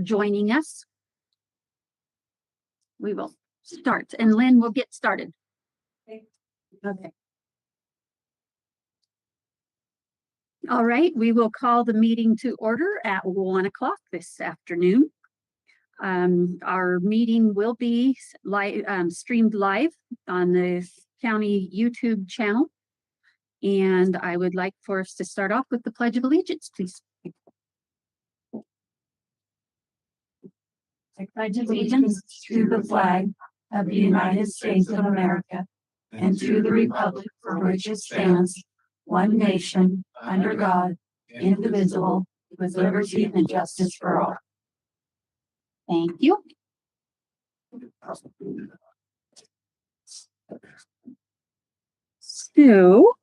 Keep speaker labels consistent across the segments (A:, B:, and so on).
A: joining us. We will start, and Lynn will get started. Okay. All right, we will call the meeting to order at 1 o'clock this afternoon. Our meeting will be streamed live on the county YouTube channel. And I would like for us to start off with the Pledge of Allegiance, please.
B: I pledge allegiance to the flag of the United States of America and to the republic for which it stands, one nation, under God, indivisible, with liberty and justice for all.
A: Thank you. So,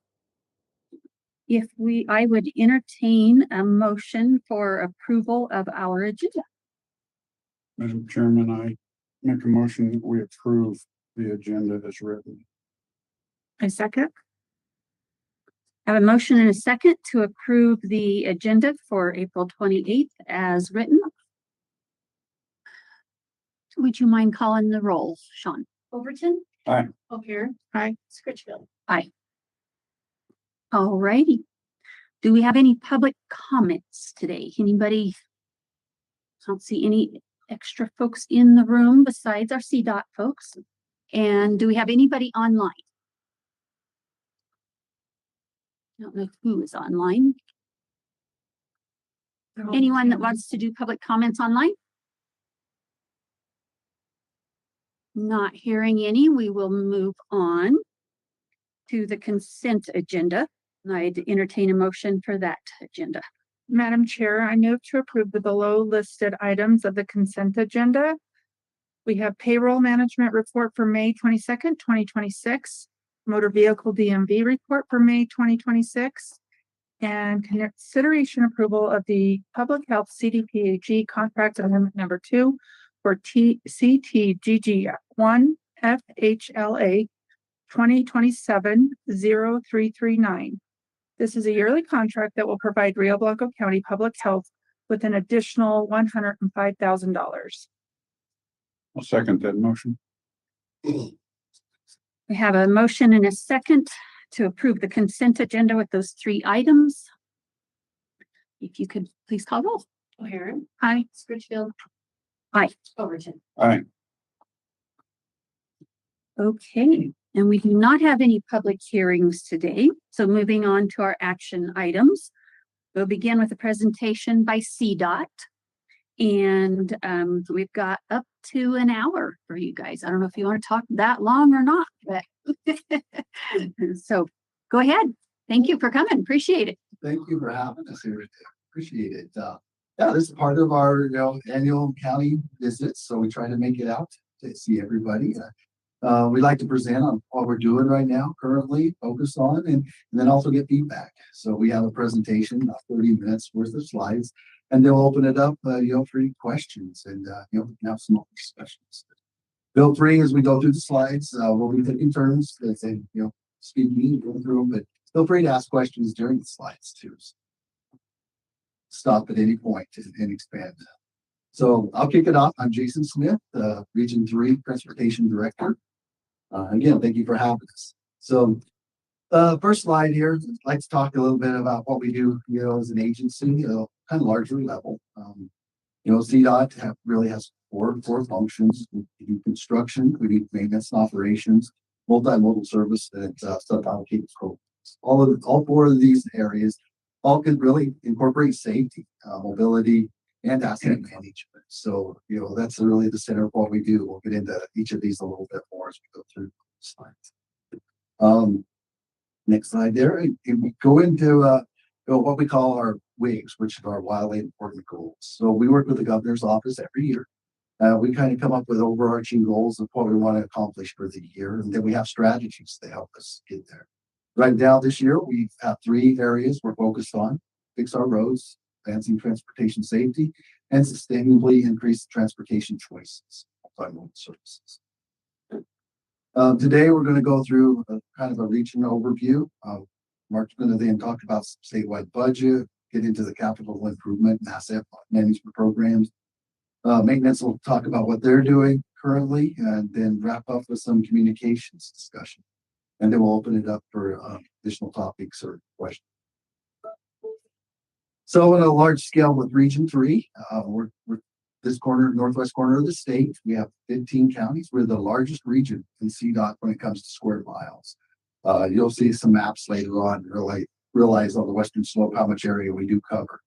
A: I would entertain a motion for approval of our agenda.
C: Madam Chairman, I make a motion that we approve the agenda as written.
A: A second. I have a motion and a second to approve the agenda for April 28th as written. Would you mind calling the roll, Sean?
B: Overton?
C: Aye.
B: O'Hare?
A: Aye.
B: Scritchfield?
A: Aye. All righty. Do we have any public comments today? Anybody? I don't see any extra folks in the room besides our CDOT folks. And do we have anybody online? I don't know who is online. Anyone that wants to do public comments online? Not hearing any, we will move on to the consent agenda. I'd entertain a motion for that agenda.
D: Madam Chair, I move to approve the below listed items of the consent agenda. We have payroll management report for May 22nd, 2026, motor vehicle DMV report for May 2026, and consideration approval of the public health CDPAG contract amendment number 2 for CTGG1 FHLA 2027-0339. This is a yearly contract that will provide Rio Blanco County Public Health with an additional $105,000.
C: I'll second that motion.
A: We have a motion and a second to approve the consent agenda with those 3 items. If you could please call roll.
B: O'Hare?
A: Aye.
B: Scritchfield?
A: Aye.
B: Overton?
C: Aye.
A: Okay, and we do not have any public hearings today. So moving on to our action items. We'll begin with a presentation by CDOT. And we've got up to an hour for you guys. I don't know if you want to talk that long or not, but so go ahead. Thank you for coming. Appreciate it.
E: Thank you for having us here. Appreciate it. Yeah, this is part of our annual county visits, so we try to make it out to see everybody. We like to present on what we're doing right now, currently focus on, and then also get feedback. So we have a presentation, 30 minutes worth of slides, and they'll open it up, for any questions, and we can have some discussions. Feel free as we go through the slides. We'll be taking turns as they, speaking, going through them, but feel free to ask questions during the slides too. Stop at any point and expand. So I'll kick it off. I'm Jason Smith, Region 3 Transportation Director. Again, thank you for having us. So first slide here, I'd like to talk a little bit about what we do, as an agency, kind of larger level. CDOT really has four functions. We do construction, we do maintenance and operations, multimodal service, and sub-allocated programs. All 4 of these areas all could really incorporate safety, mobility, and asset management. So, that's really the center of what we do. We'll get into each of these a little bit more as we go through the slides. Next slide there. We go into what we call our WIGs, which are our wildly important goals. So we work with the governor's office every year. We kind of come up with overarching goals of what we want to accomplish for the year, and then we have strategies to help us get there. Right now, this year, we have 3 areas we're focused on: fix our roads, advancing transportation safety, and sustainably increase transportation choices, multimodal services. Today, we're going to go through kind of a region overview. Mark's going to then talk about statewide budget, get into the capital improvement and asset management programs. Maintenance will talk about what they're doing currently and then wrap up with some communications discussion. And then we'll open it up for additional topics or questions. So on a large scale with Region 3, we're this corner, northwest corner of the state. We have 15 counties. We're the largest region in CDOT when it comes to square miles. You'll see some maps later on to realize on the western slope how much area we do cover.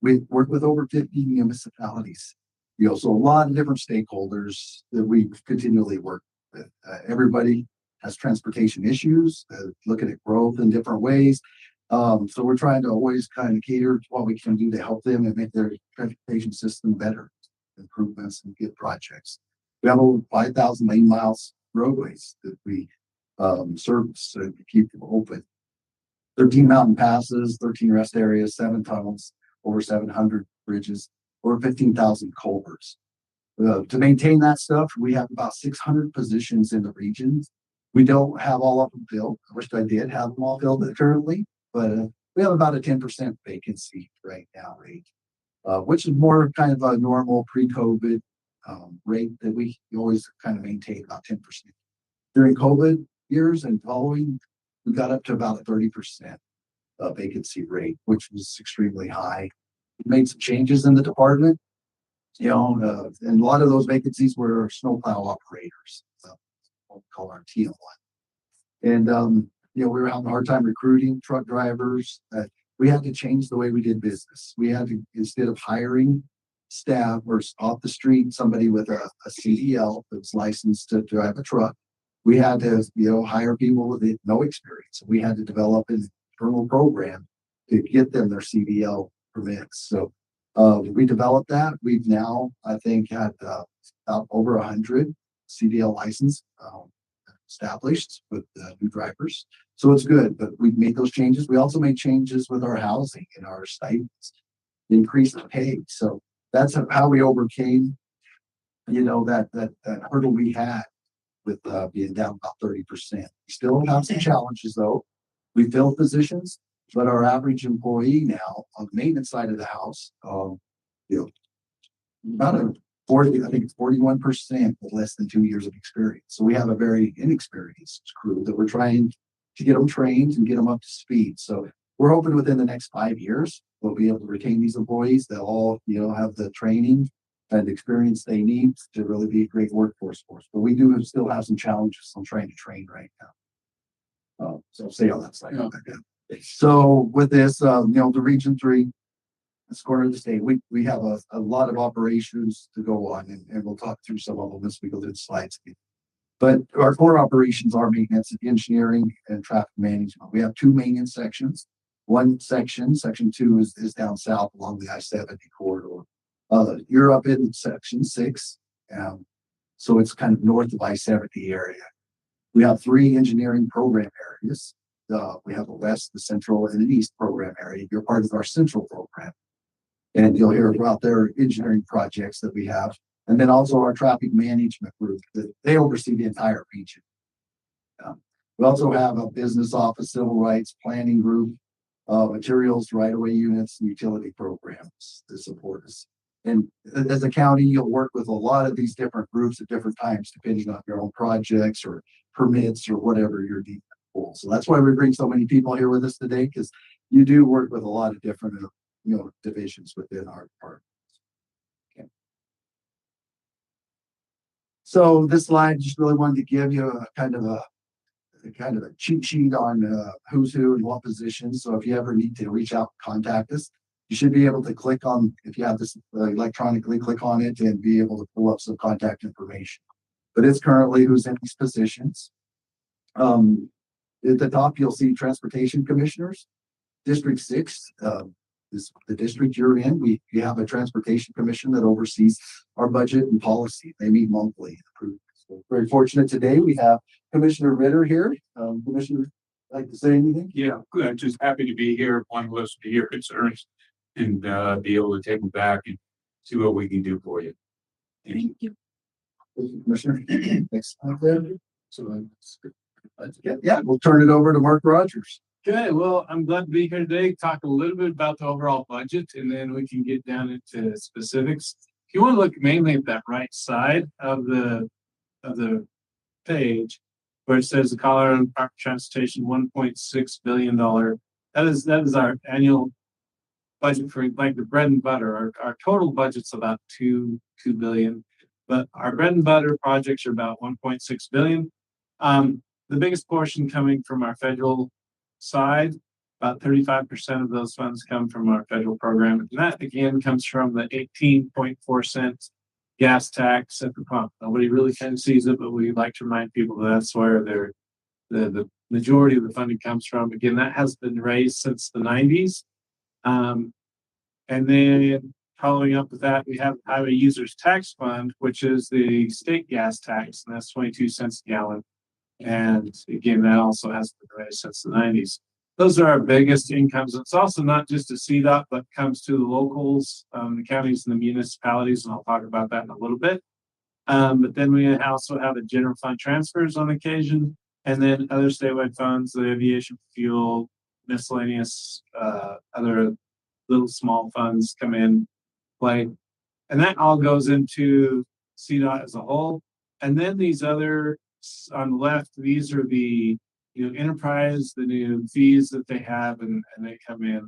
E: We work with over 50 municipalities. So a lot of different stakeholders that we continually work with. Everybody has transportation issues, looking at growth in different ways. So we're trying to always kind of cater to what we can do to help them and make their transportation system better, improvements and good projects. We have over 5,000 lane miles roadways that we service to keep them open. 13 mountain passes, 13 rest areas, 7 tunnels, over 700 bridges, over 15,000 culverts. To maintain that stuff, we have about 600 positions in the region. We don't have all of them filled. I wish I did have them all filled currently, but we have about a 10% vacancy right now rate, which is more kind of a normal pre-COVID rate that we always kind of maintain about 10%. During COVID years and following, we got up to about a 30% vacancy rate, which was extremely high. We made some changes in the department, and a lot of those vacancies were snowplow operators, what we call our TL1. And we were having a hard time recruiting truck drivers. We had to change the way we did business. We had to, instead of hiring staff or off the street, somebody with a CDL that's licensed to drive a truck, we had to, hire people with no experience. We had to develop an internal program to get them their CDL permits. So we developed that. We've now, I think, had about over 100 CDL license established with new drivers. So it's good, but we've made those changes. We also made changes with our housing and our stipends, increased the pay. So that's how we overcame, that hurdle we had with being down about 30%. We still have some challenges though. We fill positions, but our average employee now on the maintenance side of the house, about a 40, I think it's 41% with less than 2 years of experience. So we have a very inexperienced crew that we're trying to get them trained and get them up to speed. So we're hoping within the next 5 years, we'll be able to retain these employees. They'll all, have the training and experience they need to really be a great workforce for us. But we do still have some challenges on trying to train right now. So I'll stay on that slide. So with this, the Region 3, this corner of the state, we have a lot of operations to go on, and we'll talk through some of them as we go through the slides. But our core operations are maintenance, engineering, and traffic management. We have 2 maintenance sections. One section 2 is down south along the I-70 corridor. You're up in section 6, so it's kind of north of I-70 area. We have 3 engineering program areas. We have the west, the central, and the east program area. You're part of our central program. And you'll hear about their engineering projects that we have. And then also our traffic management group, that they oversee the entire region. We also have a business office, civil rights, planning group, materials, right-of-way units, and utility programs to support us. And as a county, you'll work with a lot of these different groups at different times, depending on your own projects or permits or whatever you're needing for. So that's why we bring so many people here with us today, because you do work with a lot of different divisions within our department. Okay. So this slide just really wanted to give you a kind of a cheat sheet on who's who and what positions. So if you ever need to reach out, contact us. You should be able to click on, if you have this electronically, click on it and be able to pull up some contact information. But it's currently who's in these positions. At the top, you'll see transportation commissioners. District 6 is the district you're in. We have a transportation commission that oversees our budget and policy. They meet monthly. So very fortunate today. We have Commissioner Ritter here. Commissioner, like to say anything?
F: Yeah, good. Just happy to be here. Want to listen to your concerns and be able to take them back and see what we can do for you.
D: Thank you.
E: Thank you, Commissioner. Next slide there. So yeah, we'll turn it over to Mark Rogers.
G: Okay, well, I'm glad to be here today, talk a little bit about the overall budget, and then we can get down into specifics. If you want to look mainly at that right side of the page, where it says the Colorado Department of Transportation $1.6 billion. That is our annual budget for like the bread and butter. Our total budget's about two billion, but our bread and butter projects are about 1.6 billion. The biggest portion coming from our federal side, about 35% of those funds come from our federal program. And that again comes from the 18.4 cents gas tax at the pump. Nobody really kind of sees it, but we like to remind people that that's where the majority of the funding comes from. Again, that has been raised since the 90s. And then following up with that, we have Highway Users Tax Fund, which is the state gas tax, and that's 22 cents a gallon. And again, that also has been raised since the 90s. Those are our biggest incomes. It's also not just a CDOT, but comes to the locals, the counties and the municipalities, and I'll talk about that in a little bit. But then we also have the general fund transfers on occasion, and then other statewide funds, the aviation fuel, miscellaneous, other little small funds come in play. And that all goes into CDOT as a whole. And then these other on the left, these are the enterprise, the new fees that they have, and they come in.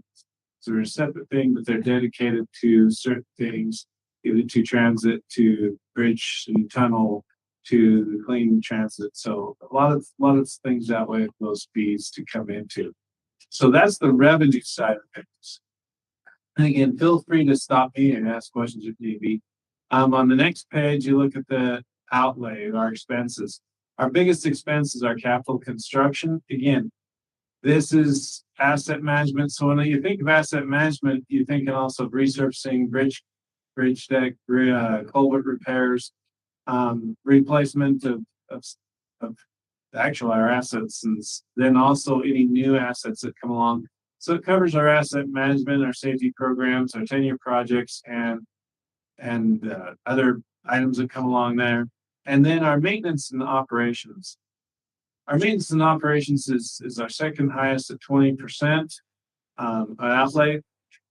G: So they're a separate thing, but they're dedicated to certain things, either to transit, to bridge and tunnel, to the clean transit. So a lot of things that way, those fees to come into. So that's the revenue side of things. And again, feel free to stop me and ask questions if need be. On the next page, you look at the outlay, our expenses. Our biggest expense is our capital construction. Again, this is asset management. So when you think of asset management, you think also of resurfacing, bridge deck, culvert repairs, replacement of actual our assets, and then also any new assets that come along. So it covers our asset management, our safety programs, our 10-year projects, and other items that come along there. And then our maintenance and operations. Our maintenance and operations is our second highest at 20% outlay.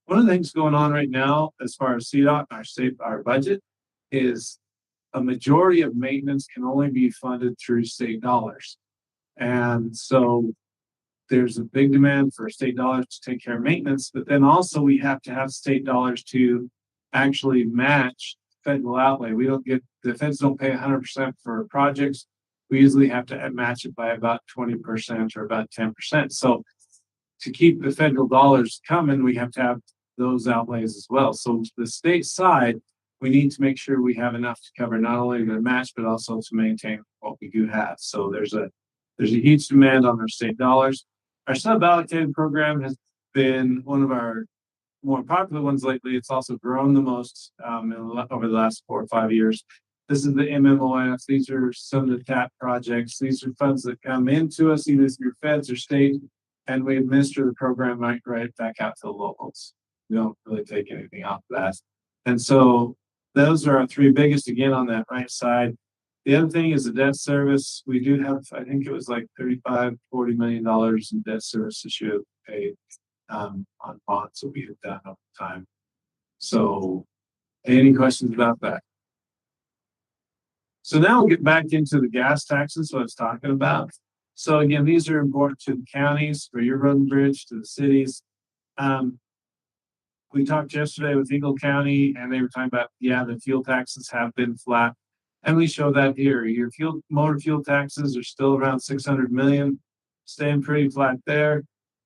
G: One of the things going on right now, as far as CDOT and our budget, is a majority of maintenance can only be funded through state dollars. And so there's a big demand for state dollars to take care of maintenance, but then also we have to have state dollars to actually match federal outlay. The feds don't pay 100% for projects. We usually have to match it by about 20% or about 10%. So to keep the federal dollars coming, we have to have those outlays as well. So the state side, we need to make sure we have enough to cover not only the match, but also to maintain what we do have. So there's a huge demand on our state dollars. Our sub-allocated program has been one of our more popular ones lately. It's also grown the most over the last 4 or 5 years. This is the MMOF. These are some of the TAP projects. These are funds that come into us either through feds or state, and we administer the program right back out to the locals. We don't really take anything off of that. And so those are our 3 biggest, again, on that right side. The other thing is the debt service. We do have, I think it was like $35–40 million in debt service this year paid on bonds that we have done over time. So any questions about that? So now we'll get back into the gas taxes, what I was talking about. So again, these are important to the counties, for your road and bridge, to the cities. We talked yesterday with Eagle County, and they were talking about, the fuel taxes have been flat. And we show that here. Your motor fuel taxes are still around 600 million, staying pretty flat there.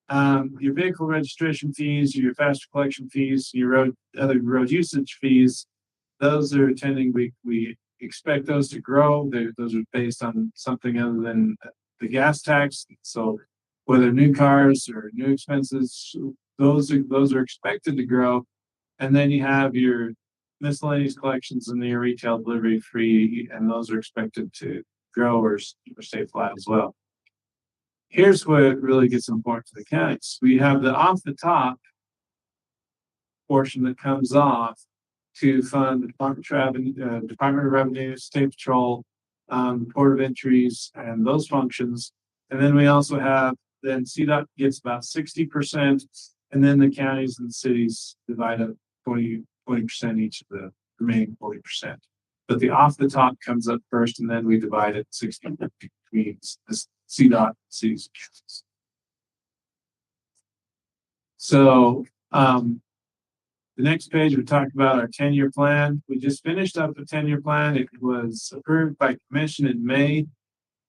G: Your vehicle registration fees, your faster collection fees, your other road usage fees, those are tending, we expect those to grow. Those are based on something other than the gas tax. So whether new cars or new expenses, those are expected to grow. And then you have your miscellaneous collections and your retail delivery fee, and those are expected to grow or stay flat as well. Here's where it really gets important to the counties. We have the off the top portion that comes off to fund the Department of Revenue, State Patrol, Port of Entries, and those functions. And then we also have then CDOT gets about 60%, and then the counties and cities divide up 20% each of the remaining 40%. But the off the top comes up first, and then we divide it 60 between the CDOT, cities, and counties. So the next page, we talked about our 10-year plan. We just finished up a 10-year plan. It was approved by commission in May.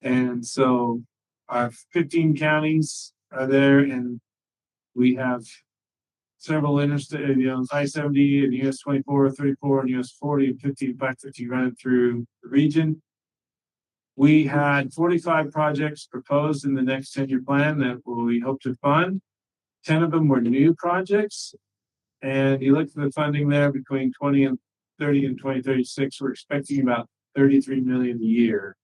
G: And so our 15 counties are there, and we have several interstate, I-70 and US 24, 34, and US 40, and 50, 550 running through the region. We had 45 projects proposed in the next 10-year plan that we hope to fund. 10 of them were new projects. And you look at the funding there between 2030 and 2036, we're expecting about 33 million a year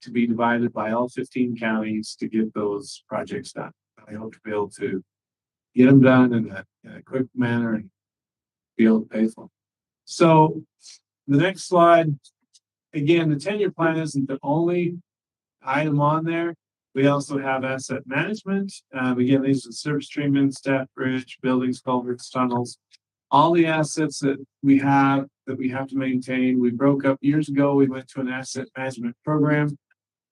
G: to be divided by all 15 counties to get those projects done. I hope to be able to get them done in a quick manner and be able to pay for them. So the next slide, again, the 10-year plan isn't the only item on there. We also have asset management. Again, these are surface treatment, staff bridge, buildings, culverts, tunnels, all the assets that we have to maintain. We broke up years ago. We went to an asset management program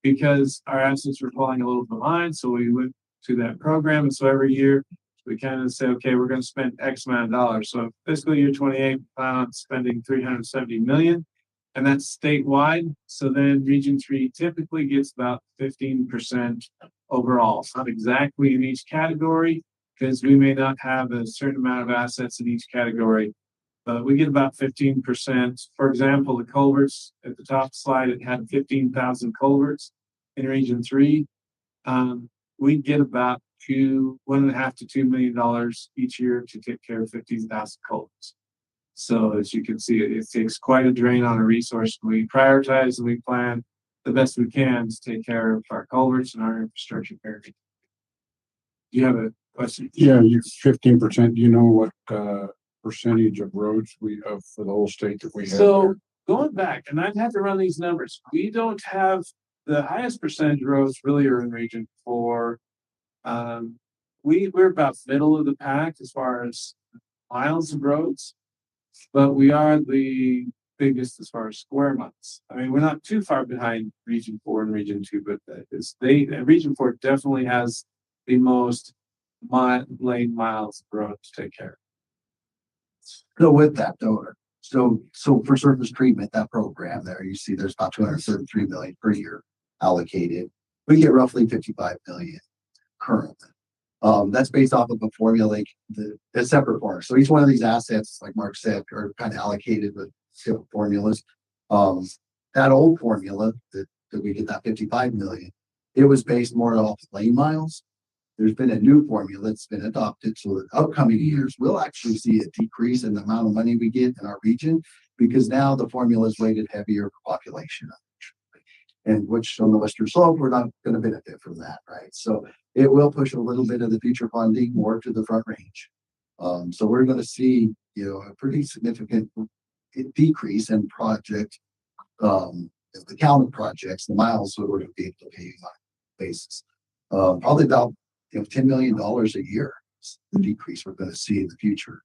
G: because our assets were falling a little behind. So we went to that program. And so every year we kind of say, okay, we're going to spend X amount of dollars. So fiscal year 28, we plan on spending 370 million. And that's statewide. So then Region 3 typically gets about 15% overall. It's not exactly in each category because we may not have a certain amount of assets in each category, but we get about 15%. For example, the culverts at the top of the slide, it had 15,000 culverts in Region 3. We get about $1.5 to $2 million each year to take care of 15,000 culverts. So as you can see, it takes quite a drain on a resource. We prioritize and we plan the best we can to take care of our culverts and our infrastructure. Do you have a question?
C: Yeah, you 15%. Do you know what percentage of roads we have for the whole state that we have?
G: So going back, and I've had to run these numbers, we don't have the highest percentage of roads really are in Region 4. We're about middle of the pack as far as miles of roads. But we are the biggest as far as square miles. I mean, we're not too far behind Region 4 and Region 2, but Region 4 definitely has the most lane miles of road to take care of.
E: So with that though, so for surface treatment, that program there, you see there's about 233 million per year allocated. We get roughly 55 million currently. That's based off of a formula, a separate formula. So each one of these assets, like Mark said, are kind of allocated with different formulas. That old formula that we get that 55 million, it was based more off lane miles. There's been a new formula that's been adopted. So the upcoming years, we'll actually see a decrease in the amount of money we get in our region because now the formula is weighted heavier for population. And which on the western slope, we're not going to benefit from that, right? So it will push a little bit of the future funding more to the front range. So we're going to see, a pretty significant decrease in project, the count of projects, the miles that we're going to be able to pay on basis. Probably about $10 million a year, the decrease we're going to see in the future.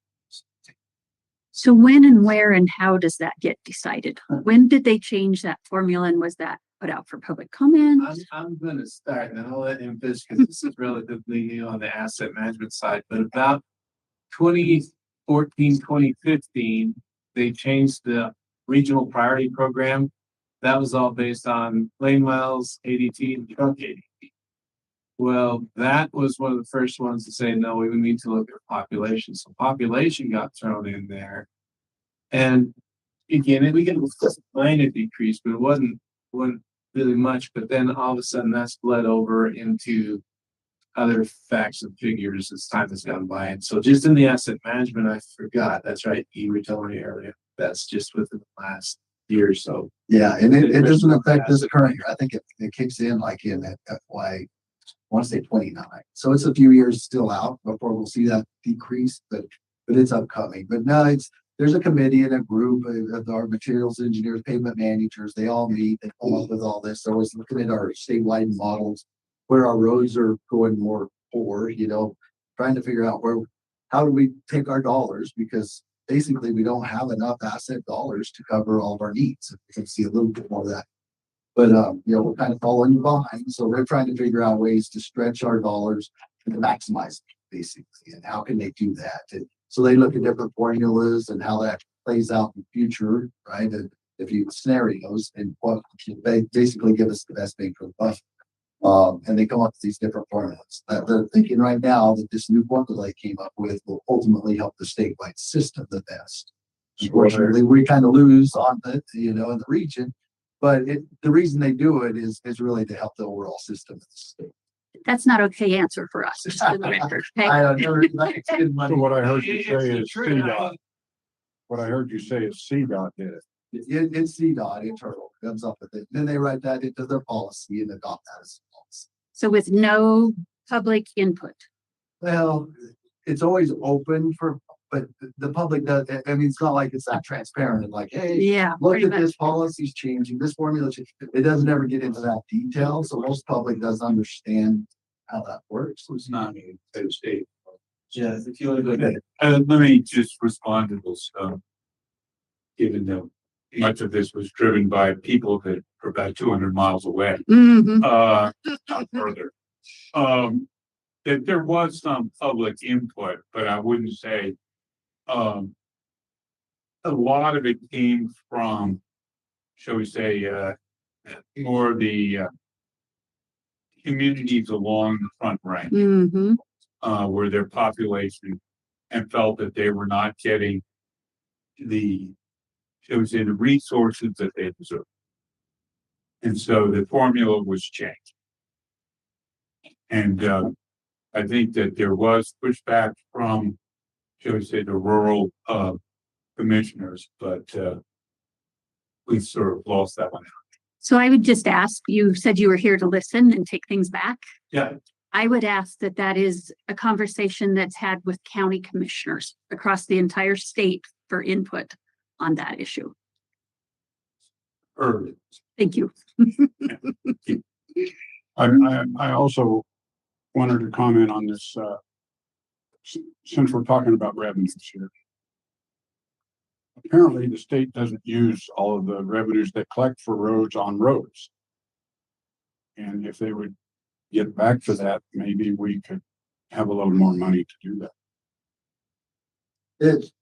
A: So when and where and how does that get decided? When did they change that formula and was that put out for public comment?
G: I'm going to start and I'll let him finish because this is relatively new on the asset management side, but about 2014, 2015, they changed the regional priority program. That was all based on lane miles, ADT, and truck ADT. Well, that was one of the first ones to say, no, we need to look at population. So population got thrown in there. And again, we get a minor decrease, but it wasn't really much. But then all of a sudden that's bled over into other facts and figures as time has gone by. And so just in the asset management, I forgot, that's right, you were telling me earlier, that's just within the last year or so.
E: Yeah, and it doesn't affect this current year. I think it kicks in like in FY, I want to say 29. So it's a few years still out before we'll see that decrease, but it's upcoming. But no, there's a committee and a group of our materials engineers, pavement managers. They all meet, they come up with all this. So we're looking at our statewide models, where our roads are going more poor, you know, trying to figure out how do we take our dollars? Because basically we don't have enough asset dollars to cover all of our needs. We can see a little bit more of that. But, you know, we're kind of falling behind. So we're trying to figure out ways to stretch our dollars and to maximize it, basically. And how can they do that? And so they look at different formulas and how that plays out in the future, right? And if you scenarios and what they basically give us the best bang for the buck. And they come up with these different formulas. They're thinking right now that this new formula they came up with will ultimately help the statewide system the best. Unfortunately, we kind of lose on the, you know, in the region, but the reason they do it is really to help the overall system of the state.
A: That's not okay answer for us, just for the record, okay?
E: I don't know. Like, it's good money.
C: So what I heard you say is CDOT. What I heard you say is CDOT did it.
E: It's CDOT internal comes up with it. Then they write that into their policy and adopt that as a policy.
A: So with no public input.
E: Well, it's always open but the public does, I mean, it's not like it's that transparent and like, hey,
A: Yeah.
E: look
A: pretty
E: at
A: much.
E: this policy's changing, this formula, it doesn't ever get into that detail. So most public doesn't understand how that works.
F: It's not me, it's the state.
E: Yeah, if you want to go ahead.
F: Let me just respond to this, given that much of this was driven by people that are about 200 miles away,
A: Mhm.
F: not further. That there was some public input, but I wouldn't say, a lot of it came from, shall we say, more of the, communities along the front range.
A: Mhm.
F: Where their population and felt that they were not getting the, shall we say, the resources that they deserve. And so the formula was changed. And I think that there was pushback from, shall we say, the rural commissioners, but we sort of lost that one.
A: So I would just ask, you said you were here to listen and take things back.
F: Yeah.
A: I would ask that is a conversation that's had with county commissioners across the entire state for input on that issue.
F: Early.
A: Thank you.
C: I also wanted to comment on this, since we're talking about revenues here. Apparently, the state doesn't use all of the revenues they collect for roads on roads. And if they would get back to that, maybe we could have a little more money to do that.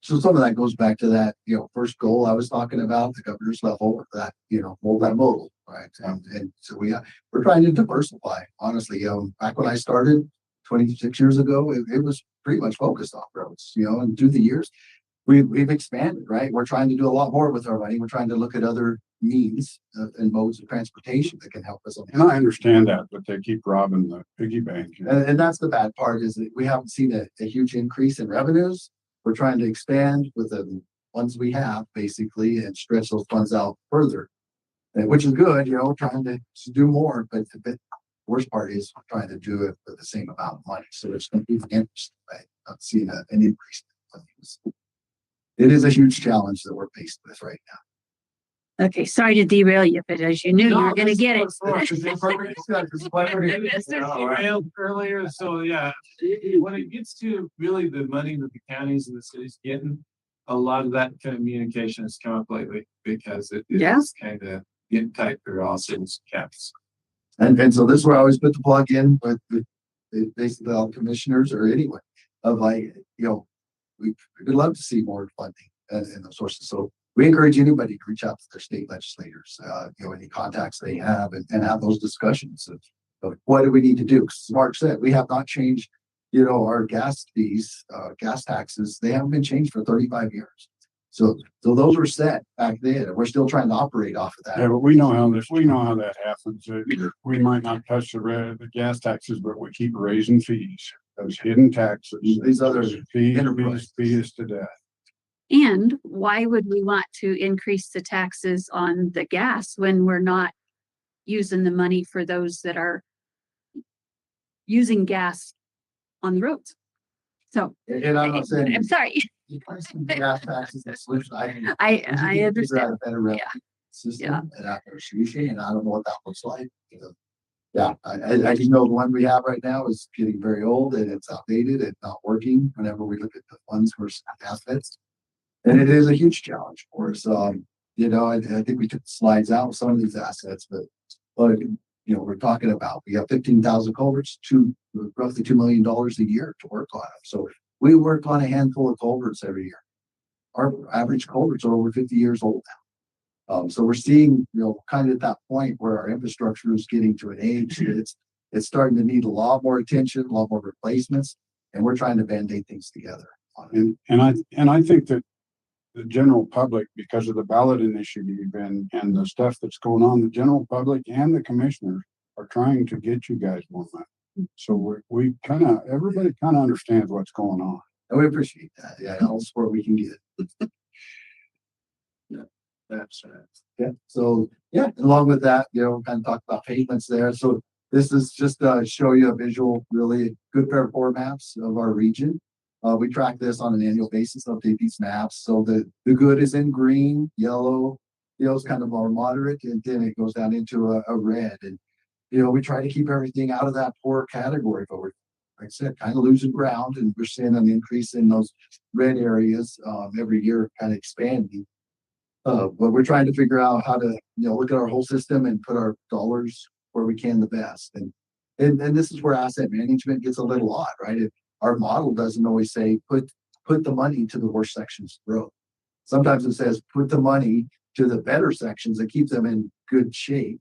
E: So some of that goes back to that, you know, first goal I was talking about, the governor's level, that, you know, multimodal, right? And so we're trying to diversify, honestly. Back when I started 26 years ago, it was pretty much focused on roads, you know, and through the years, we've expanded, right? We're trying to do a lot more with our money. We're trying to look at other means and modes of transportation that can help us.
C: And I understand that, but they keep robbing the piggy bank.
E: And that's the bad part, is that we haven't seen a huge increase in revenues. We're trying to expand with the ones we have, basically, and stretch those funds out further, which is good, you know, trying to do more. But the worst part is trying to do it with the same amount of money. So there's going to be an interest, right? Not seeing an increase in funding. It is a huge challenge that we're faced with right now.
A: Okay, sorry to derail you, but as you knew, you were gonna get it.
G: Earlier, so yeah, when it gets to really the money that the counties and the cities getting, a lot of that communication has come up lately because it is kind of getting tight for all cities caps.
E: And so this is where I always put the plug in with basically all commissioners or anyone of like, you know, we'd love to see more funding and those sources. So we encourage anybody to reach out to their state legislators, you know, any contacts they have and have those discussions of what do we need to do? Because as Mark said, we have not changed, you know, our gas fees, gas taxes. They haven't been changed for 35 years. So those were set back then. We're still trying to operate off of that.
C: Yeah, but we know how that happens. We might not touch the gas taxes, but we keep raising fees. Those hidden taxes.
E: These other
C: fees to death.
A: And why would we want to increase the taxes on the gas when we're not using the money for those that are using gas on the roads? So
E: And I'm not saying
A: I'm sorry.
E: gas taxes is a solution.
A: I understand.
E: A better system and that solution, and I don't know what that looks like. You know, Yeah, I just know the one we have right now is getting very old and it's outdated and not working whenever we look at the funds versus assets. And it is a huge challenge for us. I think we took the slides out with some of these assets, but we're talking about, we have 15,000 culverts, roughly $2 million a year to work on them. So we work on a handful of culverts every year. Our average culverts are over 50 years old now. So we're seeing, kind of at that point where our infrastructure is getting to an age, it's starting to need a lot more attention, a lot more replacements, and we're trying to band-aid things together.
C: And I think that the general public, because of the ballot initiative and the stuff that's going on, the general public and the commissioners are trying to get you guys more money. So everybody kind of understands what's going on.
E: And we appreciate that. Yeah, all support we can get.
G: That's right.
E: Yeah. So along with that, kind of talk about pavements there. So this is just to show you a visual, really good pair of core maps of our region. We track this on an annual basis, update these maps. So the good is in green, yellow, is kind of our moderate, and then it goes down into a red. And we try to keep everything out of that poor category, but we're, like I said, kind of losing ground, and we're seeing an increase in those red areas every year, kind of expanding. But we're trying to figure out how to, look at our whole system and put our dollars where we can the best. And this is where asset management gets a little odd, right? Our model doesn't always say put the money to the worst sections of the road. Sometimes it says put the money to the better sections and keep them in good shape.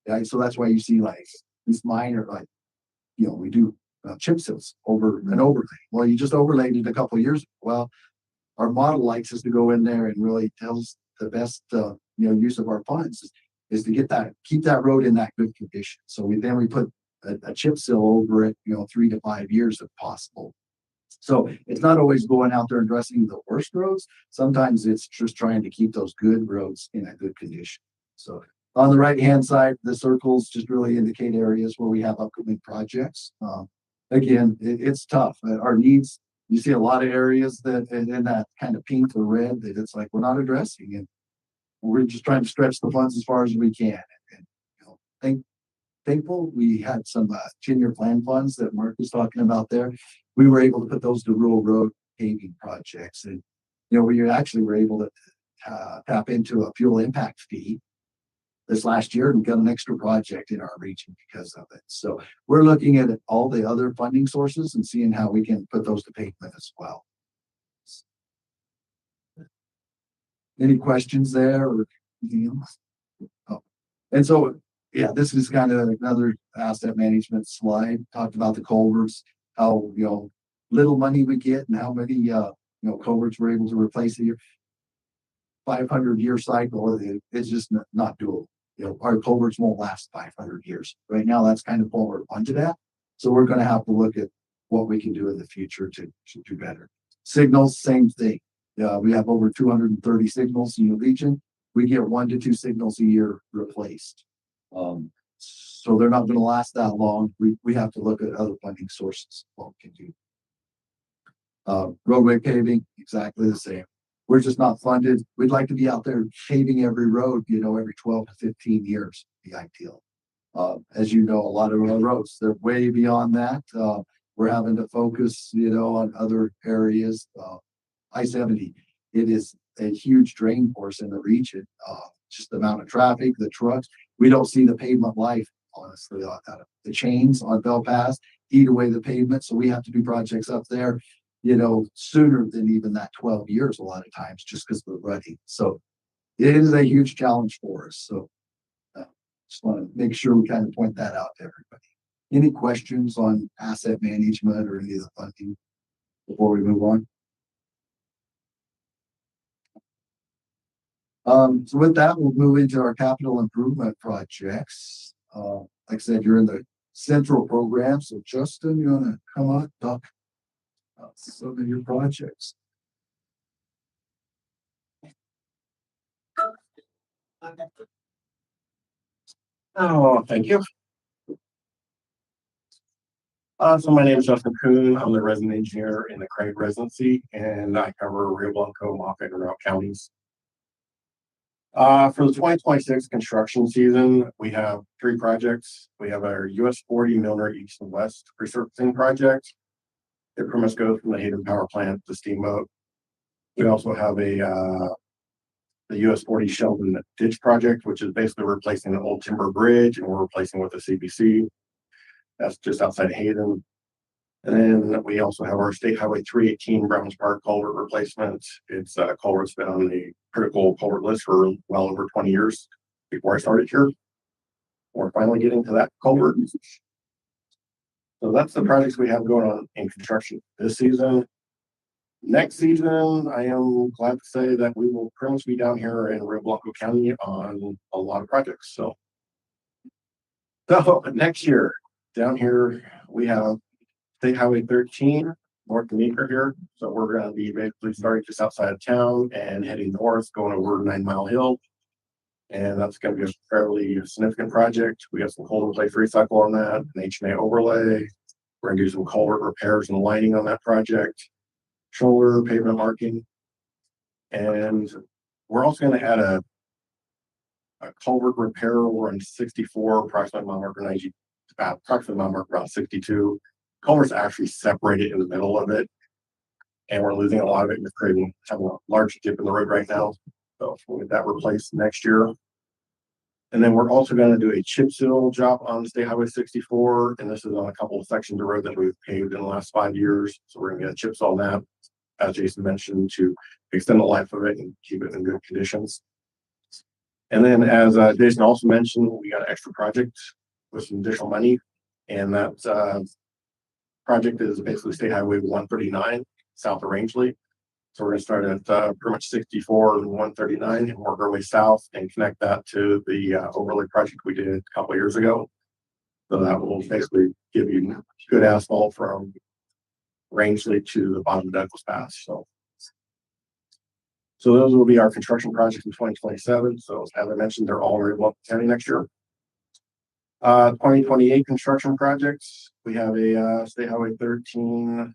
E: Right? So that's why you see like these minor, we do chip seals over an overlay. Well, you just overlaid it a couple of years ago. Well, our model likes us to go in there and really tells the best use of our funds is to keep that road in that good condition. So we put a chip seal over it, 3 to 5 years if possible. So it's not always going out there and addressing the worst roads. Sometimes it's just trying to keep those good roads in a good condition. So on the right hand side, the circles just really indicate areas where we have upcoming projects. Again, it's tough. Our needs, you see a lot of areas that in that kind of pink or red that it's like we're not addressing, and we're just trying to stretch the funds as far as we can. And thankful we had some 10-year plan funds that Mark was talking about there. We were able to put those to rural road paving projects, and we actually were able to tap into a fuel impact fee this last year and got an extra project in our region because of it. So we're looking at all the other funding sources and seeing how we can put those to pavement as well. Any questions there or anything else? Oh. And so, this is kind of another asset management slide. Talked about the culverts, how, little money we get and how many, culverts we're able to replace a year. 500-year cycle, it's just not doable. Our culverts won't last 500 years. Right now, that's kind of what we're funded at. So we're going to have to look at what we can do in the future to do better. Signals, same thing. We have over 230 signals in the region. We get 1 to 2 signals a year replaced. So they're not going to last that long. We have to look at other funding sources. What we can do. Roadway paving, exactly the same. We're just not funded. We'd like to be out there paving every road, every 12 to 15 years would be ideal. As you know, a lot of our roads, they're way beyond that. We're having to focus, on other areas. I-70, it is a huge drain for us in the region. Just the amount of traffic, the trucks. We don't see the pavement life, honestly. The chains on Bell Pass eat away the pavement. So we have to do projects up there, sooner than even that 12 years a lot of times, just because we're ready. So it is a huge challenge for us. So just want to make sure we kind of point that out to everybody. Any questions on asset management or any of the funding before we move on? So with that, we'll move into our capital improvement projects. Like I said, you're in the central program. So Justin, you want to come on, talk about some of your projects?
H: Oh, thank you. So my name is Justin Kuhn. I'm the resident engineer in the Craig residency, and I cover Rio Blanco, Moffett, and Routt counties. For the 2026 construction season, we have 3 projects. We have our US 40 Milner East and West resurfacing project. It pretty much goes from the Hayden Power Plant to Steamboat. We also have the US 40 Sheldon Ditch project, which is basically replacing the old timber bridge, and we're replacing with a CBC. That's just outside Hayden. And then we also have our State Highway 318 Browns Park culvert replacement. It's a culvert that's been on the critical culvert list for well over 20 years before I started here. We're finally getting to that culvert. So that's the projects we have going on in construction this season. Next season, I am glad to say that we will pretty much be down here in Rio Blanco County on a lot of projects. So next year, down here, we have State Highway 13 north of Meeker here. So we're going to be basically starting just outside of town and heading north, going over 9 Mile Hill. And that's going to be a fairly significant project. We got some cold in place recycle on that, an HMA overlay. We're going to do some culvert repairs and lining on that project, shoulder pavement marking. And we're also going to add a culvert repair over on 64, approximately mile marker 90, approximately mile marker around 62. Culvert's actually separated in the middle of it, and we're losing a lot of it. We're creating having a large dip in the road right now, so we'll get that replaced next year. And then we're also going to do a chip seal job on State Highway 64, and this is on a couple of sections of road that we've paved in the last 5 years. So we're going to get chips on that, as Jason mentioned, to extend the life of it and keep it in good conditions. And then, as Jason also mentioned, we got an extra project with some additional money, and that project is basically State Highway 139 south of Rangeley. So we're going to start at pretty much 64 and 139 and work our way south and connect that to the overlay project we did a couple of years ago. So that will basically give you good asphalt from Rangeley to the bottom of Douglas Pass. So those will be our construction projects in 2027. So as I mentioned, they're all in Rio Blanco County next year. 2028 construction projects. We have a State Highway 13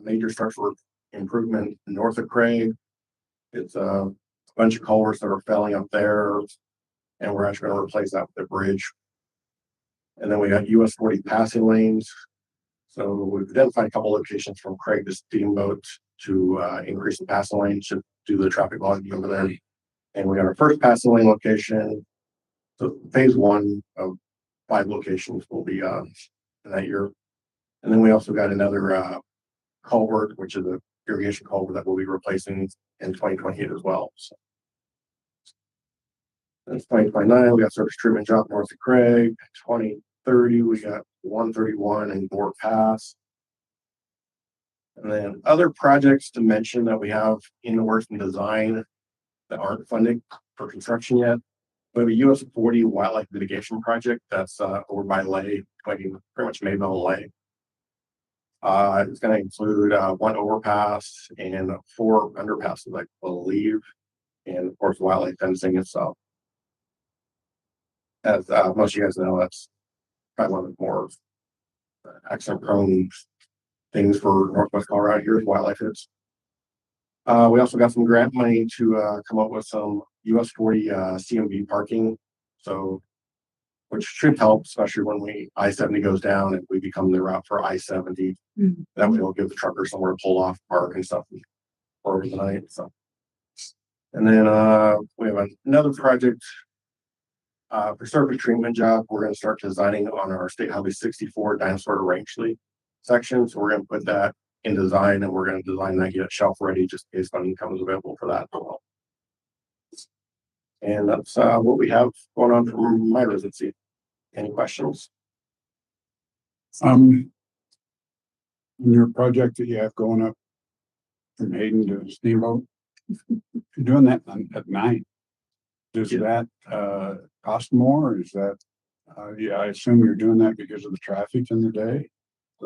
H: major structural improvement north of Craig. It's a bunch of culverts that are failing up there, and we're actually going to replace that with a bridge. And then we got US 40 passing lanes. So we've identified a couple locations from Craig to Steamboat to increase the passing lanes to do the traffic volume over there. And we got our first passing lane location. So phase 1 of 5 locations will be in that year. And then we also got another culvert, which is a irrigation culvert that we'll be replacing in 2028 as well. So that's 2029. We got surface treatment job north of Craig. 2030, we got 131 and Gore Pass. And then other projects to mention that we have in the works and design that aren't funded for construction yet. We have a US 40 wildlife mitigation project that's over by Lay, pretty much Maybell and Lay. It's going to include 1 overpass and 4 underpasses, I believe, and of course wildlife fencing itself. As most of you guys know, that's probably one of the more accident-prone things for Northwest Colorado here is wildlife hits. We also got some grant money to come up with some US 40 CMV parking, so which should help, especially when I-70 goes down and we become the route for I-70.
A: Mm-hmm.
H: That way, it'll give the trucker somewhere to pull off, park, and stuff for over the night. So, and then we have another project for surface treatment job. We're going to start designing on our State Highway 64 Dinosaur to Rangeley section. So we're going to put that in design, and we're going to design that, get it shelf ready, just in case funding comes available for that as well. And that's what we have going on from my residency. Any questions?
C: In your project that you have going up from Hayden to Steamboat, you're doing that at night. Does that cost more, or is that yeah, I assume you're doing that because of the traffic in the day?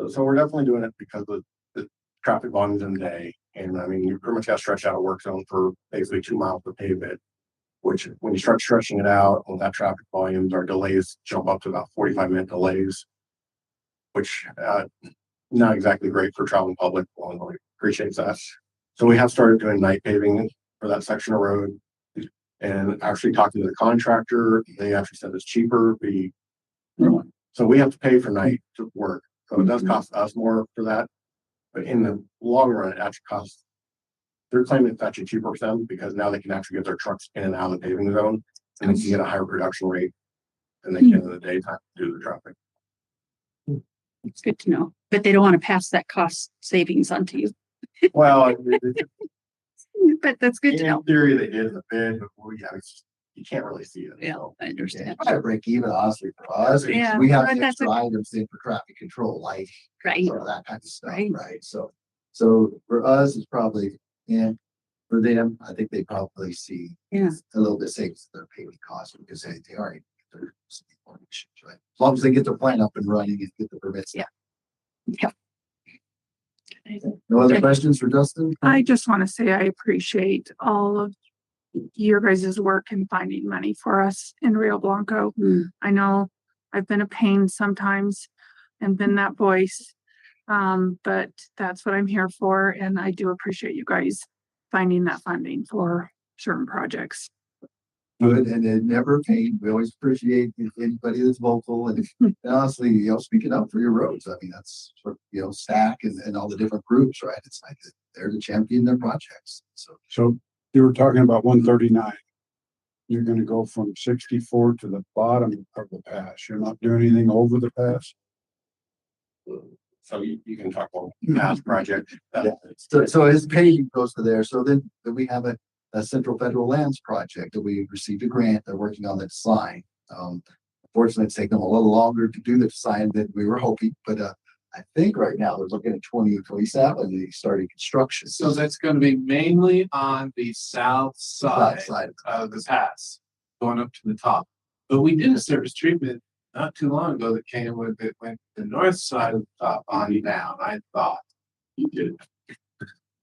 H: So we're definitely doing it because of the traffic volumes in the day. And I mean, you pretty much got to stretch out a work zone for basically 2 miles to pave it, which when you start stretching it out with that traffic volumes, our delays jump up to about 45-minute delays, which not exactly great for traveling public. Well, nobody appreciates that. So we have started doing night paving for that section of road. And actually talked to the contractor, they actually said it's cheaper,
C: Really?
H: so we have to pay for night to work. So it does cost us more for that. But in the long run, it actually costs, they're claiming it's actually cheaper for them because now they can actually get their trucks in and out of the paving zone. And they can get a higher production rate than they can in the daytime due to the traffic.
A: It's good to know, but they don't want to pass that cost savings on to you.
H: Well,
A: But that's good to know.
H: in theory, they did in the bid, but yeah, it's just, you can't really see it.
A: Yeah,
H: So,
A: I understand.
E: Try to break even honestly for us.
A: Yeah,
E: We have
A: but
E: the
A: that's
E: extra items in for traffic control, like
A: Right.
E: sort of that kind of stuff,
A: Right.
E: right? So for us, it's probably, yeah, for them, I think they probably see
A: Yeah.
E: a little bit savings in their payment costs because they already, they're, right? As long as they get their plant up and running and get the permits.
A: Yeah. Yeah.
E: No other
A: Okay.
E: questions for Justin?
D: I just want to say I appreciate all of your guys' work in finding money for us in Rio Blanco.
A: Hmm.
D: I know I've been a pain sometimes and been that voice. But that's what I'm here for, and I do appreciate you guys finding that funding for certain projects.
E: Good, and it never paid. We always appreciate anybody that's vocal and honestly, speaking up for your roads. I mean, that's what, STAC and all the different groups, right? It's like they're the champion their projects.
C: So you were talking about 139. You're gonna go from 64 to the bottom of the pass. You're not doing anything over the pass?
H: So you can talk about past project.
E: Yeah. So his paving goes to there. So then we have a Central Federal Lands project that we received a grant. They're working on the design. Unfortunately, it's taken them a little longer to do the design than we were hoping, but I think right now they're looking at 2027 and they started construction.
G: So that's gonna be mainly on the south side of the pass, going up to the top. But we did a surface treatment not too long ago that came with it, went the north side of the top on down, I thought. You did.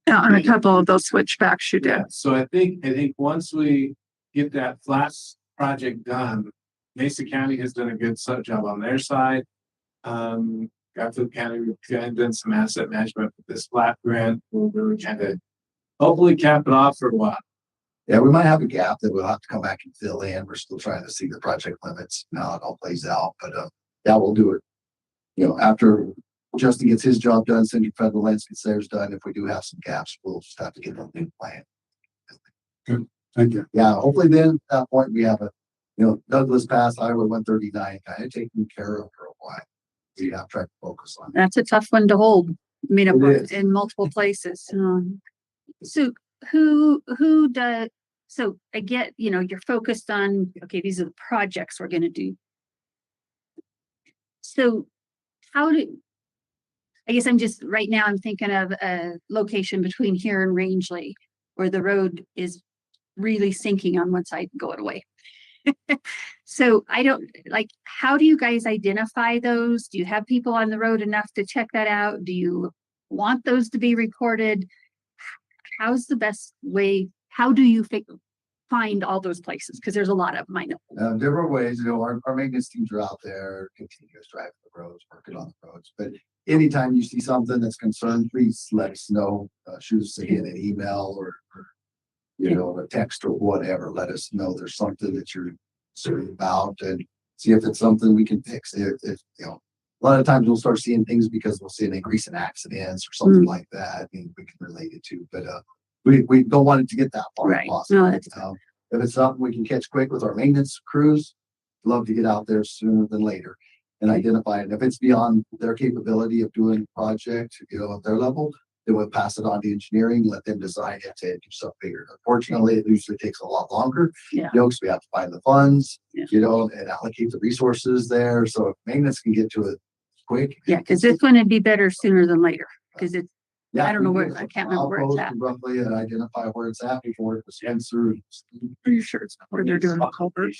D: On a couple of those switchbacks you did.
G: Yeah, so I think once we get that flats project done, Mesa County has done a good job on their side. Garfield County, we've kind of done some asset management with this flat grant. We're kind of hopefully cap it off for a while.
E: Yeah, we might have a gap that we'll have to come back and fill in. We're still trying to see the project limits, how it all plays out, but yeah, we'll do it. After Justin gets his job done, Central Federal Lands gets theirs done. If we do have some gaps, we'll just have to get a new plan.
C: Good, thank you.
E: Yeah, hopefully then at that point we have Douglas Pass, Highway 139 kind of taken care of for a while. We have tried to focus on.
A: That's a tough one to hold. I mean,
E: It is.
A: in multiple places. So who does, so I get, you're focused on, okay, these are the projects we're gonna do. So I guess right now I'm thinking of a location between here and Rangeley where the road is really sinking on one side and going away. So how do you guys identify those? Do you have people on the road enough to check that out? Do you want those to be recorded? How's the best way? How do you find all those places? Because there's a lot of them, I know.
E: Different ways, our maintenance teams are out there, continuous driving the roads, working on the roads. But anytime you see something that's concerned, please let us know. Shoot us again an email or a text or whatever. Let us know there's something that you're concerned about and see if it's something we can fix. If a lot of times we'll start seeing things because we'll see an increase in accidents or something like that. We can relate it to, but we don't want it to get that far.
A: Right.
E: Possible.
A: No, that's
E: if it's something we can catch quick with our maintenance crews, love to get out there sooner than later and identify it. If it's beyond their capability of doing a project, at their level, then we'll pass it on to engineering, let them design it to do something bigger. Unfortunately, it usually takes a lot longer.
A: Yeah.
E: Because we have to find the funds,
A: Yeah.
E: and allocate the resources there. So if maintenance can get to it quick.
A: Yeah, because this one would be better sooner than later. Because it's, I don't know
E: we
A: where,
E: can
A: I can't remember where it's at.
E: Roughly and identify where it's at before it spins through.
D: Are you sure it's where they're doing the culvert?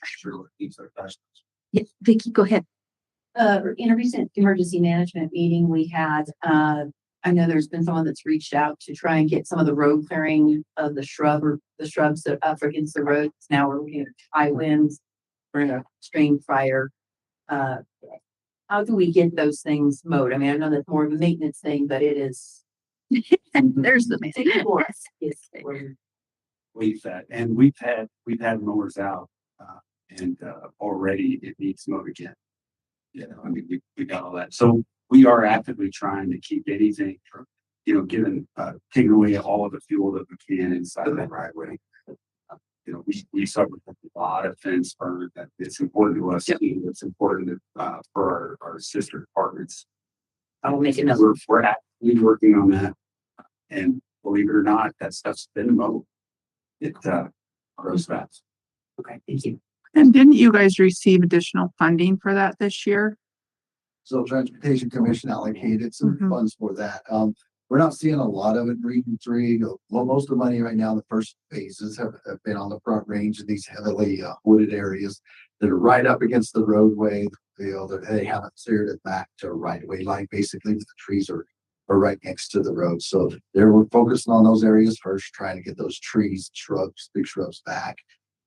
E: Sure, it needs their questions.
A: Yeah, Vicky, go ahead.
B: In a recent emergency management meeting we had, I know there's been someone that's reached out to try and get some of the road clearing of the shrubs that up against the roads. Now we're looking at high winds, we're in a extreme fire. How do we get those things mowed? I mean, I know that's more of a maintenance thing, but it is.
A: There's the
B: We're
I: we've had mowers out, and already it needs mowed again. You know, I mean, we got all that. So we are actively trying to keep anything from, taking away all of the fuel that we can inside of that driveway. We suffer a lot of fence burn that it's important to us.
A: Yep.
I: It's important for our sister departments.
A: I will make a note.
I: We're actively working on that. And believe it or not, that stuff's been mowed. It grows fast.
A: Okay, thank you.
D: And didn't you guys receive additional funding for that this year?
E: So Transportation Commission allocated some
D: Mhm.
E: funds for that. We're not seeing a lot of it in Region 3. Well, most of the money right now, the first phases have been on the front range of these heavily wooded areas that are right up against the roadway. That they haven't cleared it back to a right of way line. Basically, the trees are right next to the road. So we're focusing on those areas first, trying to get those trees, shrubs, big shrubs back.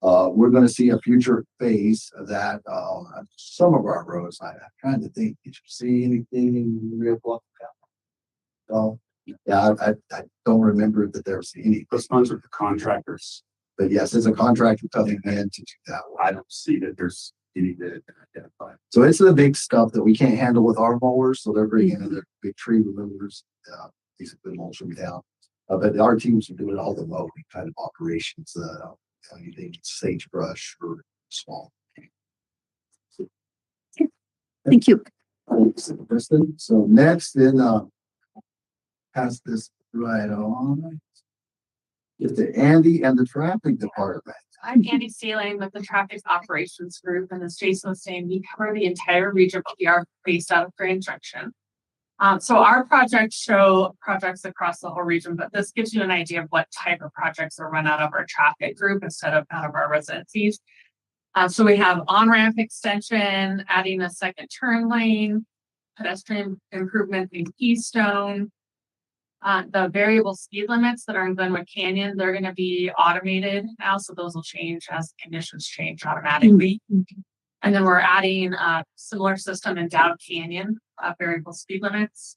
E: We're going to see a future phase of that on some of our roads. I'm trying to think. Did you see anything in Rio Blanco? No. Yeah, I don't remember that there's any.
I: Those funds are the contractors.
E: But yes, it's a contractor coming in to do that one.
I: I don't see that there's any that identify.
E: So it's the big stuff that we can't handle with our mowers. So they're bringing in their big tree removers. These have been mulching down. But our teams are doing all the mowing kind of operations. Anything sagebrush or small.
A: Thank you.
E: Kristen. So next then pass this right on. Get to Andy and the traffic department.
J: I'm Andy Sealing with the Traffic Operations Group, and as Jason was saying, we cover the entire region, but we are based out of Grand Junction. So our projects show projects across the whole region, but this gives you an idea of what type of projects are run out of our traffic group instead of out of our residencies. So we have on-ramp extension, adding a second turn lane, pedestrian improvement in Keystone. The variable speed limits that are in Glenwood Canyon, they're going to be automated now, so those will change as conditions change automatically. And then we're adding a similar system in Dow Canyon, variable speed limits.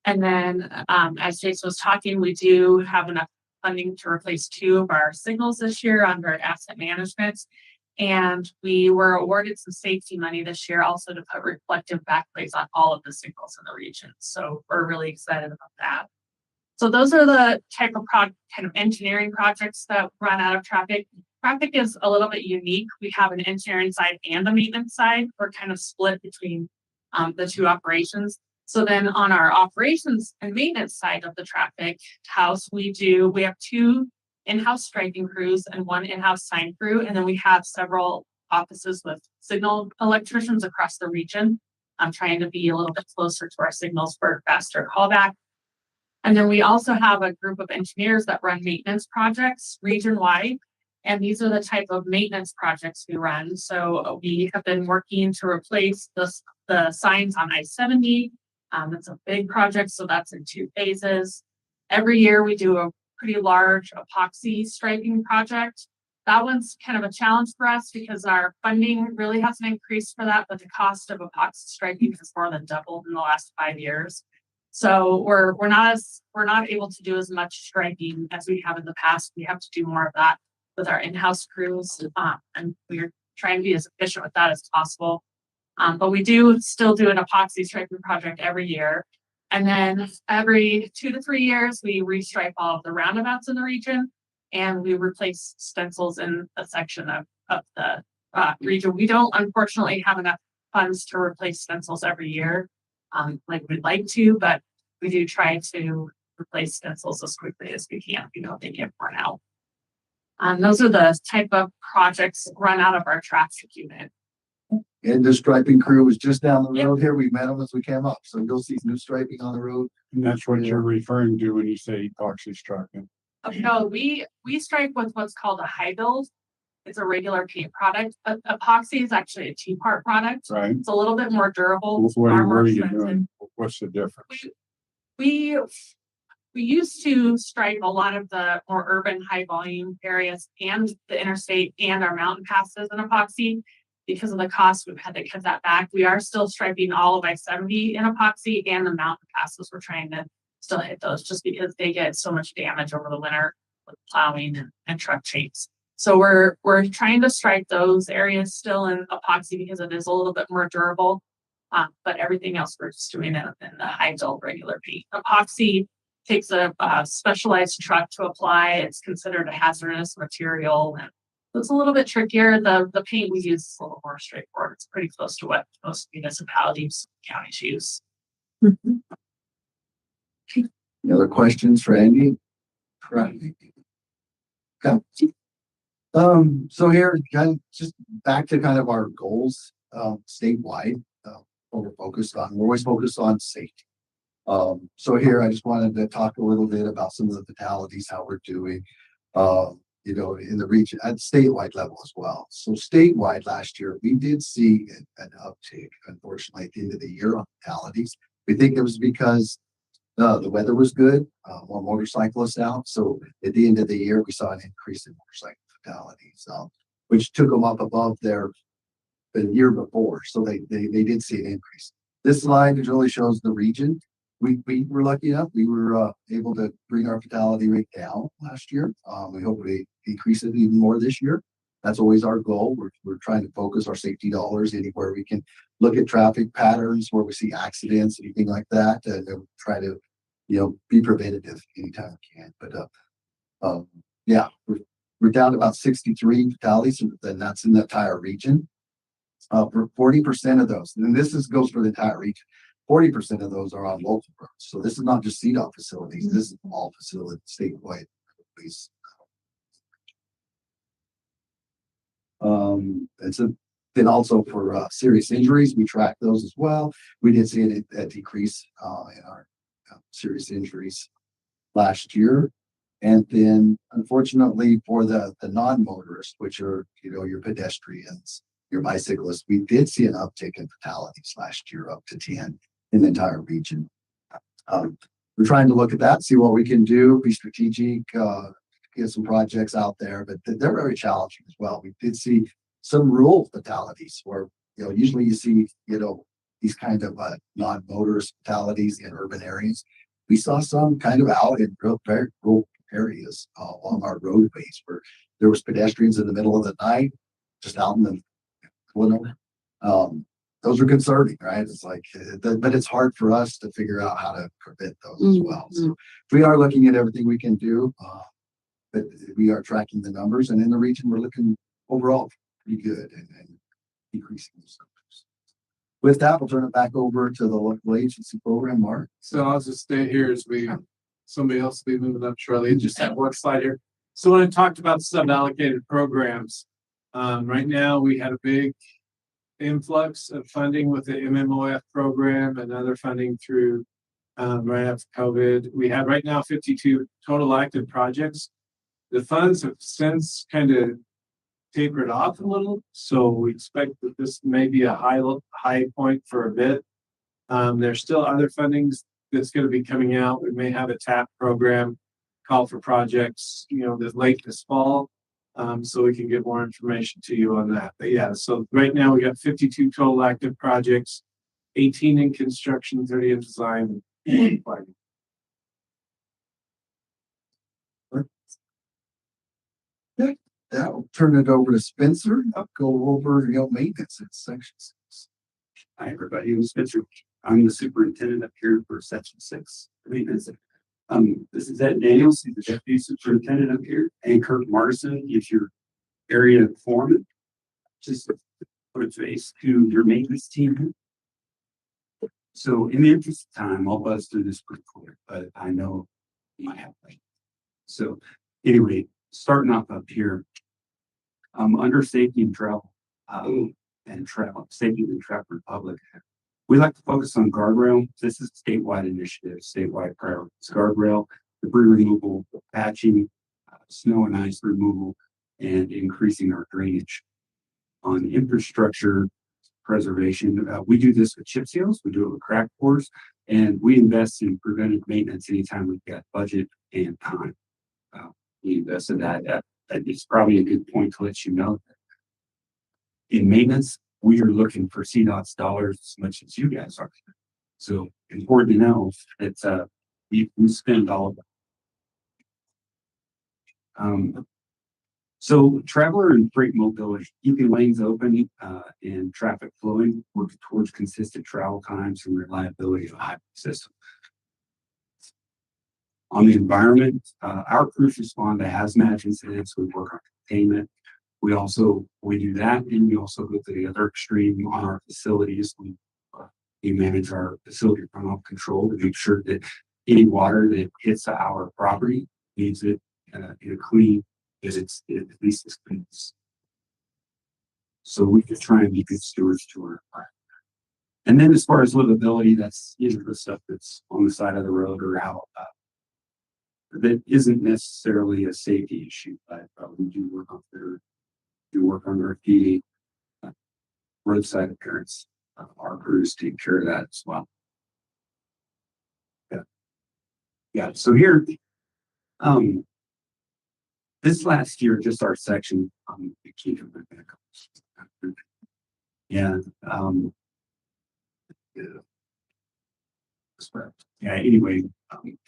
J: And then, as Jason was talking, we do have enough funding to replace 2 of our signals this year under asset management. And we were awarded some safety money this year also to put reflective backplates on all of the signals in the region. So we're really excited about that. So those are the type of kind of engineering projects that run out of traffic. Traffic is a little bit unique. We have an engineering side and a maintenance side. We're kind of split between the 2 operations. So then on our operations and maintenance side of the traffic house, we have 2 in-house striping crews and 1 in-house sign crew. And then we have several offices with signal electricians across the region. I'm trying to be a little bit closer to our signals for faster callback. And then we also have a group of engineers that run maintenance projects region-wide. And these are the type of maintenance projects we run. So we have been working to replace the signs on I-70. It's a big project, so that's in 2 phases. Every year we do a pretty large epoxy striping project. That one's kind of a challenge for us because our funding really hasn't increased for that, but the cost of epoxy striping has more than doubled in the last 5 years. So we're not able to do as much striping as we have in the past. We have to do more of that with our in-house crews, and we're trying to be as efficient with that as possible. But we do still do an epoxy striping project every year. And then every 2 to 3 years, we restripe all of the roundabouts in the region, and we replace stencils in a section of the region. We don't unfortunately have enough funds to replace stencils every year. Like we'd like to, but we do try to replace stencils as quickly as we can. They get worn out. Those are the type of projects run out of our traffic unit.
E: And the striping crew was just down the road here. We met them as we came up. So you'll see new striping on the road.
C: And that's what you're referring to when you say epoxy striping.
J: No, we stripe with what's called a high build. It's a regular paint product. Epoxy is actually a 2-part product.
C: Right.
J: It's a little bit more durable.
C: What
J: far more
C: are you
J: expensive.
C: doing? What's the difference?
J: We used to stripe a lot of the more urban high volume areas and the interstate and our mountain passes in epoxy. Because of the cost, we've had to cut that back. We are still striping all of I-70 in epoxy, and the mountain passes. We're trying to still hit those just because they get so much damage over the winter with plowing and truck chains. So we're trying to strike those areas still in epoxy because it is a little bit more durable. But everything else we're just doing in the high build regular paint. Epoxy takes a specialized truck to apply. It's considered a hazardous material, and it's a little bit trickier. The paint we use is a little more straightforward. It's pretty close to what most municipalities, counties use.
E: Any other questions for Andy? Correct. Okay. So here, kind of just back to kind of our goals, statewide, what we're focused on. We're always focused on safety. So here, I just wanted to talk a little bit about some of the fatalities, how we're doing, you know, in the region at statewide level as well. So statewide last year, we did see an uptick, unfortunately, at the end of the year on fatalities. We think it was because the weather was good, more motorcyclists out. So at the end of the year, we saw an increase in motorcycle fatalities, which took them up above the year before. So they did see an increase. This slide really shows the region. We were lucky enough. We were able to bring our fatality rate down last year. We hope we decrease it even more this year. That's always our goal. We're trying to focus our safety dollars anywhere we can look at traffic patterns where we see accidents, anything like that, and try to, you know, be preventative anytime we can. But yeah, we're down to about 63 fatalities, and that's in the entire region. For 40% of those, and this goes for the entire region, 40% of those are on local roads. So this is not just CDOT facilities. This is all facilities statewide. And so then also for serious injuries, we track those as well. We did see a decrease in our serious injuries last year. And then unfortunately for the non-motorists, which are, you know, your pedestrians, your bicyclists, we did see an uptick in fatalities last year, up to 10 in the entire region. We're trying to look at that, see what we can do, be strategic, get some projects out there, but they're very challenging as well. We did see some rural fatalities where, you know, usually you see, you know, these kind of non-motorist fatalities in urban areas. We saw some kind of out in very rural areas along our roadways where there was pedestrians in the middle of the night, just out in the winter. Those are concerning, right? It's like, but it's hard for us to figure out how to prevent those as well. So we are looking at everything we can do, but we are tracking the numbers, and in the region, we're looking overall pretty good and decreasing those numbers. With that, we'll turn it back over to the local agency program, Mark.
G: So I'll just stay here as somebody else will be moving up shortly. Just have one slide here. So when I talked about sub-allocated programs, right now we had a big influx of funding with the MMOF program and other funding through right after COVID. We have right now 52 total active projects. The funds have since kind of tapered off a little, so we expect that this may be a high point for a bit. There's still other fundings that's going to be coming out. We may have a TAP program, call for projects, you know, this fall. So we can get more information to you on that. But yeah, so right now we got 52 total active projects, 18 in construction, 30 in design.
E: I'll turn it over to Spencer. I'll go over, you know, maintenance in section 6.
I: Hi, everybody. I'm Spencer. I'm the superintendent up here for section 6 maintenance. This is Ed Daniels, he's the deputy superintendent up here, and Kirk Martin is your area foreman. Just put a face to your maintenance team. So in the interest of time, I'll buzz through this pretty quick, but I know you might have to. So anyway, starting off up here, under safety and travel, safety and travel public. We like to focus on guardrail. This is a statewide initiative, statewide priorities. Guardrail, debris removal, patching, snow and ice removal, and increasing our drainage. On infrastructure preservation, we do this with chip seals, we do it with crack pours, and we invest in preventive maintenance anytime we've got budget and time. We invest in that. It's probably a good point to let you know that in maintenance, we are looking for CDOT's dollars as much as you guys are. So important to know that we spend all of So traveler and freight mobility, keeping lanes open, and traffic flowing, work towards consistent travel times and reliability of the highway system. On the environment, our crews respond to hazmat incidents. We work on containment. We do that, and we also go to the other extreme on our facilities. We manage our facility runoff control to make sure that any water that hits our property needs it in a clean, as it's at least as clean. So we can try and be good stewards to our environment. And then as far as livability, that's the stuff that's on the side of the road or out. That isn't necessarily a safety issue, but we do work on graffiti, roadside appearance. Our crews take care of that as well. Yeah. So here, this last year, just our section. Yeah. Yeah. Anyway,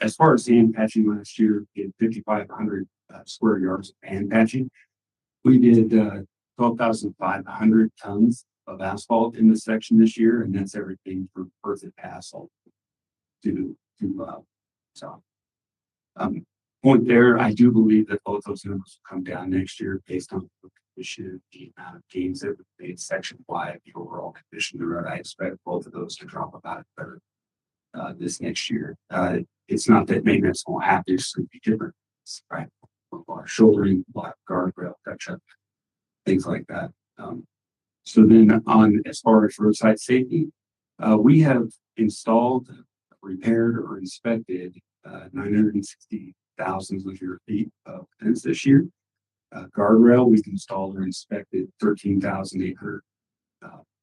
I: as far as sand patching last year, we did 5,500 square yards of hand patching. We did 12,500 tons of asphalt in this section this year, and that's everything from earth and asphalt to point there. I do believe that both those numbers will come down next year based on the condition, the amount of gains that we made section wide, the overall condition of the road. I expect both of those to drop about a third this next year. It's not that maintenance won't happen, it's going to be different, right? A lot of shouldering, a lot of guardrail touch-up, things like that. So then as far as roadside safety, we have installed, repaired, or inspected 960,000 linear feet of fence this year. Guardrail, we've installed or inspected 13,800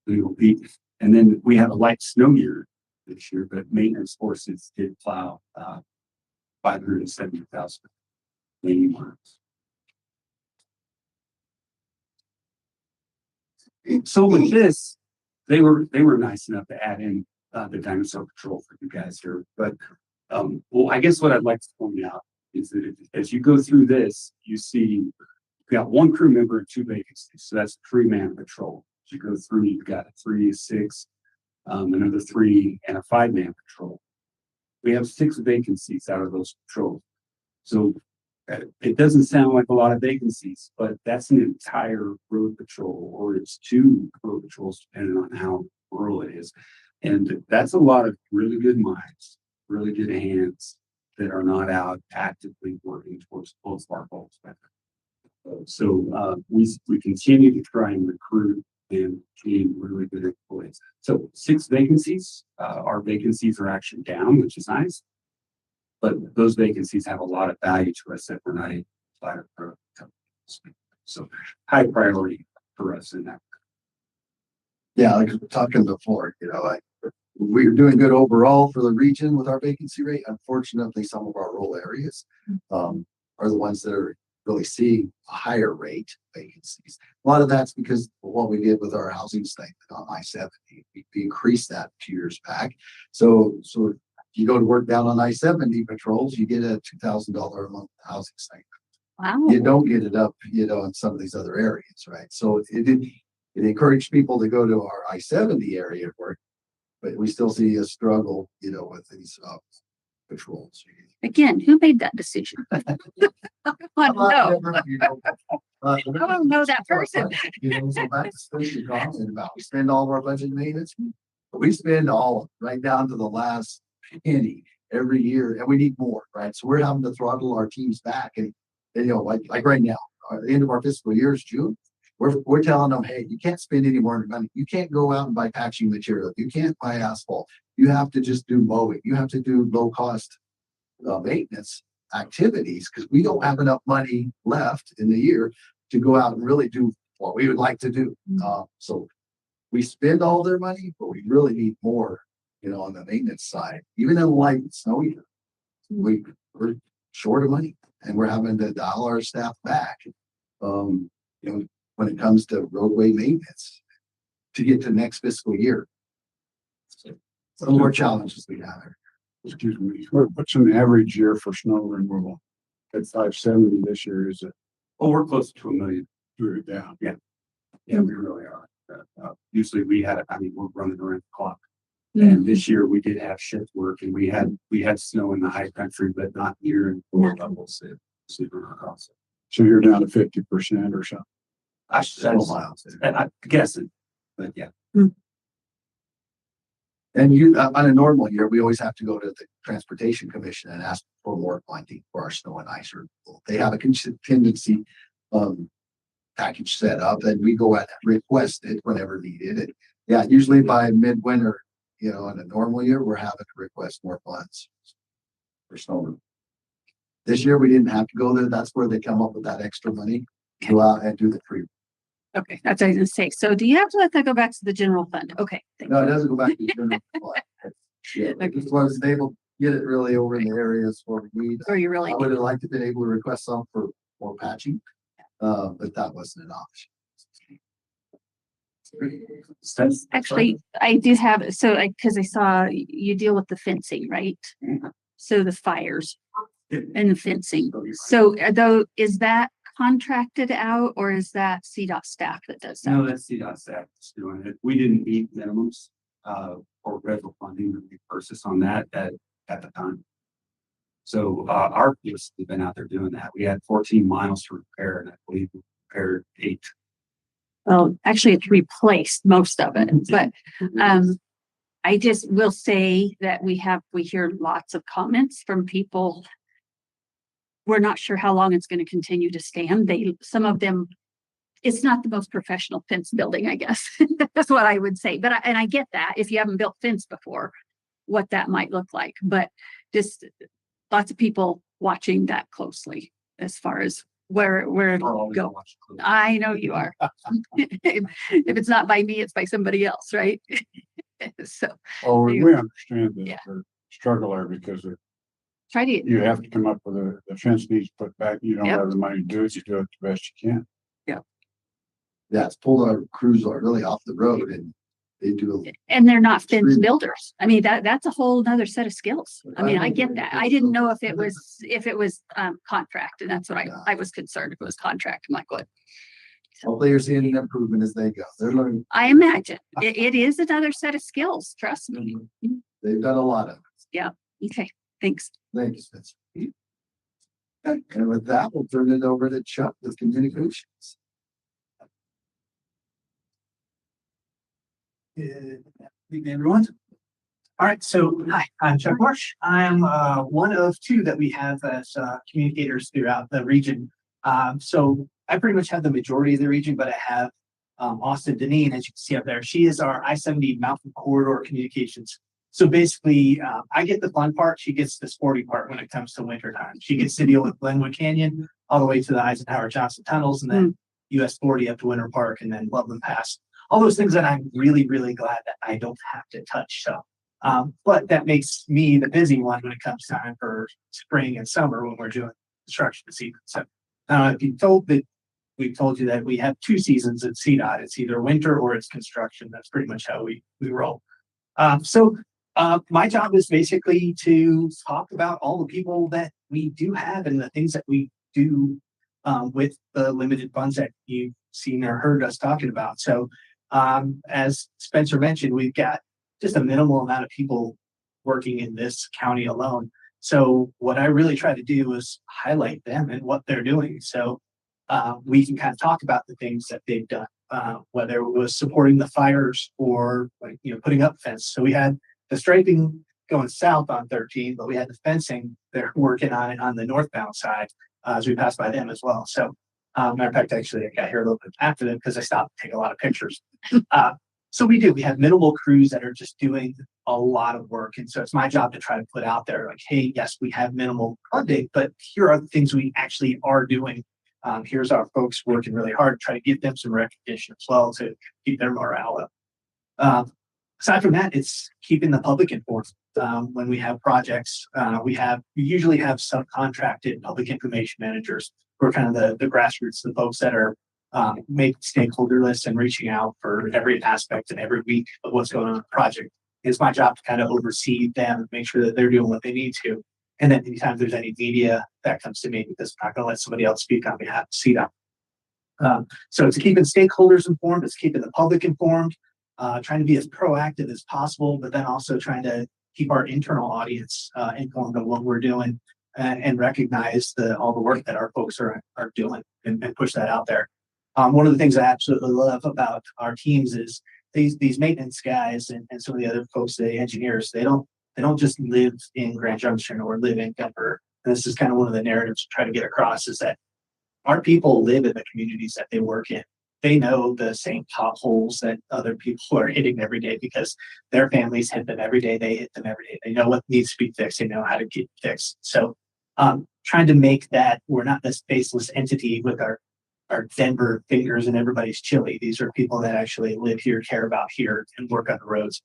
I: linear feet. And then we have a light snow year this year, but maintenance forces did plow 570,000 lane miles. So with this, they were nice enough to add in the dinosaur patrol for you guys here. But well, I guess what I'd like to point out is that as you go through this, you see you've got one crew member and 2 vacancies. So that's a 3-man patrol. As you go through, you've got a 3, 6, another 3, and a 5-man patrol. We have 6 vacancies out of those patrols. So it doesn't sound like a lot of vacancies, but that's an entire road patrol, or it's 2 road patrols, depending on how rural it is. And that's a lot of really good minds, really good hands that are not out actively working towards both of our goals. So we continue to try and recruit and gain really good employees. So 6 vacancies. Our vacancies are actually down, which is nice. But those vacancies have a lot of value to us that we're not able to apply for companies. So high priority for us in that.
E: Yeah, like we were talking before, we're doing good overall for the region with our vacancy rate. Unfortunately, some of our rural areas are the ones that are really seeing a higher rate vacancies. A lot of that's because of what we did with our housing stipend on I-70. We increased that 2 years back. So you go to work down on I-70 patrols, you get a $2,000 a month housing stipend.
A: Wow.
E: You don't get it up, in some of these other areas, right? So it encouraged people to go to our I-70 area of work, but we still see a struggle, with these patrols.
A: Again, who made that decision? I want to know. I don't know that person.
E: So that's the comment about we spend all of our budget maintenance. We spend all right down to the last penny every year, and we need more, right? So we're having to throttle our teams back, and like right now, the end of our fiscal year is June. We're telling them, hey, you can't spend any more money. You can't go out and buy patching material. You can't buy asphalt. You have to just do mowing. You have to do low cost maintenance activities because we don't have enough money left in the year to go out and really do what we would like to do. So we spend all their money, but we really need more, on the maintenance side. Even in the light snow year, we're short of money, and we're having to dial our staff back. When it comes to roadway maintenance to get to next fiscal year. So some more challenges we have.
C: Excuse me. What's an average year for snow removal? at 570 this year, is it
I: Oh, we're close to 1 million.
C: drew down?
I: Yeah, we really are. Usually we're running around the clock. And this year we did have shift work and we had snow in the high country, but not here in lower levels.
C: So you're down to 50% or something.
I: I'm guessing, but yeah.
E: And you, on a normal year, we always have to go to the Transportation Commission and ask for more funding for our snow and ice removal. They have a contingency package set up, and we go and request it whenever needed. And yeah, usually by midwinter, you know, in a normal year, we're having to request more funds for snow removal. This year, we didn't have to go there. That's where they come up with that extra money, go out and do the free.
A: Okay, that's what I was gonna say. So do you have to let that go back to the general fund? Okay. thank
E: No, it
A: you.
E: doesn't go back to the general fund. Yeah, I just wasn't able to get it really over in the areas where we,
A: Or you really
E: I would
A: need,
E: have liked to been able to request some for more patching, but that wasn't an option.
A: actually, I do have, so cause I saw you deal with the fencing, right? So the fires and the fencing. So though, is that contracted out or is that CDOT staff that does that?
I: No, that's CDOT staff that's doing it. We didn't meet minimums for federal funding or purchase on that at the time. So our piece has been out there doing that. We had 14 miles to repair, and I believe we repaired 8.
A: Well, actually, it's replaced most of it, but I just will say that we hear lots of comments from people. We're not sure how long it's going to continue to stand. Some of them, it's not the most professional fence building, I guess. That's what I would say. But I get that if you haven't built fence before, what that might look like. But just lots of people watching that closely as far as where it'll go. I know you are. If it's not by me, it's by somebody else, right? So
C: Oh, we understand
A: Yeah.
C: the struggle there because
A: try to,
C: you have to come up with the fence needs put back. You don't
A: Yep.
C: have the money to do it. You do it the best you can.
E: Yeah, it's pulled our crews really off the road, and they do.
A: and they're not fence
E: Really?
A: builders. I mean, that's a whole nother set of skills. I mean, I get that. I didn't know if it was contract, and that's what I was concerned if it was contract. I'm like, what?
E: Hopefully, you're seeing an improvement as they go. They're learning.
A: I imagine it is another set of skills. Trust me.
E: They've done a lot of it.
A: Okay, thanks.
E: Thank you, Spencer. And with that, we'll turn it over to Chuck with communications.
K: Good evening, everyone. All right, so hi, I'm Chuck Marsh. I'm one of 2 that we have as communicators throughout the region. So I pretty much have the majority of the region, but I have Austin Deneen, as you can see up there. She is our I-70 Mountain Corridor Communications. So basically, I get the fun part. She gets the sporty part when it comes to winter time. She gets to deal with Glenwood Canyon all the way to the Eisenhower Johnson tunnels, and then US 40 up to Winter Park, and then Loveland Pass. All those things that I'm really, really glad that I don't have to touch. So, but that makes me the busy one when it comes time for spring and summer when we're doing construction season. So, if you told that we've told you that we have 2 seasons at CDOT, it's either winter or it's construction. That's pretty much how we roll. My job is basically to talk about all the people that we do have and the things that we do with the limited funds that you've seen or heard us talking about. So, as Spencer mentioned, we've got just a minimal amount of people working in this county alone. So what I really try to do is highlight them and what they're doing. So we can kind of talk about the things that they've done, whether it was supporting the fires or putting up fence. So we had the striping going south on 13, but we had the fencing they're working on it on the northbound side as we passed by them as well. So matter of fact, actually, I got here a little bit after them because I stopped to take a lot of pictures. So we have minimal crews that are just doing a lot of work. And so it's my job to try to put out there like, hey, yes, we have minimal funding, but here are the things we actually are doing. Here's our folks working really hard to try to give them some recognition as well to keep their morale up. Aside from that, it's keeping the public informed. When we have projects, we usually have subcontracted public information managers who are kind of the grassroots, the folks that are making stakeholder lists and reaching out for every aspect and every week of what's going on in the project. It's my job to kind of oversee them and make sure that they're doing what they need to. And then anytime there's any media, that comes to me because I'm not gonna let somebody else speak on behalf of CDOT. So it's keeping stakeholders informed, it's keeping the public informed, trying to be as proactive as possible, but then also trying to keep our internal audience informed of what we're doing and recognize all the work that our folks are doing and push that out there. One of the things I absolutely love about our teams is these maintenance guys and some of the other folks, the engineers, they don't just live in Grand Junction or live in Denver. And this is kind of one of the narratives to try to get across is that our people live in the communities that they work in. They know the same potholes that other people are hitting every day because their families hit them every day. They hit them every day. They know what needs to be fixed. They know how to get fixed. So trying to make that we're not this faceless entity with our Denver fingers and everybody's chili. These are people that actually live here, care about here, and work on the roads.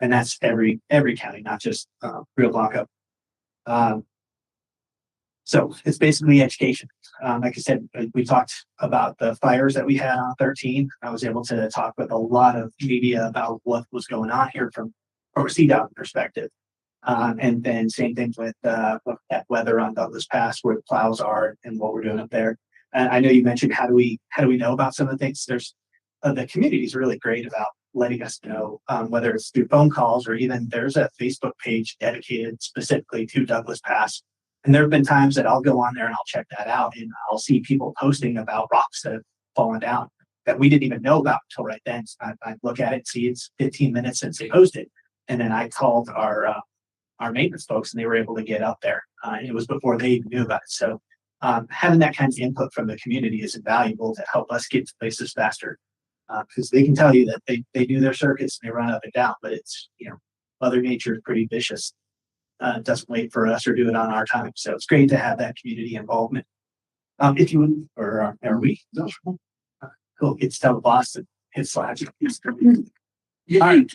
K: And that's every county, not just Rio Blanco. So it's basically education. Like I said, we talked about the fires that we had on 13. I was able to talk with a lot of media about what was going on here from a CDOT perspective. And then same thing with that weather on Douglas Pass, where the plows are and what we're doing up there. And I know you mentioned how do we know about some of the things? There's the community is really great about letting us know, whether it's through phone calls or even there's a Facebook page dedicated specifically to Douglas Pass. And there have been times that I'll go on there and I'll check that out and I'll see people posting about rocks that have fallen down that we didn't even know about until right then. So I look at it, see it's 15 minutes since they posted. And then I called our maintenance folks and they were able to get up there. It was before they even knew about it. So having that kind of input from the community is invaluable to help us get to places faster. Because they can tell you that they do their circuits and they run up and down, but it's, Mother Nature is pretty vicious. Doesn't wait for us or do it on our time. So it's great to have that community involvement. If you would, or are we? Cool. It's tell the boss that hit slash. All right.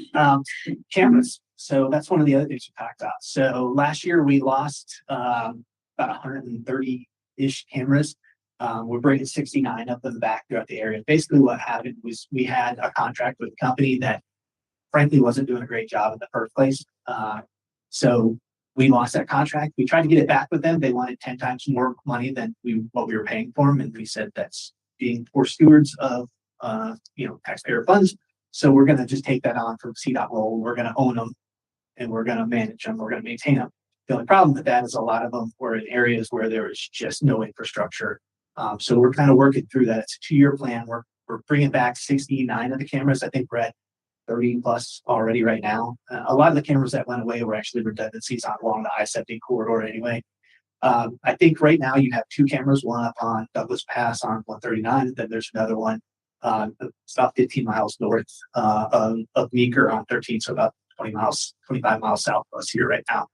K: Cameras. So that's one of the other things we talked about. So last year we lost about 130-ish cameras. We're bringing 69 of them back throughout the area. Basically what happened was we had a contract with a company that frankly wasn't doing a great job in the first place. So we lost that contract. We tried to get it back with them. They wanted 10 times more money than what we were paying for them. And we said, that's being poor stewards of, taxpayer funds. So we're going to just take that on from CDOT role. We're going to own them and we're going to manage them. We're going to maintain them. The only problem with that is a lot of them were in areas where there is just no infrastructure. So we're kind of working through that. It's a 2-year plan. We're bringing back 69 of the cameras. I think we're at 30 plus already right now. A lot of the cameras that went away were actually redundancies along the I-70 corridor anyway. I think right now you have 2 cameras, one up on Douglas Pass on 139, and then there's another one it's about 15 miles north of Meeker on 13, so about 25 miles south of us here right now.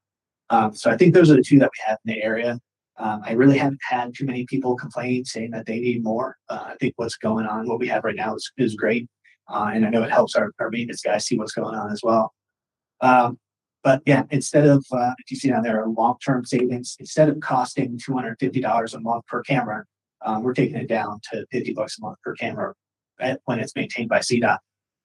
K: So I think those are the 2 that we have in the area. I really haven't had too many people complain saying that they need more. I think what's going on, what we have right now is great. And I know it helps our maintenance guys see what's going on as well. But yeah, instead of, if you see down there, long-term savings, instead of costing $250 a month per camera, we're taking it down to $50 a month per camera when it's maintained by CDOT.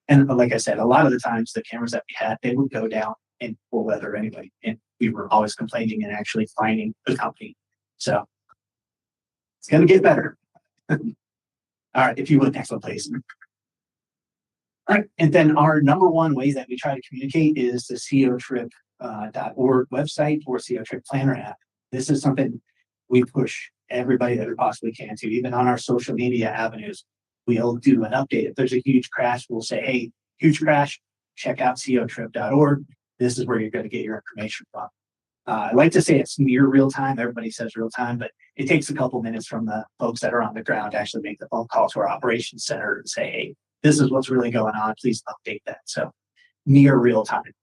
K: And like I said, a lot of the times the cameras that we had, they would go down in poor weather anyway. And we were always complaining and actually fining the company. So it's going to get better. All right, if you would, next one, please. All right, and then our number one way that we try to communicate is the cotrip.org website or CO Trip Planner app. This is something we push everybody that we possibly can to, even on our social media avenues. We'll do an update. If there's a huge crash, we'll say, hey, huge crash, check out cotrip.org. This is where you're going to get your information from. I like to say it's near real time. Everybody says real time, but it takes a couple minutes from the folks that are on the ground to actually make the phone call to our operations center and say, hey, this is what's really going on. Please update that. So near real time.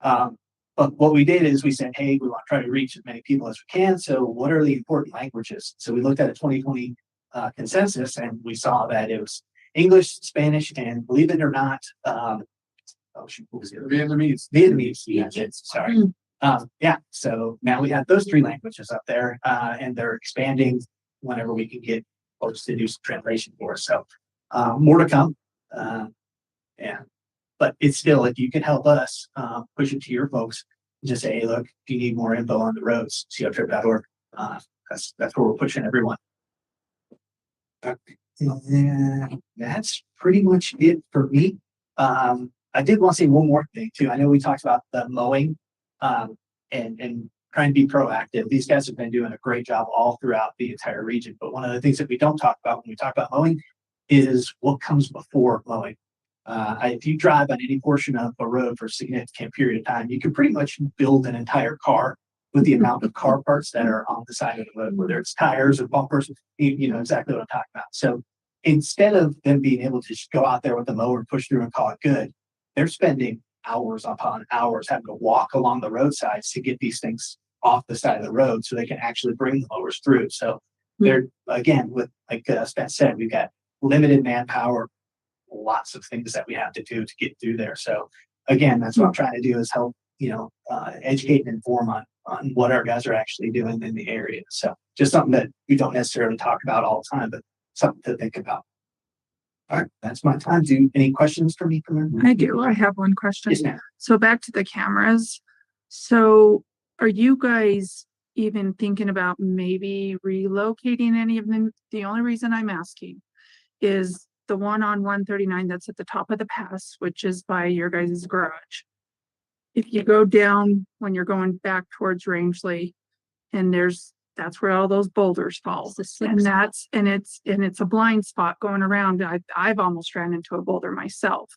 K: But what we did is we said, hey, we want to try to reach as many people as we can. So what are the important languages? So we looked at a 2020 consensus and we saw that it was English, Spanish, and believe it or not,
C: Vietnamese.
K: Vietnamese. Yeah, sorry. Yeah, so now we have those 3 languages up there, and they're expanding whenever we can get folks to do some translation for us. So more to come. Yeah, but it's still, if you can help us push it to your folks, just say, hey, look, do you need more info on the roads? COTrip.org. That's where we're pushing everyone. And that's pretty much it for me. I did want to say one more thing too. I know we talked about the mowing, and trying to be proactive. These guys have been doing a great job all throughout the entire region. But one of the things that we don't talk about when we talk about mowing is what comes before mowing. If you drive on any portion of a road for a significant period of time, you can pretty much build an entire car with the amount of car parts that are on the side of the road, whether it's tires or bumpers, you know exactly what I'm talking about. So instead of them being able to just go out there with the mower and push through and call it good, they're spending hours upon hours having to walk along the roadsides to get these things off the side of the road so they can actually bring the mowers through. So they're, again, with like Spence said, we've got limited manpower, lots of things that we have to do to get through there. So again, that's what I'm trying to do is help, educate and inform on what our guys are actually doing in the area. So just something that we don't necessarily talk about all the time, but something to think about. All right, that's my time. Any questions for me?
D: I do. I have one question.
K: Yes, ma'am.
D: So back to the cameras. So are you guys even thinking about maybe relocating any of them? The only reason I'm asking is the one on 139 that's at the top of the pass, which is by your guys' garage. If you go down when you're going back towards Rangeley, and that's where all those boulders fall. And it's a blind spot going around. I've almost ran into a boulder myself.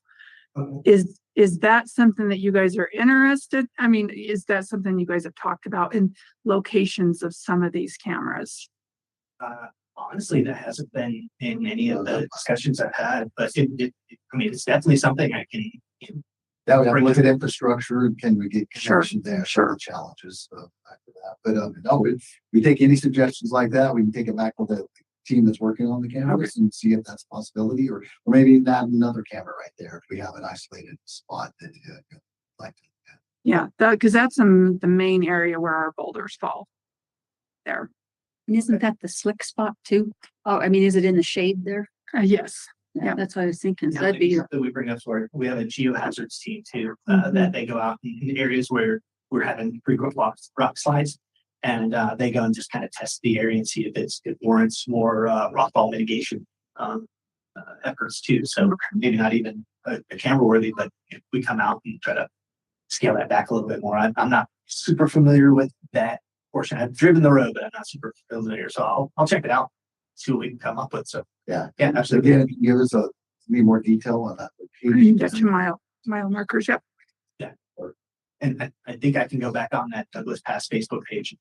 D: Is that something that you guys are interested? I mean, is that something you guys have talked about in locations of some of these cameras?
K: Honestly, that hasn't been in any of the discussions I've had, but it's definitely something I can.
E: That would have to look at infrastructure and can we get
D: Sure,
E: connection there?
D: sure.
E: Challenges after that. But no, we take any suggestions like that. We can take it back with the team that's working on the cameras and see if that's a possibility, or maybe add another camera right there if we have an isolated spot that like to.
D: Yeah, because that's in the main area where our boulders fall. There.
A: And isn't that the slick spot too? Oh, I mean, is it in the shade there?
D: Yes.
A: Yeah, that's what I was thinking. So
K: Yeah,
A: that'd be,
K: that we bring up for. We have a geohazards team too, that they go out in areas where we're having frequent rock slides, and they go and just kind of test the area and see if it warrants more rockfall mitigation efforts too. So maybe not even a camera worthy, but if we come out and try to scale that back a little bit more. I'm not super familiar with that portion. I've driven the road, but I'm not super familiar. So I'll check it out, see what we can come up with. So
E: Yeah,
K: absolutely.
E: Again, give us need more detail on that.
D: You get your mile markers. Yep.
K: Yeah. And I think I can go back on that Douglas Pass Facebook page.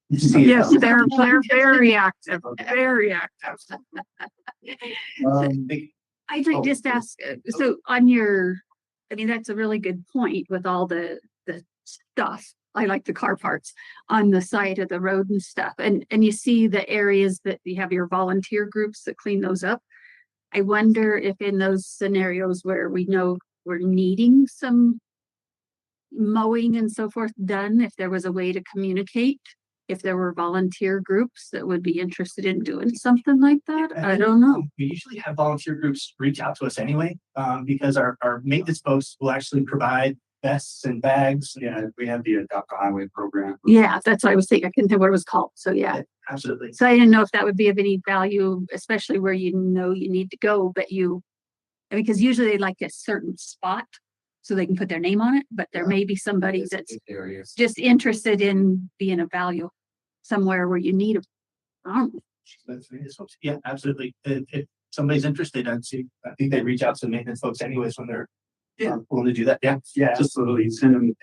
D: Yes, they're very active, very active.
A: I'd like just ask, so on I mean, that's a really good point with all the stuff. I like the car parts on the side of the road and stuff. And you see the areas that you have your volunteer groups that clean those up. I wonder if in those scenarios where we know we're needing some mowing and so forth done, if there was a way to communicate, if there were volunteer groups that would be interested in doing something like that. I don't know.
K: We usually have volunteer groups reach out to us anyway, because our maintenance folks will actually provide vests and bags.
I: Yeah, we have the Adopt a Highway program.
A: Yeah, that's what I was thinking. I couldn't think what it was called. So yeah.
K: Absolutely.
A: So I didn't know if that would be of any value, especially where you know you need to go, but because usually they like a certain spot so they can put their name on it, but there may be somebody that's just interested in being of value somewhere where you need them.
K: Yeah, absolutely. If somebody's interested, I think they reach out to maintenance folks anyways when they're willing to do that. Yeah.
I: Just so you send them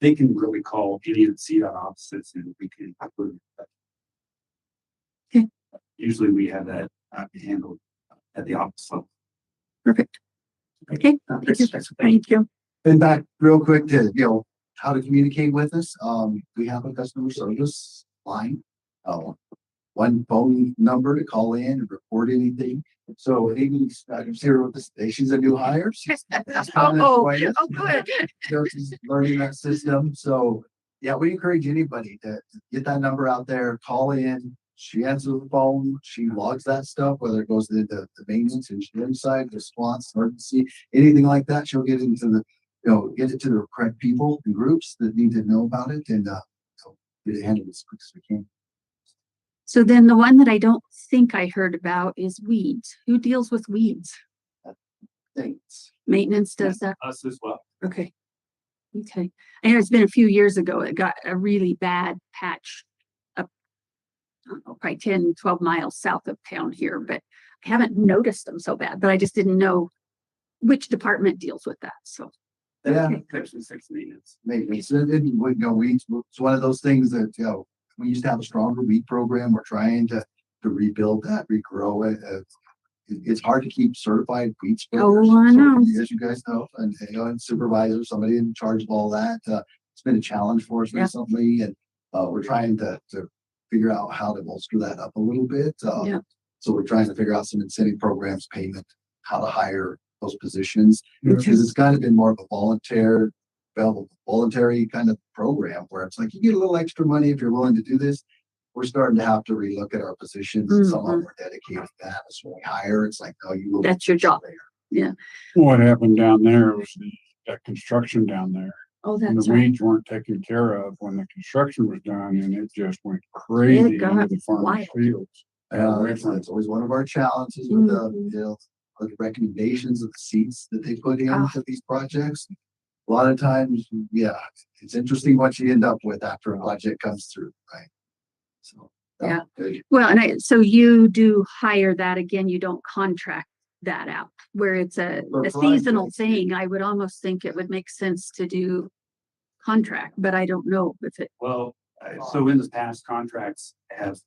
I: they can really call any of the CDOT offices and we can approve that.
A: Okay.
I: Usually we have that handled at the office level.
A: Perfect. Okay.
D: Thank you.
E: And back real quick to, how to communicate with us. We have a customer service line, one phone number to call in and report anything. So Amy's here with us. She's a new hire.
D: Good.
E: She's learning that system. So yeah, we encourage anybody to get that number out there, call in. She answers the phone, she logs that stuff, whether it goes into the maintenance, engineering side, response, emergency, anything like that. She'll get into get it to the correct people and groups that need to know about it and, so get it handled as quick as we can.
A: So then the one that I don't think I heard about is weeds. Who deals with weeds?
E: Thanks.
A: Maintenance does that?
I: Us as well.
A: Okay. Okay. I know it's been a few years ago. It got a really bad patch up, I don't know, probably 10, 12 miles south of town here, but I haven't noticed them so bad, but I just didn't know which department deals with that. So,
E: Yeah.
I: Section 6 maintenance.
E: Maintenance, weeds, it's one of those things that, we used to have a stronger weed program. We're trying to rebuild that, regrow it. It's hard to keep certified weed sprayers.
A: I know.
E: As you guys know, and supervisor, somebody in charge of all that. It's been a challenge for us recently, and we're trying to figure out how to bolster that up a little bit. So we're trying to figure out some incentive programs, payment, how to hire those positions, because it's kind of been more of a voluntary kind of program where it's like you get a little extra money if you're willing to do this. We're starting to have to relook at our positions. Some of them are dedicated to that. So when we hire, it's like, oh, you will.
A: that's your job. Yeah.
C: What happened down there was that construction down there.
A: Oh,
C: And
A: that's
C: the
A: right.
C: weeds weren't taken care of when the construction was done, and it just went crazy
A: got
C: into the farmer's
A: wild.
C: fields.
E: It's always one of our challenges with the recommendations of the seats that they put into these projects. A lot of times, it's interesting what you end up with after a project comes through, right? So, good.
A: Well, and so you do hire that again, you don't contract that out where it's a seasonal
E: projects,
A: thing. I would almost think it would make sense to do contract, but I don't know if it,
I: Well, so in the past contracts have,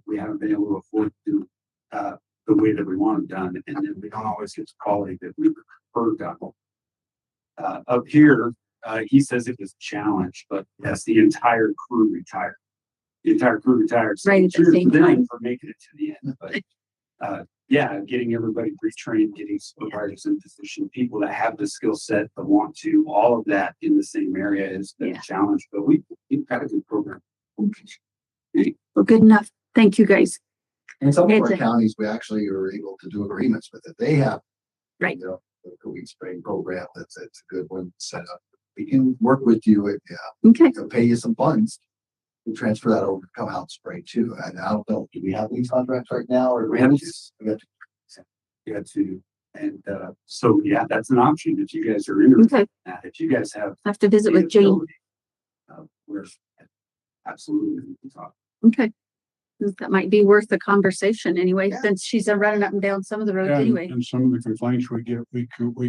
I: we haven't been able to afford to do, the way that we want it done. And then we don't always get the quality that we prefer done. Up here, he says it was a challenge, but yes, the entire crew retired. The entire crew retired. So
A: Right at the
I: cheers
A: same
I: to them
A: time.
I: for making it to the end. But getting everybody retrained, getting supervisors in position, people that have the skill set, that want to, all of that in the same area is the challenge. But we've got a good program.
A: well, good enough. Thank you, guys.
E: And some of
A: It's
E: our
A: a-
E: counties, we actually are able to do agreements with it. They have,
A: Right.
E: the weed spraying program. It's a good one set up. We can work with you and
A: Okay.
E: pay you some funds. We transfer that over to come out and spray too. And I don't know, do we have these contracts right now or?
I: We have to. And so, that's an option if you guys are interested
A: Okay.
I: in that. If you guys have.
A: I have to visit with Jane.
I: ability, We're absolutely we can talk.
A: Okay. That might be worth the conversation anyway, since she's running up and down some of the roads
C: Yeah,
A: anyway.
C: and some of the complaints we get, we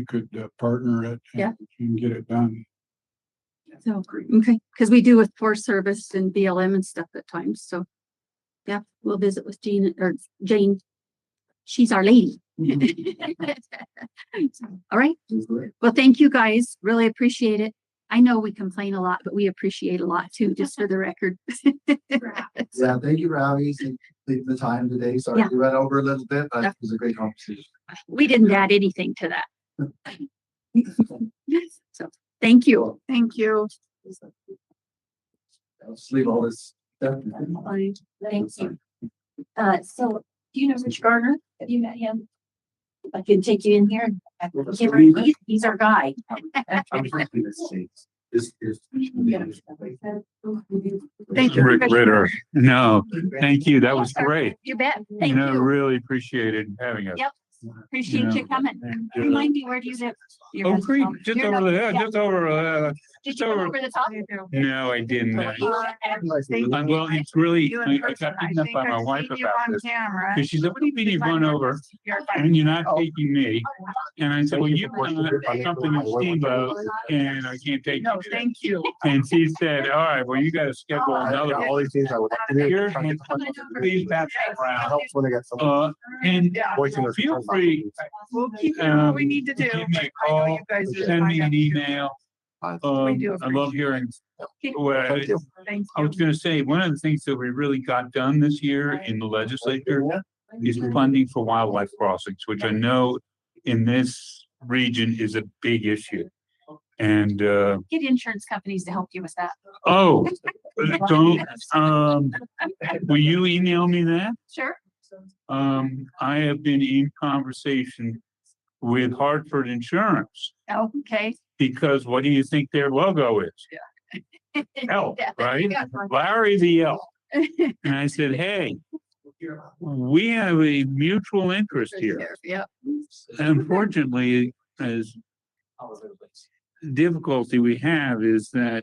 C: could partner it and get it done.
A: So, okay, because we do with Forest Service and BLM and stuff at times, so. Yeah, we'll visit with Jean or Jane. She's our lady. All right, well, thank you guys, really appreciate it. I know we complain a lot, but we appreciate a lot too, just for the record.
E: Yeah, thank you, Robbie, for taking the time today. Sorry
A: Yeah.
E: we ran over a little bit, but it was a great conversation.
A: We didn't add anything to that. So, thank you.
D: Thank you.
E: I'll just leave all this stuff.
B: Thank you. So do you know Rich Garner? Have you met him? I can take you in here. He's our guy.
I: I'm thinking this is- this is-
D: Thank you.
F: Rick Ritter. No, thank you. That was great.
A: You bet. Thank you.
F: Really appreciated having us.
A: Yep. Appreciate you coming.
F: And,
A: Remind me, where do you live?
F: Oh, Creek, just
A: You're
F: over
A: not-
F: there,
A: yeah.
F: just over,
A: Did you go
F: over-
A: over the top?
F: no, I didn't.
D: Thank
F: Well, it's really,
D: you in
F: I
D: person.
F: got
D: I
F: beaten up
D: think
F: by my
D: I've
F: wife
D: seen you
F: about
D: on
F: this.
D: camera.
F: Cause she said, what do you mean you run over and you're not taking me? And I said, well, you've done something in Steamboat and I can't take
D: No,
F: you.
D: thank you.
F: And she said, all right, well, you gotta schedule another.
E: All these things I would.
F: Here's my, please pass it around.
E: Helps when I got someone.
F: And
E: voicing their
F: feel
E: concerns.
F: free,
D: We'll keep doing what we need to do.
F: give me a
D: but I know
F: call,
D: you guys are
F: send me
D: fine.
F: an email.
D: We do
F: I love hearing. Well,
E: Thank you.
D: Thank
F: I was
D: you.
F: gonna say, one of the things that we really got done this year in the legislature is funding for wildlife crossings, which I know in this region is a big issue. And,
A: Get insurance companies to help you with that.
F: oh, don't, will you email me that?
A: Sure.
F: I have been in conversation with Hartford Insurance.
A: Oh, okay.
F: because what do you think their logo is? Elk, right? Larry the Elk. And I said, hey, we have a mutual interest here.
A: Yep.
F: Unfortunately, as difficulty we have is that,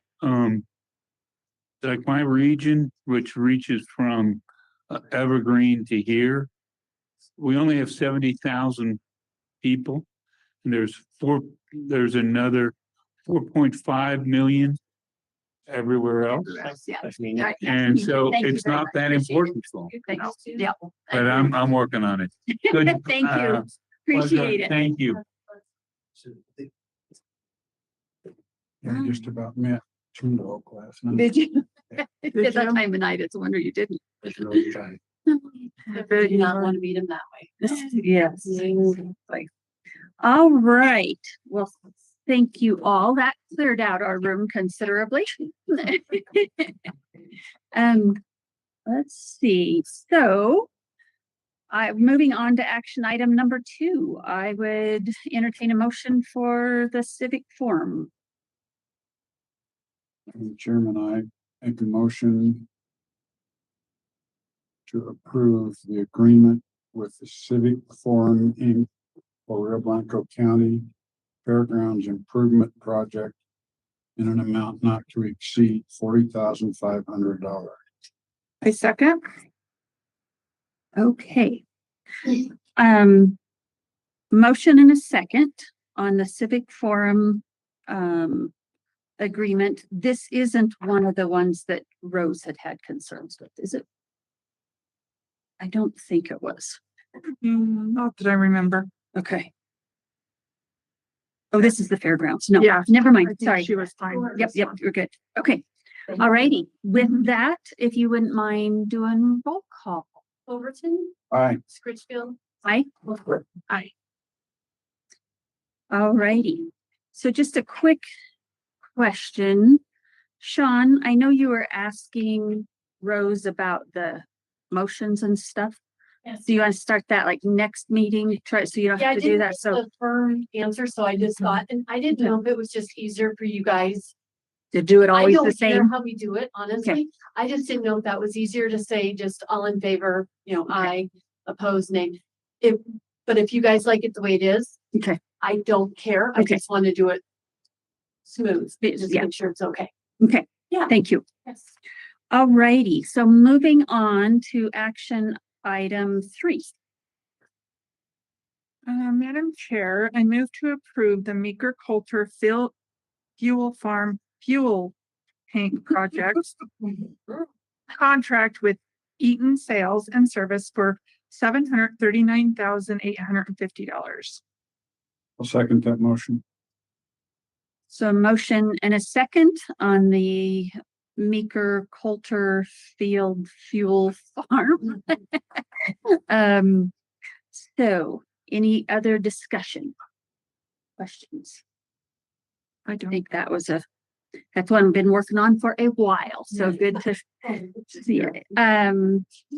F: like my region, which reaches from Evergreen to here, we only have 70,000 people. And there's another 4.5 million everywhere else.
A: Yeah.
F: And so
A: Thank you
F: it's
A: very
F: not
A: much.
F: that important for them.
A: Thanks. Yep.
F: But I'm working on it. Good.
A: Thank you. Appreciate it.
F: Thank you.
C: I just about met Tyndall last night.
A: Did you?
D: Did
A: It's that
D: you?
A: time of night. It's a wonder you didn't.
C: It's really tight.
J: I do not want to meet him that way.
A: Yes. Like, all right. Well, thank you all. That cleared out our room considerably. Let's see. So moving on to action item number 2, I would entertain a motion for the civic forum.
C: Madam Chairman, I make a motion to approve the agreement with the Civic Forum Inc. for Rio Blanco County Fairgrounds Improvement Project in an amount not to exceed $40,500.
D: I second.
A: Okay. Motion and a second on the civic forum agreement. This isn't one of the ones that Rose had concerns with, is it? I don't think it was.
D: Not that I remember.
A: Okay. Oh, this is the fairgrounds. No,
D: Yeah.
A: never
D: I
A: mind.
D: think
A: Sorry.
D: she was fine.
A: Yep, you're good. Okay. All righty. With that, if you wouldn't mind doing roll call.
J: Overton,
C: Aye.
J: Scritchfield,
A: Aye.
D: Aye.
A: All righty. So just a quick question. Sean, I know you were asking Rose about the motions and stuff.
J: Yes.
A: Do you want to start that like next meeting? Try so you don't
J: Yeah, I
A: have to do
J: didn't
A: that.
J: get
A: So
J: a firm answer, so I just thought, and I didn't know if it was just easier for you guys.
A: to do it
J: I
A: always the
J: don't care
A: same.
J: how we do it, honestly. I just didn't know if that was easier to say just all in favor, I oppose, nay. But if you guys like it the way it is,
A: Okay.
J: I don't care. I
A: Okay.
J: just want to do it smooth, just
A: Yeah.
J: make sure it's okay.
A: Okay.
J: Yeah.
A: Thank you.
J: Yes.
A: All righty. So moving on to action item 3.
D: Madam Chair, I move to approve the Meeker Coulter Fuel Farm Fuel Tank Project contract with Eaton Sales and Service for $739,850.
C: I'll second that motion.
A: So a motion and a second on the Meeker Coulter Field Fuel Farm. So any other discussion? Questions? I think that's one I've been working on for a while. So good to see it.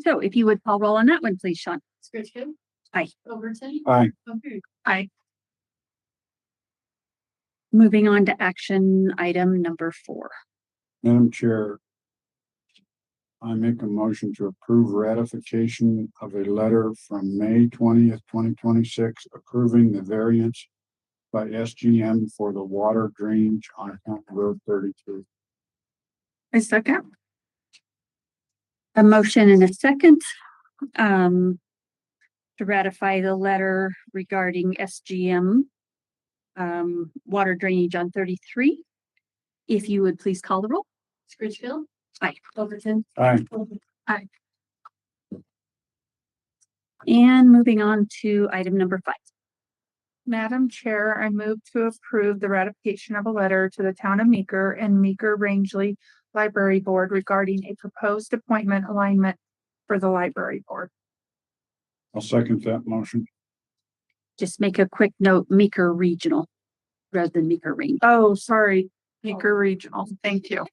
A: So if you would call roll on that one, please, Sean.
J: Scritchfield.
A: Aye.
J: Overton.
C: Aye.
J: Okay.
D: Aye.
A: Moving on to action item number 4.
C: Madam Chair, I make a motion to approve ratification of a letter from May 20th, 2026, approving the variance by SGM for the water drainage on County Road 32.
D: I second.
A: A motion and a second to ratify the letter regarding SGM water drainage on 33. If you would please call the roll.
J: Scritchfield.
A: Aye.
J: Overton.
C: Aye.
A: Aye. And moving on to item number 5.
D: Madam Chair, I move to approve the ratification of a letter to the town of Meeker and Meeker Rangeley Library Board regarding a proposed appointment alignment for the library board.
C: I'll second that motion.
A: Just make a quick note, Meeker Regional rather than Meeker Range.
D: Oh, sorry, Meeker Regional. Thank you.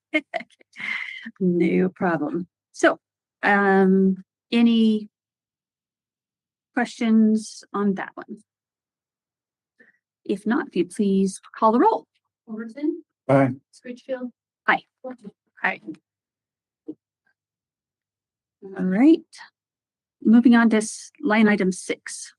A: No problem. So, any questions on that one? If not, if you please call the roll.
J: Overton,
C: Aye.
J: Scritchfield.
A: Aye.
D: Aye.
A: All right. Moving on to line item 6.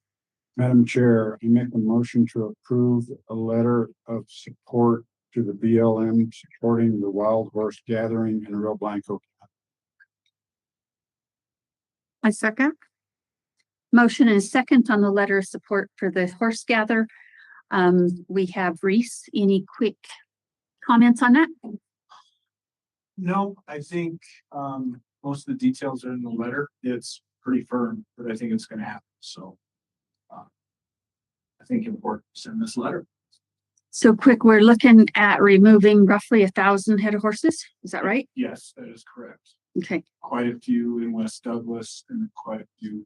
C: Madam Chair, I make a motion to approve a letter of support to the BLM supporting the wild horse gathering in Rio Blanco.
D: I second.
A: Motion and a second on the letter of support for the horse gather. We have Reese. Any quick comments on that?
G: No, I think, most of the details are in the letter. It's pretty firm, but I think it's gonna happen, so. I think important to send this letter.
A: So quick, we're looking at removing roughly 1,000 head of horses. Is that right?
G: Yes, that is correct.
A: Okay.
G: Quite a few in West Douglas and quite a few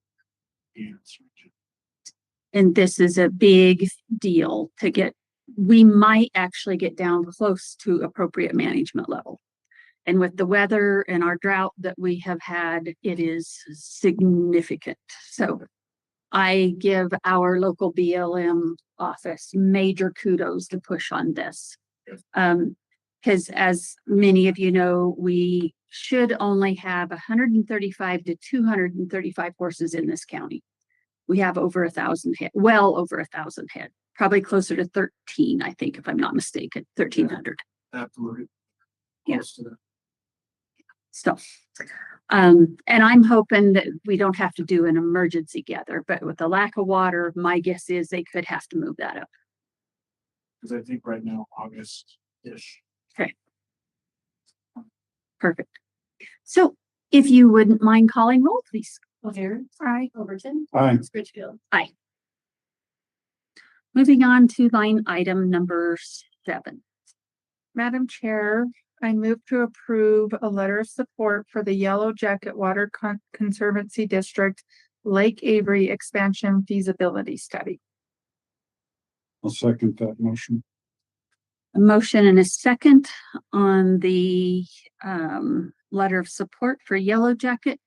G: in this region.
A: And this is a big deal to get, we might actually get down close to appropriate management level. And with the weather and our drought that we have had, it is significant. So I give our local BLM office major kudos to push on this. Because as many of you know, we should only have 135 to 235 horses in this county. We have over 1,000 head, well over 1,000 head, probably closer to 13, I think, if I'm not mistaken, 1,300.
G: Absolutely.
A: Yeah.
G: Close to that.
A: So, and I'm hoping that we don't have to do an emergency gather, but with the lack of water, my guess is they could have to move that up.
G: Because I think right now, August-ish.
A: Perfect. So if you wouldn't mind calling roll, please.
J: O'Hare,
D: Aye.
J: Overton,
C: Aye.
J: Scritchfield.
A: Aye. Moving on to line item number 7.
D: Madam Chair, I move to approve a letter of support for the Yellow Jacket Water Conservancy District Lake Avery Expansion Feasibility Study.
C: I'll second that motion.
A: A motion and a second on the letter of support for Yellow Jacket.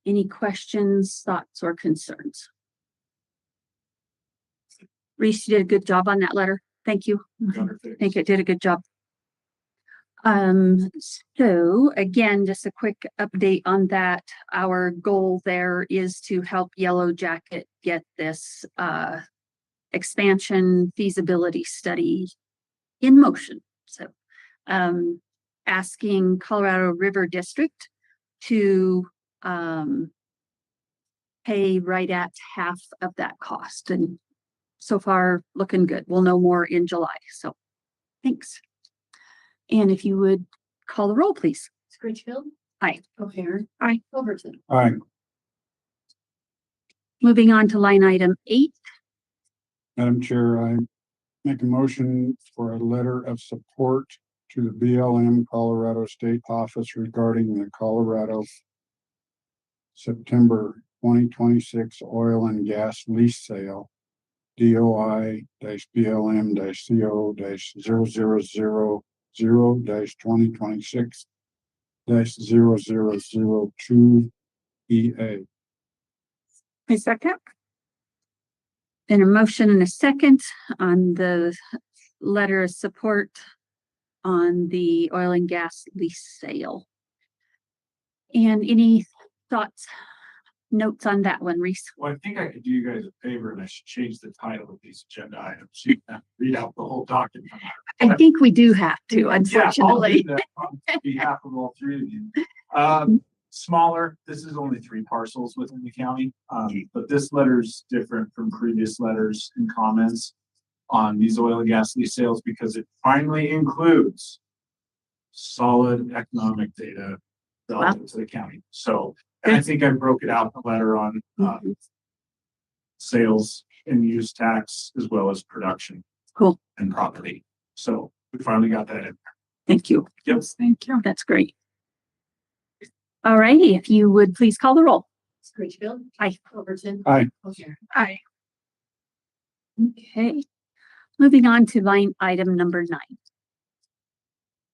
A: Any questions, thoughts, or concerns? Reese, you did a good job on that letter. Thank you. I think it did a good job. So again, just a quick update on that. Our goal there is to help Yellow Jacket get this expansion feasibility study in motion. So asking Colorado River District to pay right at half of that cost. And so far looking good. We'll know more in July. So thanks. And if you would call the roll, please.
J: Scritchfield.
A: Aye.
J: O'Hare.
D: Aye.
J: Overton.
C: Aye.
A: Moving on to line item 8.
C: Madam Chair, I make a motion for a letter of support to the BLM Colorado State Office regarding the Colorado September 2026 oil and gas lease sale. DOI-BLM-CO-000-2026-0002 EA.
D: I second.
A: And a motion and a second on the letter of support on the oil and gas lease sale. And any thoughts, notes on that one, Reese?
G: Well, I think I could do you guys a favor and I should change the title of these agenda items. So you can have to read out the whole document.
A: I think we do have to,
G: Yeah, I'll
A: unfortunately.
G: do that on behalf of all 3 of you. Smaller, this is only 3 parcels within the county. But this letter is different from previous letters and comments on these oil and gas lease sales because it finally includes solid economic data relative to the county. So and I think I broke it out in the letter on sales and use tax as well as production.
A: Cool.
G: And property. So we finally got that in.
A: Thank you.
G: Yep.
D: Thank you.
A: That's great. All righty, if you would please call the roll.
J: Scritchfield.
A: Aye.
J: Overton.
C: Aye.
J: O'Hare.
D: Aye.
A: Okay. Moving on to line item number 9.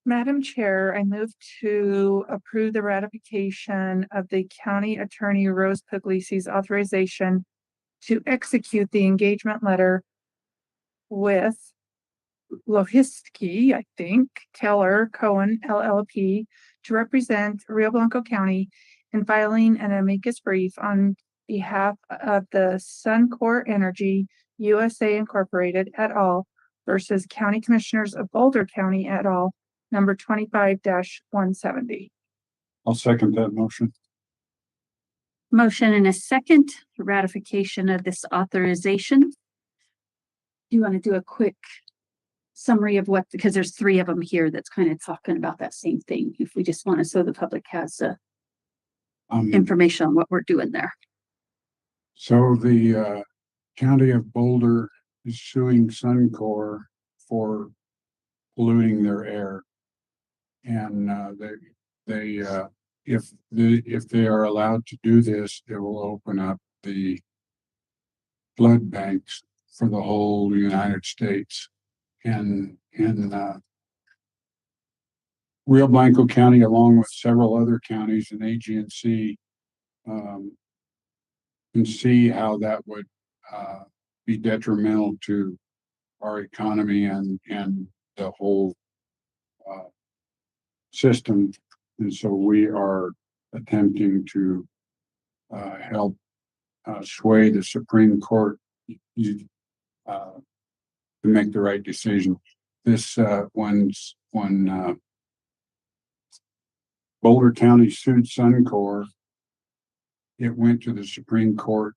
D: Madam Chair, I move to approve the ratification of the County Attorney Rose Puglisi's authorization to execute the engagement letter with Lohiski, I think, Keller Cohen LLP to represent Rio Blanco County in filing an amicus brief on behalf of the Suncor Energy USA Incorporated et al. Versus County Commissioners of Boulder County et al. Number 25-170.
C: I'll second that motion.
A: Motion and a second ratification of this authorization. Do you want to do a quick summary of what, because there's three of them here that's kind of talking about that same thing. If we just want to, so the public has information on what we're doing there.
C: So the county of Boulder is suing Suncor for polluting their air. And if they are allowed to do this, it will open up the blood banks for the whole United States. And Rio Blanco County, along with several other counties in AG&C, can see how that would be detrimental to our economy and the whole system. And so we are attempting to help sway the Supreme Court to make the right decision. This when Boulder County sued Suncor, it went to the Supreme Court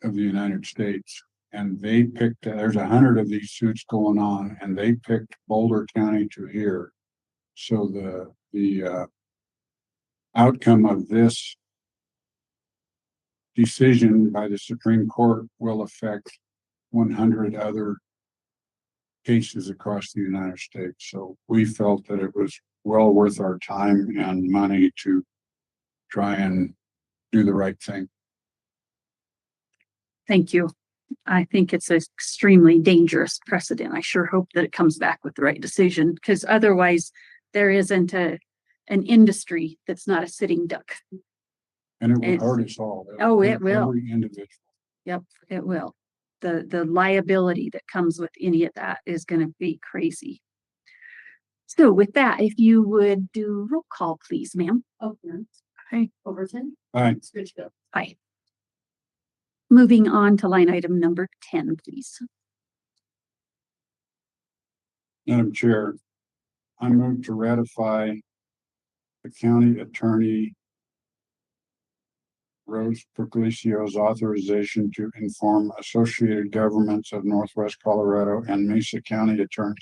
C: of the United States, and they picked, there's 100 of these suits going on, and they picked Boulder County to hear. So the outcome of this decision by the Supreme Court will affect 100 other cases across the United States. So we felt that it was well worth our time and money to try and do the right thing.
A: Thank you. I think it's an extremely dangerous precedent. I sure hope that it comes back with the right decision, because otherwise there isn't an industry that's not a sitting duck.
C: And it will hurt us all.
A: It will.
C: Every individual.
A: Yep, it will. The liability that comes with any of that is going to be crazy. So with that, if you would do roll call, please, ma'am.
B: Aye. Overton.
C: Aye.
B: Scritchfield.
A: Aye. Moving on to line item number 10, please.
C: Madam Chair, I move to ratify the county attorney Rose Pugliesio's authorization to inform associated governments of Northwest Colorado and Mesa County Attorney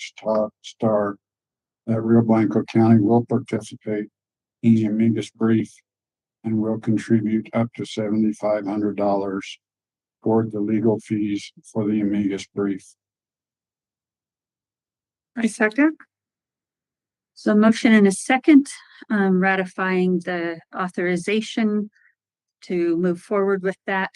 C: Starr that Rio Blanco County will participate in the amicus brief and will contribute up to $7,500 toward the legal fees for the amicus brief.
D: I second.
A: So motion and a second, ratifying the authorization to move forward with that.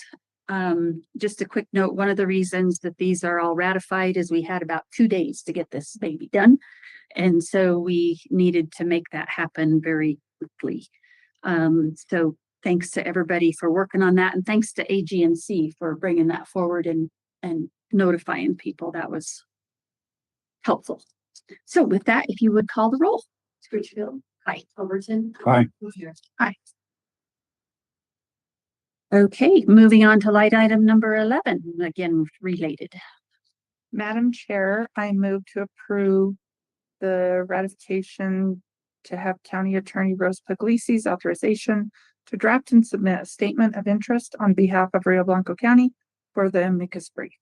A: Just a quick note, one of the reasons that these are all ratified is we had about 2 days to get this baby done. And so we needed to make that happen very quickly. So thanks to everybody for working on that. And thanks to AG&C for bringing that forward and notifying people. That was helpful. So with that, if you would call the roll.
B: Scritchfield.
A: Aye.
B: Overton.
C: Aye.
D: Aye.
A: Okay, moving on to light item number 11, again, related.
D: Madam Chair, I move to approve the ratification to have County Attorney Rose Pugliesio's authorization to draft and submit a statement of interest on behalf of Rio Blanco County for the amicus brief.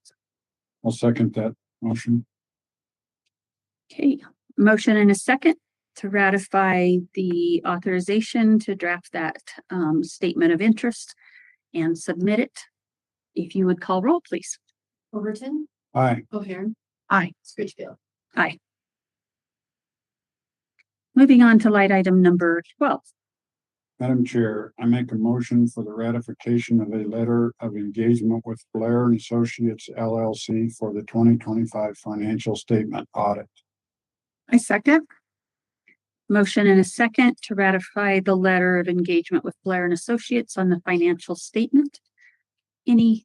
C: I'll second that motion.
A: Okay, motion and a second to ratify the authorization to draft that statement of interest and submit it. If you would call roll, please.
B: Overton.
C: Aye.
B: O'Hairn.
D: Aye.
B: Scritchfield.
A: Aye. Moving on to light item number 12.
C: Madam Chair, I make a motion for the ratification of a letter of engagement with Blair and Associates LLC for the 2025 financial statement audit.
D: I second.
A: Motion and a second to ratify the letter of engagement with Blair and Associates on the financial statement. Any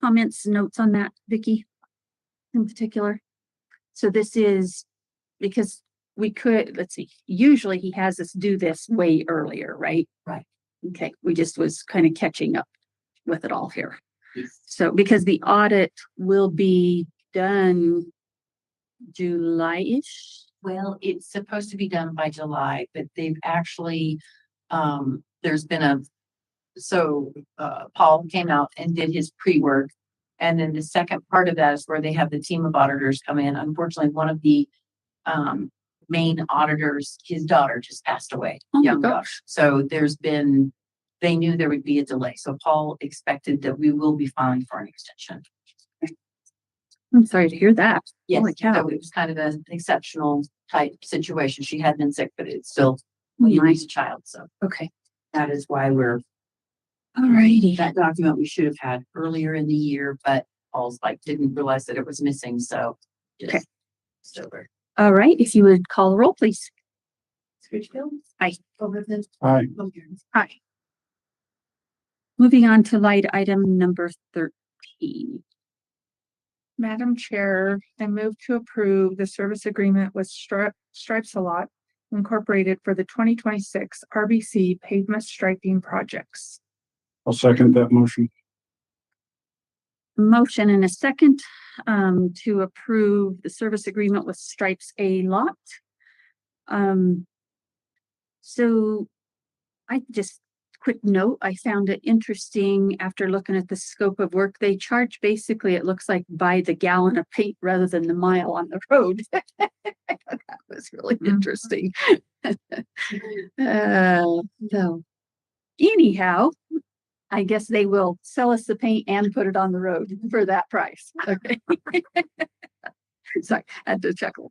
A: comments, notes on that, Vicki, in particular? So this is because we could, let's see, usually he has us do this way earlier, right?
B: Right.
A: Okay, we just was kind of catching up with it all here. So because the audit will be done July-ish.
B: Well, it's supposed to be done by July, but they've actually, there's been Paul came out and did his pre-work. And then the second part of that is where they have the team of auditors come in. Unfortunately, one of the, main auditors, his daughter just passed away.
A: Oh my
B: Young daughter.
A: gosh.
B: So they knew there would be a delay. So Paul expected that we will be filing for an extension.
A: I'm sorry to hear that.
B: Yes,
A: Holy cow.
B: so it was kind of an exceptional type situation. She had been sick, but it's still when you lose a child. So
A: Okay.
B: that is why
A: Alrighty.
B: that document we should have had earlier in the year, but Paul's like didn't realize that it was missing. So just
A: Okay.
B: still there.
A: All right, if you would call the roll, please.
B: Scritchfield.
A: Aye.
B: Overton.
C: Aye.
A: Hi. Moving on to light item number 13.
D: Madam Chair, I move to approve the service agreement with Stripes a Lot Incorporated for the 2026 RBC pavement striping projects.
C: I'll second that motion.
A: Motion and a second to approve the service agreement with Stripes a Lot. So I just quick note, I found it interesting after looking at the scope of work they charge. Basically, it looks like by the gallon of paint rather than the mile on the road. That was really interesting. So anyhow, I guess they will sell us the paint and put it on the road for that price. Okay. Sorry, I had to chuckle.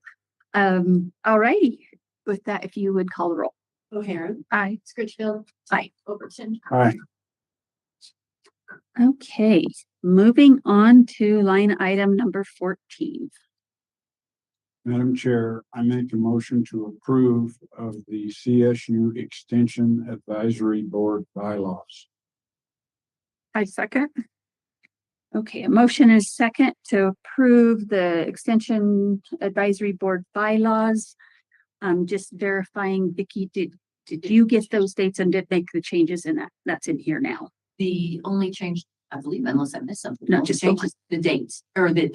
A: All righty. With that, if you would call the roll.
B: O'Haron.
D: Aye.
B: Scritchfield.
A: Aye.
B: Overton.
C: Aye.
A: Okay, moving on to line item number 14.
C: Madam Chair, I make a motion to approve of the CSU Extension Advisory Board bylaws.
D: I second.
A: Okay, a motion is second to approve the Extension Advisory Board bylaws. I'm just verifying, Vicky, did you get those dates and did make the changes in that? That's in here now.
B: The only change, I believe, unless I missed something.
A: No,
B: only
A: just
B: change is the dates or the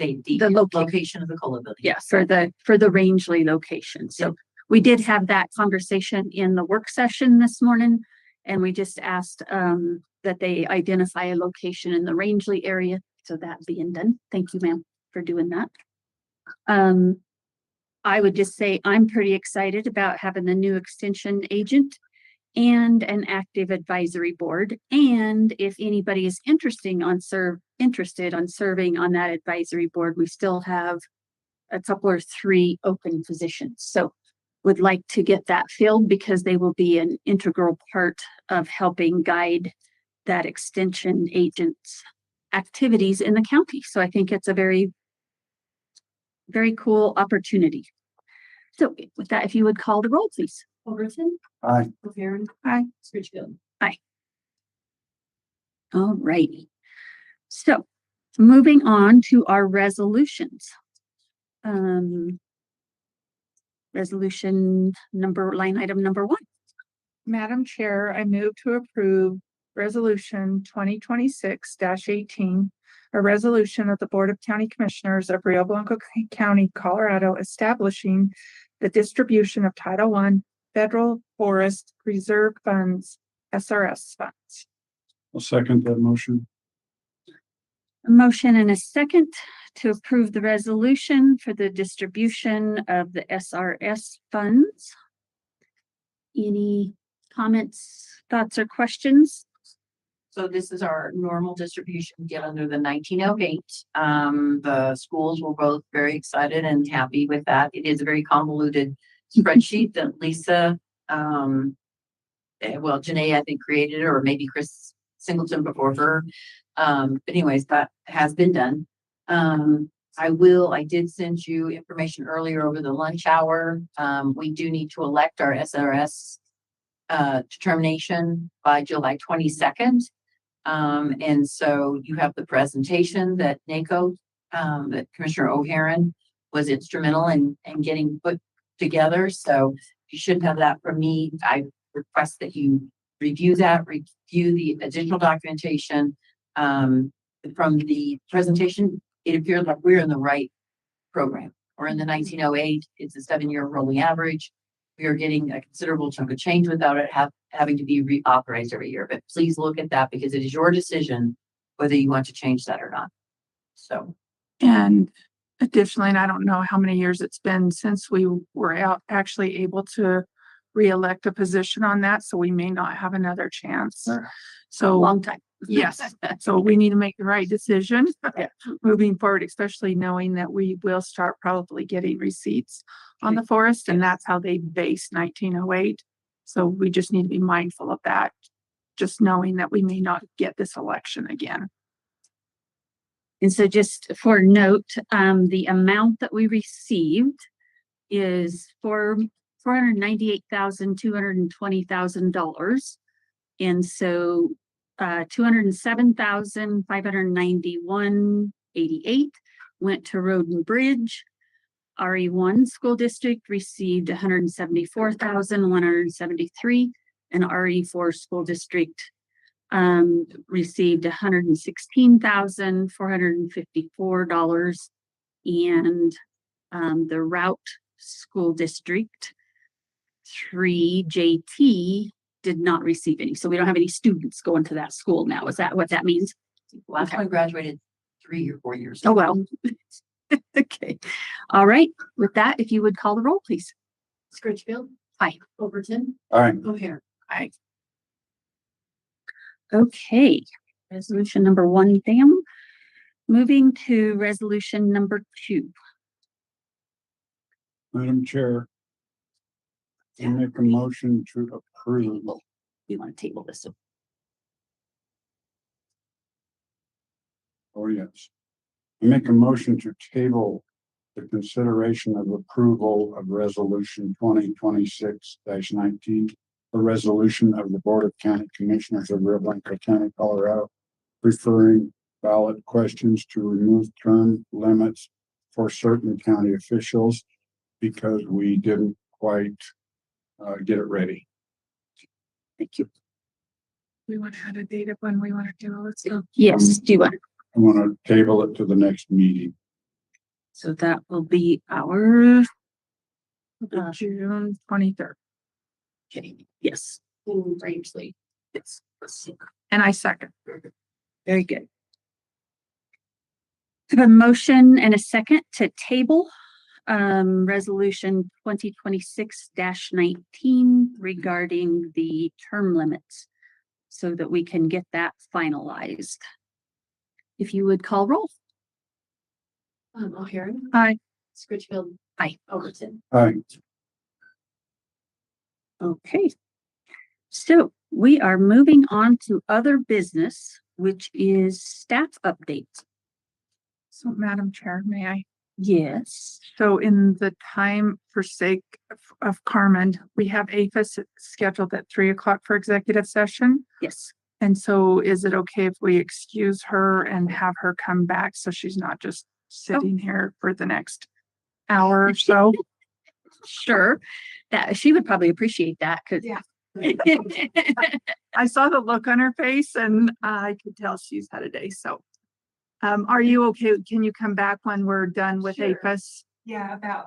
B: location of the COLA building.
A: Yeah, for the Rangeley location. So we did have that conversation in the work session this morning. And we just asked that they identify a location in the Rangeley area. So that being done. Thank you, ma'am, for doing that. I would just say I'm pretty excited about having the new extension agent and an active advisory board. And if anybody is interested on serving on that advisory board, we still have a couple or 3 open positions. So would like to get that filled because they will be an integral part of helping guide that extension agent's activities in the county. So I think it's a very, very cool opportunity. So with that, if you would call the roll, please.
B: Overton.
C: Aye.
B: O'Haron.
D: Aye.
B: Scritchfield.
A: All righty. So moving on to our resolutions. Resolution line item number 1.
D: Madam Chair, I move to approve Resolution 2026-18, a resolution of the Board of County Commissioners of Rio Blanco County, Colorado, establishing the distribution of Title I Federal Forest Reserve Funds, SRS funds.
C: I'll second that motion.
A: A motion and a second to approve the resolution for the distribution of the SRS funds. Any comments, thoughts, or questions?
B: So this is our normal distribution, get under the 1908. The schools were both very excited and happy with that. It is a very convoluted spreadsheet that Lisa, Janae, I think created it, or maybe Chris Singleton before her. But anyways, that has been done. I did send you information earlier over the lunch hour. We do need to elect our SRS determination by July 22nd. And so you have the presentation that NACO, that Commissioner O'Haron was instrumental in getting put together. So you should have that from me. I request that you review the additional documentation. From the presentation, it appears like we're in the right program. We're in the 1908. It's a 7-year rolling average. We are getting a considerable chunk of change without it having to be reauthorized every year. But please look at that because it is your decision whether you want to change that or not. So,
D: And additionally, and I don't know how many years it's been since we were actually able to reelect a position on that, so we may not have another chance. So
A: Long time.
D: yes, so we need to make the right decision moving forward, especially knowing that we will start probably getting receipts on the forest, and that's how they base 1908. So we just need to be mindful of that, just knowing that we may not get this election again.
A: And so just for note, the amount that we received is for $498,220,000. And so, 207,591.88 went to Road and Bridge. RE1 school district received 174,173, and RE4 school district received $116,454, and the Route School District 3 JT did not receive any. So we don't have any students going to that school now. Is that what that means?
B: last one graduated 3 or 4 years
A: Oh,
B: ago.
A: well. Okay. All right. With that, if you would call the roll, please.
B: Scritchfield.
A: Aye.
B: Overton.
C: All right.
B: O'Hare.
A: Aye. Okay. Resolution number 1 down. Moving to resolution number 2.
C: Madam Chair, I make a motion to approve.
A: We want to table this.
C: Oh, yes. I make a motion to table the consideration of approval of resolution 2026-19, a resolution of the Board of County Commissioners of Rio Blanco County, Colorado, referring ballot questions to remove term limits for certain county officials because we didn't quite get it ready.
A: Thank you.
D: We want to have a date of when we want to do it. So
A: Yes. Do you want?
C: I want to table it to the next meeting.
A: So that will be our,
D: June 23rd.
A: okay. Yes. Strangely. Yes.
D: And I second.
A: Very good. I have a motion and a second to table resolution 2026-19 regarding the term limits so that we can get that finalized. If you would call roll.
B: O'Hare.
D: Aye.
B: Scritchfield.
A: Aye.
B: Overton.
C: All right.
A: Okay. So we are moving on to other business, which is staff updates.
D: So Madam Chair, may I?
A: Yes.
D: So in the time for sake of Carmen, we have APHIS scheduled at 3:00 for executive session.
A: Yes.
D: And so is it okay if we excuse her and have her come back so she's not just sitting here for the next hour or so?
A: Sure. That she would probably appreciate that because
D: Yeah. I saw the look on her face and I could tell she's had a day. So are you okay? Can you come back when we're done with APHIS?
J: Yeah, about.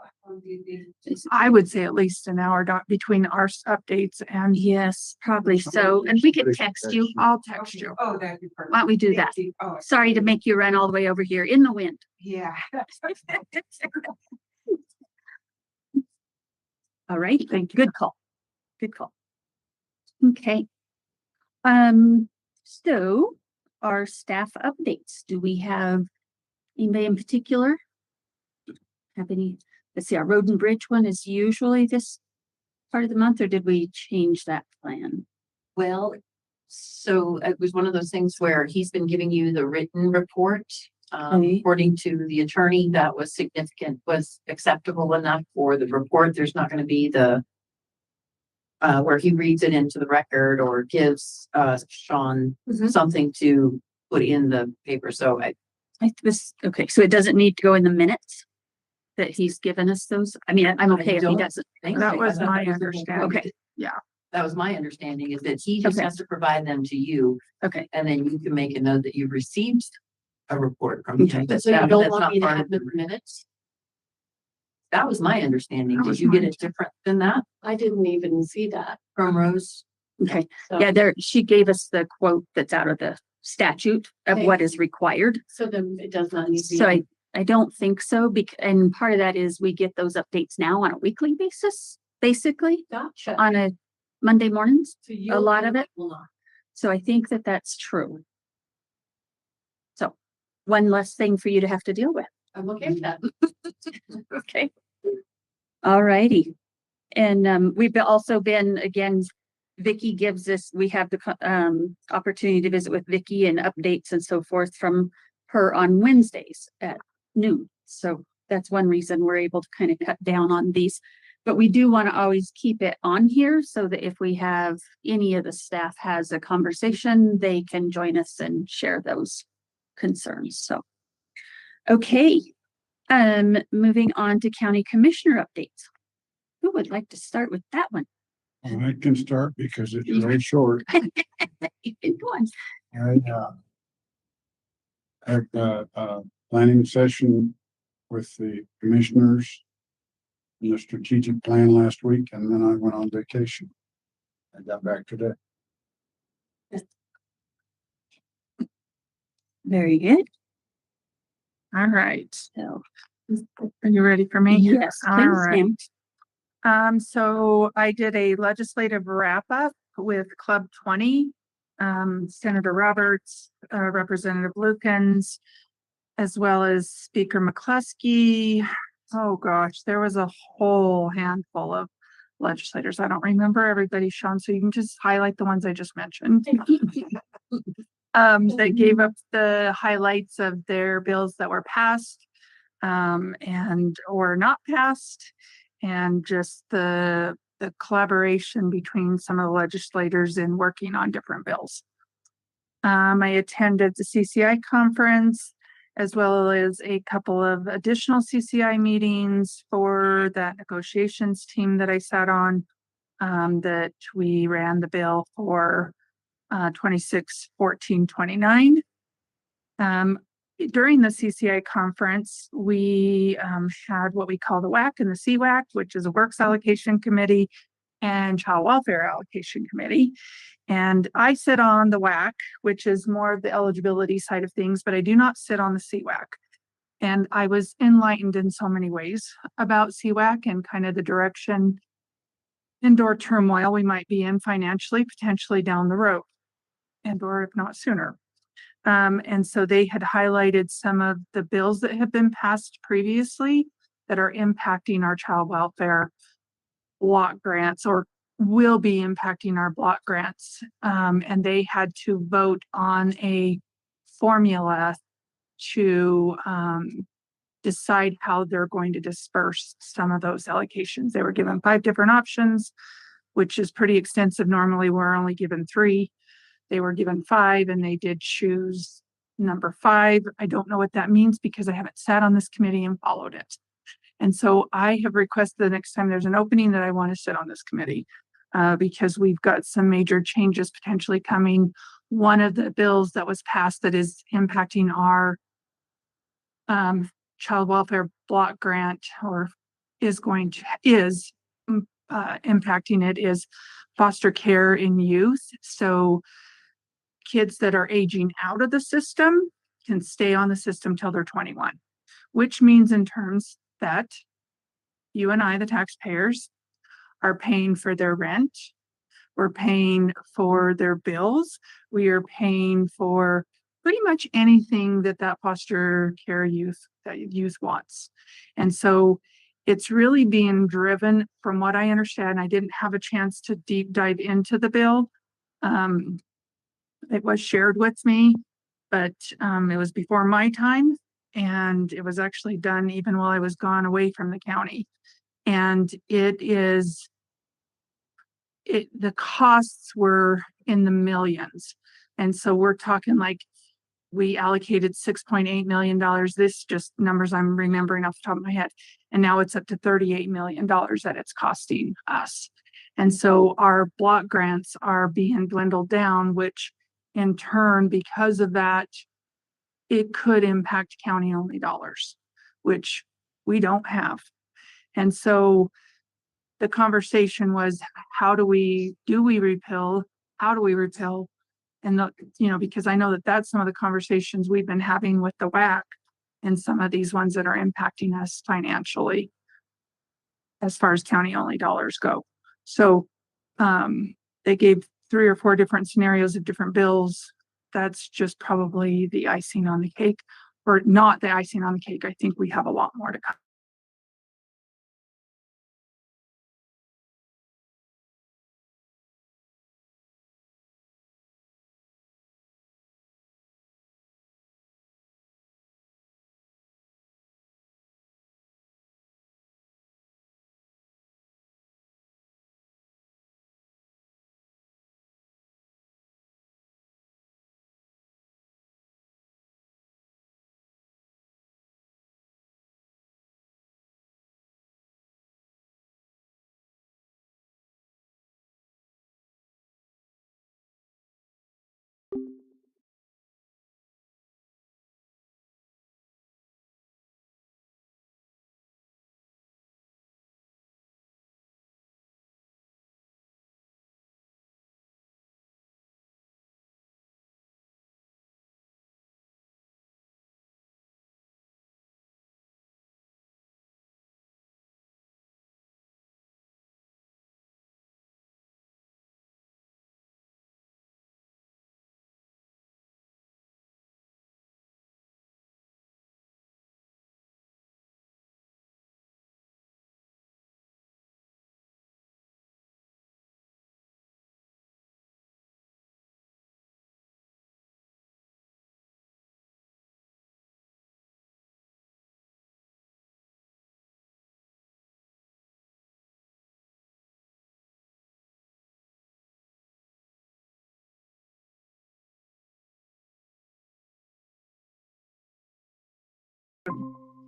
D: I would say at least an hour between our updates and
A: yes, probably so. And we could text you.
D: I'll text you.
J: Oh, that'd be perfect.
A: Why don't we do that?
J: Oh,
A: Sorry to make you run all the way over here in the wind.
J: yeah.
A: All right.
D: Thank you.
A: Good call. Good call. Okay. So our staff updates, do we have anybody in particular? Have any, let's see, our road and bridge one is usually this part of the month, or did we change that plan?
B: Well, so it was one of those things where he's been giving you the written report.
A: Okay.
B: According to the attorney, that was significant, was acceptable enough for the report. There's not going to be the where he reads it into the record or gives Sean something to put in the paper. So
A: I was okay. So it doesn't need to go in the minutes. that he's given us those? I mean, I'm okay if he
B: don't
A: doesn't.
B: think
D: That
B: so.
D: was
B: I thought
D: my
B: that was the whole
D: understanding.
B: point.
A: Okay,
B: That was my understanding, is that he just
A: Okay.
B: has to provide them to you,
A: okay.
B: and then you can make a note that you received a report from him.
A: Okay.
B: But
J: So you
B: that-
J: don't
B: that's
J: want
B: not
J: me to
B: part
J: add
B: of
J: the
B: the-
J: minutes?
B: That was my understanding.
D: That
B: Did
D: was
B: you get
D: mine
B: it different than that
J: I didn't even see that.
B: from Rose?
A: Okay,
J: So-
A: yeah, there, she gave us the quote that's out of the statute of
J: Okay.
A: what is required.
J: So then it does not need to be.
A: So I don't think so, and part of that is we get those updates now on a weekly basis, basically,
J: Gotcha.
A: on a Monday mornings.
J: So you
A: a lot of it.
J: will not.
A: So I think that that's true. So one less thing for you to have to deal with.
J: I'm okay with that.
A: Okay. All righty. And we've also been, again, Vicky gives us, we have the opportunity to visit with Vicky and updates and so forth from her on Wednesdays at noon. So that's one reason we're able to kind of cut down on these. But we do want to always keep it on here so that if we have any of the staff has a conversation, they can join us and share those concerns. So, okay. Moving on to county commissioner updates. Who would like to start with that one?
C: I can start because it's really short.
A: You can go on.
C: I had a planning session with the commissioners in the strategic plan last week, and then I went on vacation. I got back today.
A: Very good.
D: All right.
A: So,
D: Are you ready for me?
A: yes,
D: All
A: please,
D: right.
A: ma'am.
D: So I did a legislative wrap up with Club 20. Senator Roberts, Representative Lukens, as well as Speaker McCluskey. Oh gosh, there was a whole handful of legislators. I don't remember everybody, Sean, so you can just highlight the ones I just mentioned. That gave up the highlights of their bills that were passed and or not passed, and just the collaboration between some of the legislators in working on different bills. I attended the CCI conference, as well as a couple of additional CCI meetings for that negotiations team that I sat on, that we ran the bill for 26-14-29. During the CCI conference, we had what we call the WAC and the CWAC, which is a Works Allocation Committee and Child Welfare Allocation Committee. And I sit on the WAC, which is more of the eligibility side of things, but I do not sit on the CWAC. And I was enlightened in so many ways about CWAC and kind of the direction and/or turmoil we might be in financially, potentially down the road, and or if not sooner. And so they had highlighted some of the bills that have been passed previously that are impacting our child welfare block grants, or will be impacting our block grants. And they had to vote on a formula to decide how they're going to disperse some of those allocations. They were given 5 different options, which is pretty extensive. Normally, we're only given 3. They were given 5, and they did choose number 5. I don't know what that means because I haven't sat on this committee and followed it. And so I have requested the next time there's an opening that I want to sit on this committee because we've got some major changes potentially coming. One of the bills that was passed that is impacting our child welfare block grant, or is impacting it, is foster care in youth. So kids that are aging out of the system can stay on the system till they're 21, which means in terms that you and I, the taxpayers, are paying for their rent. We're paying for their bills. We are paying for pretty much anything that foster care youth wants. And so it's really being driven, from what I understand. I didn't have a chance to deep dive into the bill. It was shared with me, but it was before my time, and it was actually done even while I was gone away from the county. And the costs were in the millions. And so we're talking like we allocated $6.8 million. This just numbers I'm remembering off the top of my head. And now it's up to $38 million that it's costing us. And so our block grants are being dwindled down, which in turn, because of that, it could impact county only dollars, which we don't have. And so the conversation was, do we repeal? How do we repeal? And because I know that that's some of the conversations we've been having with the WAC and some of these ones that are impacting us financially as far as county only dollars go. So they gave 3 or 4 different scenarios of different bills. That's just probably the icing on the cake, or not the icing on the cake. I think we have a lot more to come.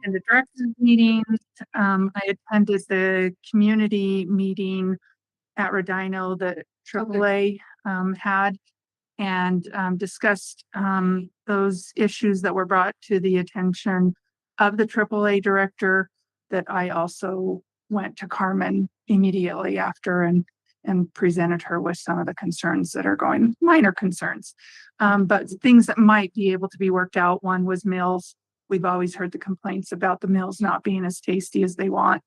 D: In the directors meetings, I attended the community meeting at Rodino that AAA had, and discussed those issues that were brought to the attention of the AAA director. That I also went to Carmen immediately after and presented her with some of the concerns that are going, minor concerns, but things that might be able to be worked out. One was meals. We've always heard the complaints about the meals not being as tasty as they want,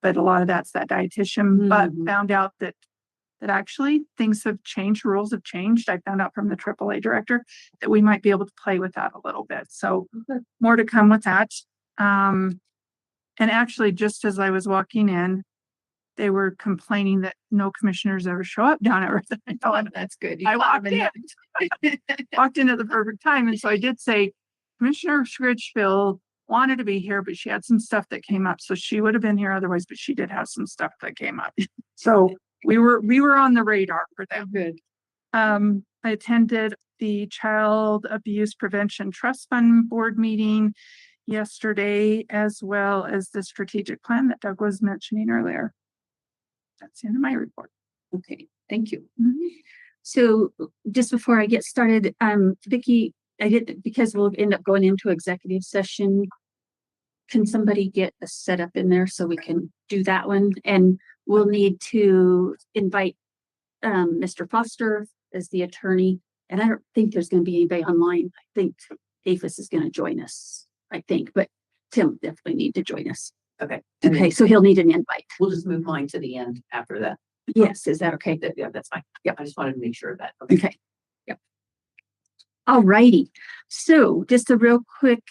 D: but a lot of that's that dietitian. But found out that actually things have changed, rules have changed. I found out from the AAA director that we might be able to play with that a little bit. So more to come with that. And actually, just as I was walking in, they were complaining that no commissioners ever show up down at Rodino.
A: That's good.
D: I walked in at the perfect time. And so I did say, Commissioner Scritchfield wanted to be here, but she had some stuff that came up. So she would have been here otherwise, but she did have some stuff that came up. So we were on the radar for that.
A: Good.
D: I attended the Child Abuse Prevention Trust Fund Board meeting yesterday, as well as the strategic plan that Doug was mentioning earlier. That's the end of my report.
A: Okay, thank you. So just before I get started, Vicki, because we'll end up going into executive session. Can somebody get a setup in there so we can do that one? And we'll need to invite Mr. Foster as the attorney. And I don't think there's going to be anybody online. I think APHIS is going to join us, I think, but Tim definitely need to join us.
B: Okay.
A: Okay, so he'll need an invite.
B: We'll just move mine to the end after that.
A: Yes, is that okay?
B: Yeah, that's fine.
A: Yep.
B: I just wanted to make sure of that.
A: Okay. Yep. All righty. So just a real quick,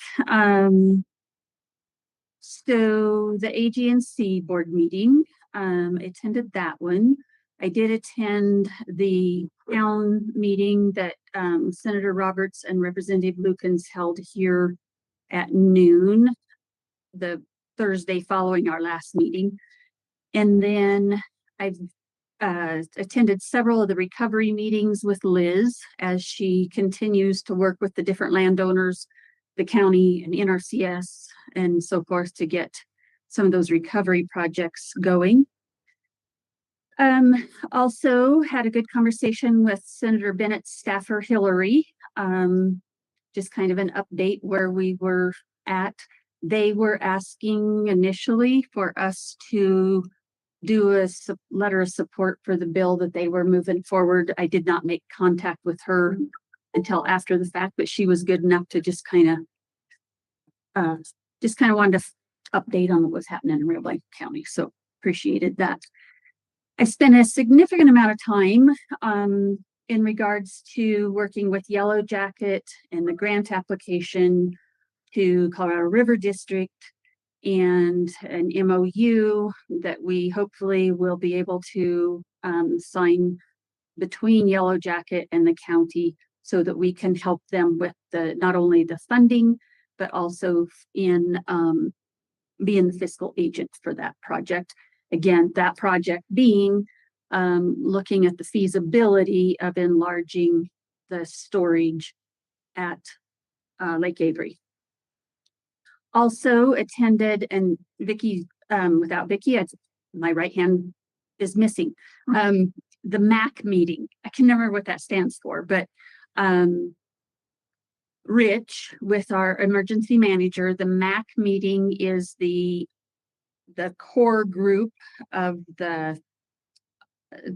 A: so the AGNC board meeting, attended that one. I did attend the town meeting that Senator Roberts and Representative Lukens held here at noon, the Thursday following our last meeting. And then I've attended several of the recovery meetings with Liz as she continues to work with the different landowners, the county and NRCS and so forth to get some of those recovery projects going. Also had a good conversation with Senator Bennett's staffer, Hillary. Just kind of an update where we were at. They were asking initially for us to do a letter of support for the bill that they were moving forward. I did not make contact with her until after the fact, but she was good enough to just kind of wanted to update on what was happening in Rio Blanco County. So appreciated that. I spent a significant amount of time in regards to working with Yellow Jacket and the grant application to Colorado River District and an MOU that we hopefully will be able to sign between Yellow Jacket and the county so that we can help them with not only the funding, but also in being the fiscal agent for that project. Again, that project being looking at the feasibility of enlarging the storage at Lake Avery. Also attended, and Vicki, without Vicki, my right hand is missing. The MAC meeting. I can never remember what that stands for, but Rich with our emergency manager, the MAC meeting is the core group of the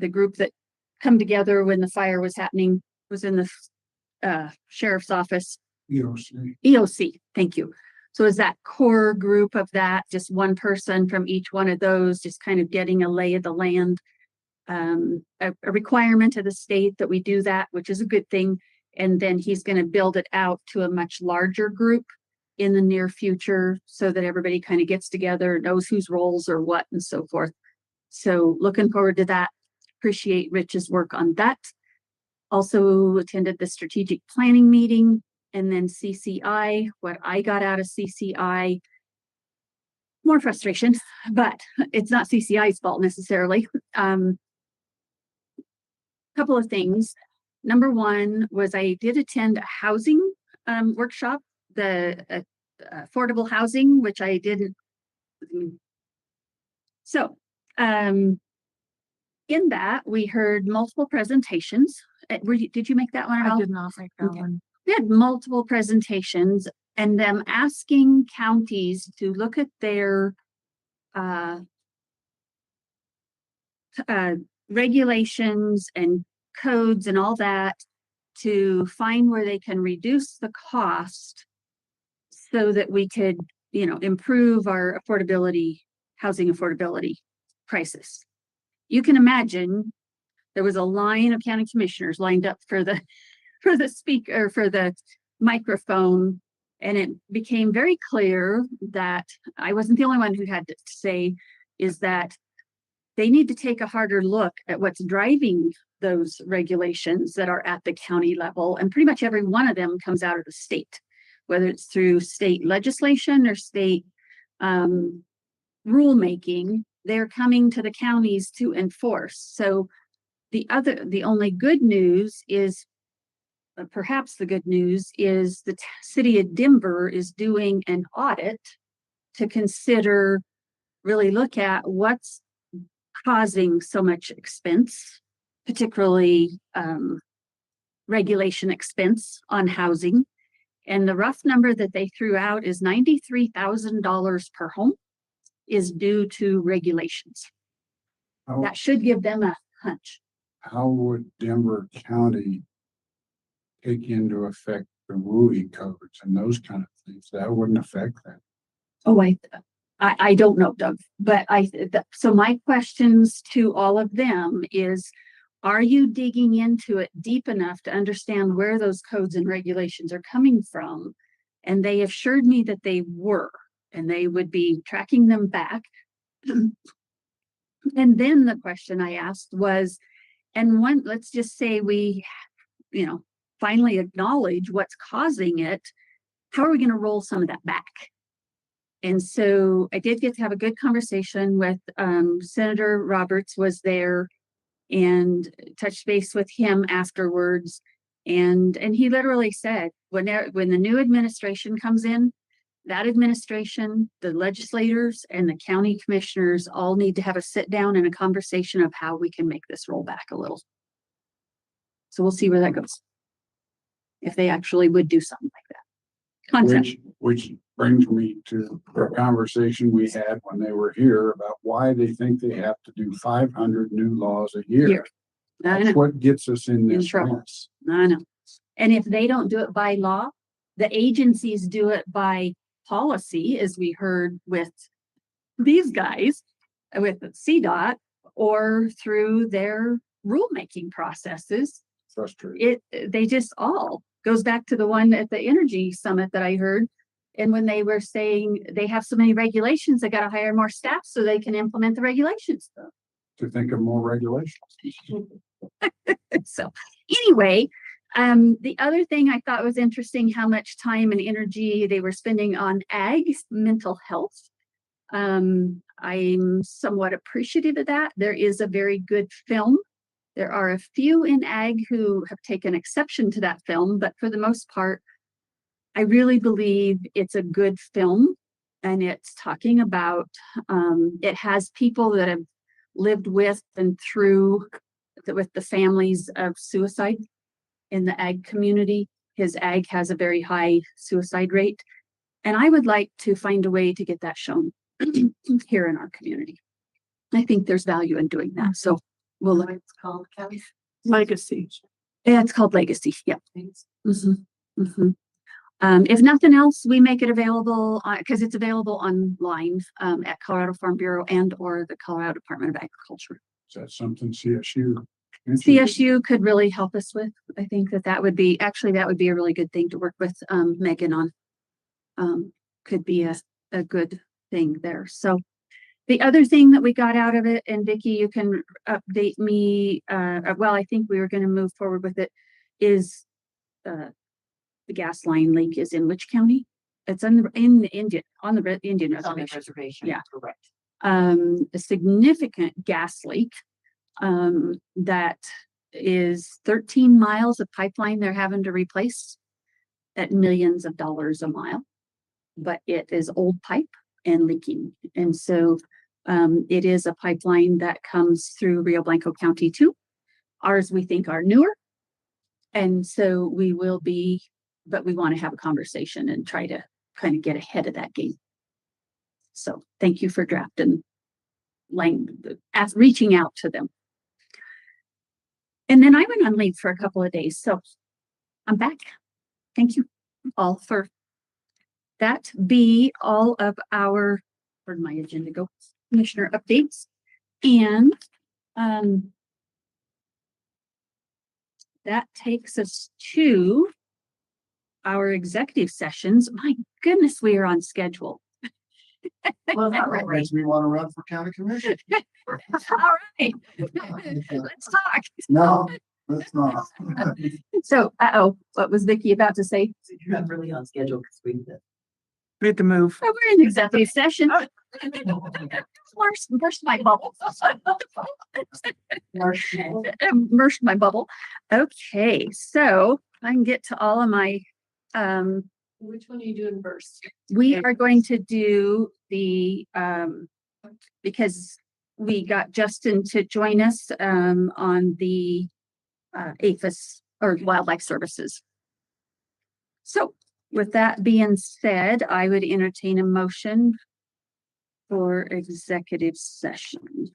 A: group that come together when the fire was happening, was in the sheriff's office. EOC, thank you. So is that core group of that, just one person from each one of those, just kind of getting a lay of the land, a requirement of the state that we do that, which is a good thing. And then he's going to build it out to a much larger group in the near future so that everybody kind of gets together, knows whose roles are what and so forth. So looking forward to that. Appreciate Rich's work on that. Also attended the strategic planning meeting. And then CCI, what I got out of CCI, more frustration, but it's not CCI's fault necessarily. Couple of things. Number one was I did attend a housing workshop, the affordable housing, which I didn't. So in that, we heard multiple presentations. Did you make that one at all?
D: I did not make that one.
A: We had multiple presentations and them asking counties to look at their regulations and codes and all that to find where they can reduce the cost so that we could, improve our housing affordability crisis. You can imagine there was a line of county commissioners lined up for the speaker, for the microphone. And it became very clear that I wasn't the only one who had to say is that they need to take a harder look at what's driving those regulations that are at the county level. And pretty much every one of them comes out of the state, whether it's through state legislation or state rulemaking, they're coming to the counties to enforce. So the only good news is, perhaps the good news is the city of Denver is doing an audit to consider, really look at what's causing so much expense, particularly regulation expense on housing. And the rough number that they threw out is $93,000 per home is due to regulations. That should give them a hunch.
C: How would Denver County take into effect the WUI codes and those kind of things? That wouldn't affect that.
A: Oh, I don't know, Doug, but so my questions to all of them is, are you digging into it deep enough to understand where those codes and regulations are coming from? And they assured me that they were, and they would be tracking them back. And then the question I asked was, let's just say we, finally acknowledge what's causing it. How are we going to roll some of that back? And so I did get to have a good conversation with Senator Roberts was there. and touched base with him afterwards. And he literally said, when the new administration comes in, that administration, the legislators and the county commissioners all need to have a sit down and a conversation of how we can make this roll back a little. So we'll see where that goes. If they actually would do something like that. Concept.
C: Which brings me to a conversation we had when they were here about why they think they have to do 500 new laws a year.
A: Year. I know.
C: That's what gets us in
A: In
C: this
A: trouble.
C: mess.
A: I know. And if they don't do it by law, the agencies do it by policy, as we heard with these guys, with CDOT, or through their rulemaking processes.
C: Frustrating.
A: They just all goes back to the one at the energy summit that I heard. And when they were saying they have so many regulations, they got to hire more staff so they can implement the regulations.
C: To think of more regulations.
A: So anyway, the other thing I thought was interesting, how much time and energy they were spending on ag mental health. I'm somewhat appreciative of that. There is a very good film. There are a few in ag who have taken exception to that film, but for the most part, I really believe it's a good film, and it's talking about, it has people that have lived with and through with the families of suicide in the ag community. His ag has a very high suicide rate, and I would like to find a way to get that shown here in our community. I think there's value in doing that. So we'll look.
B: It's called Kelly.
D: Legacy.
A: Yeah, it's called Legacy. Yeah. If nothing else, we make it available because it's available online at Colorado Farm Bureau and or the Colorado Department of Agriculture.
C: Is that something CSU?
A: CSU could really help us with. I think that would be a really good thing to work with Megan on. Could be a good thing there. So the other thing that we got out of it, and Vicki, you can update me. Well, I think we were going to move forward with it. Is the gas line leak is in which county? It's in the Indian reservation. Yeah,
B: correct.
A: A significant gas leak that is 13 miles of pipeline they're having to replace at millions of dollars a mile, but it is old pipe and leaking. And so it is a pipeline that comes through Rio Blanco County too. Ours, we think, are newer. And so we will be, but we want to have a conversation and try to kind of get ahead of that game. So thank you for drafting reaching out to them. And then I went on leave for a couple of days, so I'm back. Thank you all for that. Be all of our, where'd my agenda go? Commissioner updates. And that takes us to our executive sessions. My goodness, we are on schedule.
B: Well, not right.
E: Makes me want to run for county commission.
A: All right, let's talk.
E: No, let's not.
A: So, what was Vicki about to say?
B: You're not really on schedule because we
D: We had to move.
A: Oh, we're in executive session. Burst my bubble. Burst my bubble. Okay, so I can get to all of my,
B: Which one are you doing first?
A: we are going to do the, because we got Justin to join us, on the, APHIS or Wildlife Services. So with that being said, I would entertain a motion for executive session.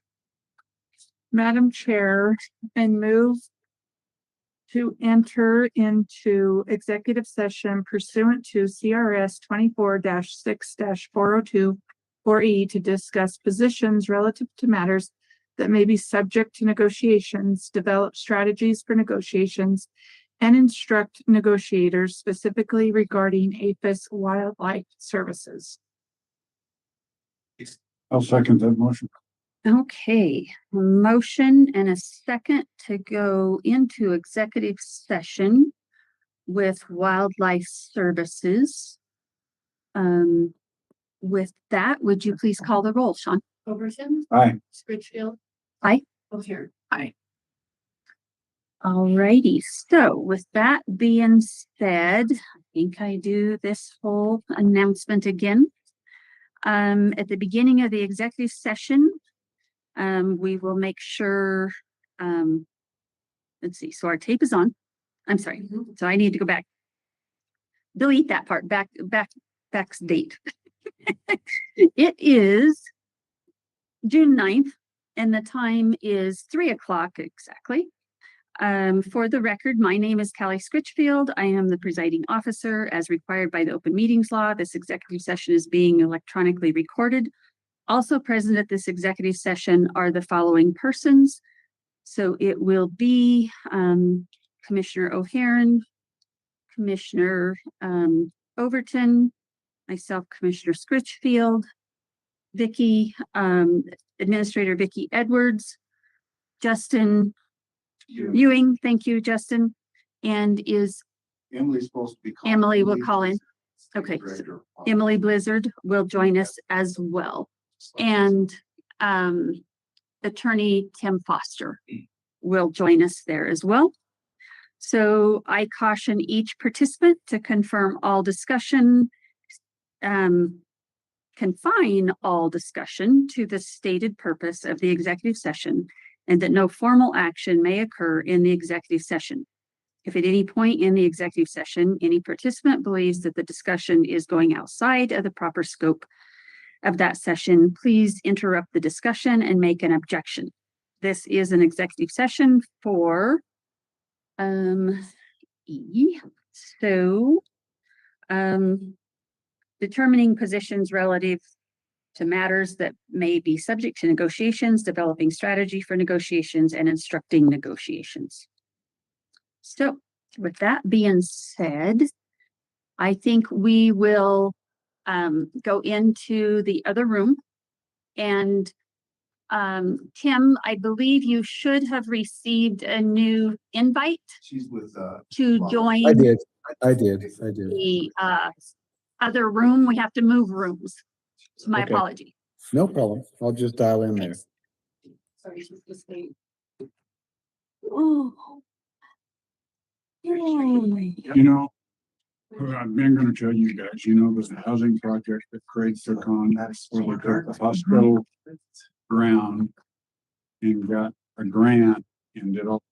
D: Madam Chair, and move to enter into executive session pursuant to CRS 24-6-402 4E to discuss positions relative to matters that may be subject to negotiations, develop strategies for negotiations, and instruct negotiators specifically regarding APHIS Wildlife Services.
C: I'll second that motion.
A: Okay, a motion and a second to go into executive session with Wildlife Services. With that, would you please call the roll, Sean?
B: Overton,
C: Aye.
B: Scritchfield.
A: Aye.
B: O'Hare.
D: Aye.
A: Alrighty, so with that being said, I think I do this whole announcement again. At the beginning of the executive session, we will make sure, let's see, so our tape is on. I'm sorry, so I need to go back. Delete that part, back's date. It is June 9th, and the time is 3:00 exactly. For the record, my name is Callie Scritchfield. I am the presiding officer as required by the open meetings law. This executive session is being electronically recorded. Also present at this executive session are the following persons. So it will be Commissioner O'Haron, Commissioner Overton, myself, Commissioner Scritchfield, Vicky, Administrator Vicky Edwards, Justin Ewing, thank you, Justin. And is
C: Emily's supposed to be.
A: Emily will call in. Okay, so
C: Director.
A: Emily Blizzard will join us as well. And Attorney Tim Foster will join us there as well. So I caution each participant to confirm all discussion, confine all discussion to the stated purpose of the executive session, and that no formal action may occur in the executive session. If at any point in the executive session, any participant believes that the discussion is going outside of the proper scope of that session, please interrupt the discussion and make an objection. This is an executive session for E. So determining positions relative to matters that may be subject to negotiations, developing strategy for negotiations, and instructing negotiations. So with that being said, I think we will go into the other room. And Tim, I believe you should have received a new invite
E: She's with,
A: to join
L: I did.
A: the other room. We have to move rooms. So my
L: Okay.
A: apology.
L: No problem. I'll just dial in there.
A: Sorry, she's just saying. Oh. Yay.
C: You know, I've been gonna tell you guys, you know, there's a housing project that Craig took on, that's where they took the hospital ground and got a grant and did all.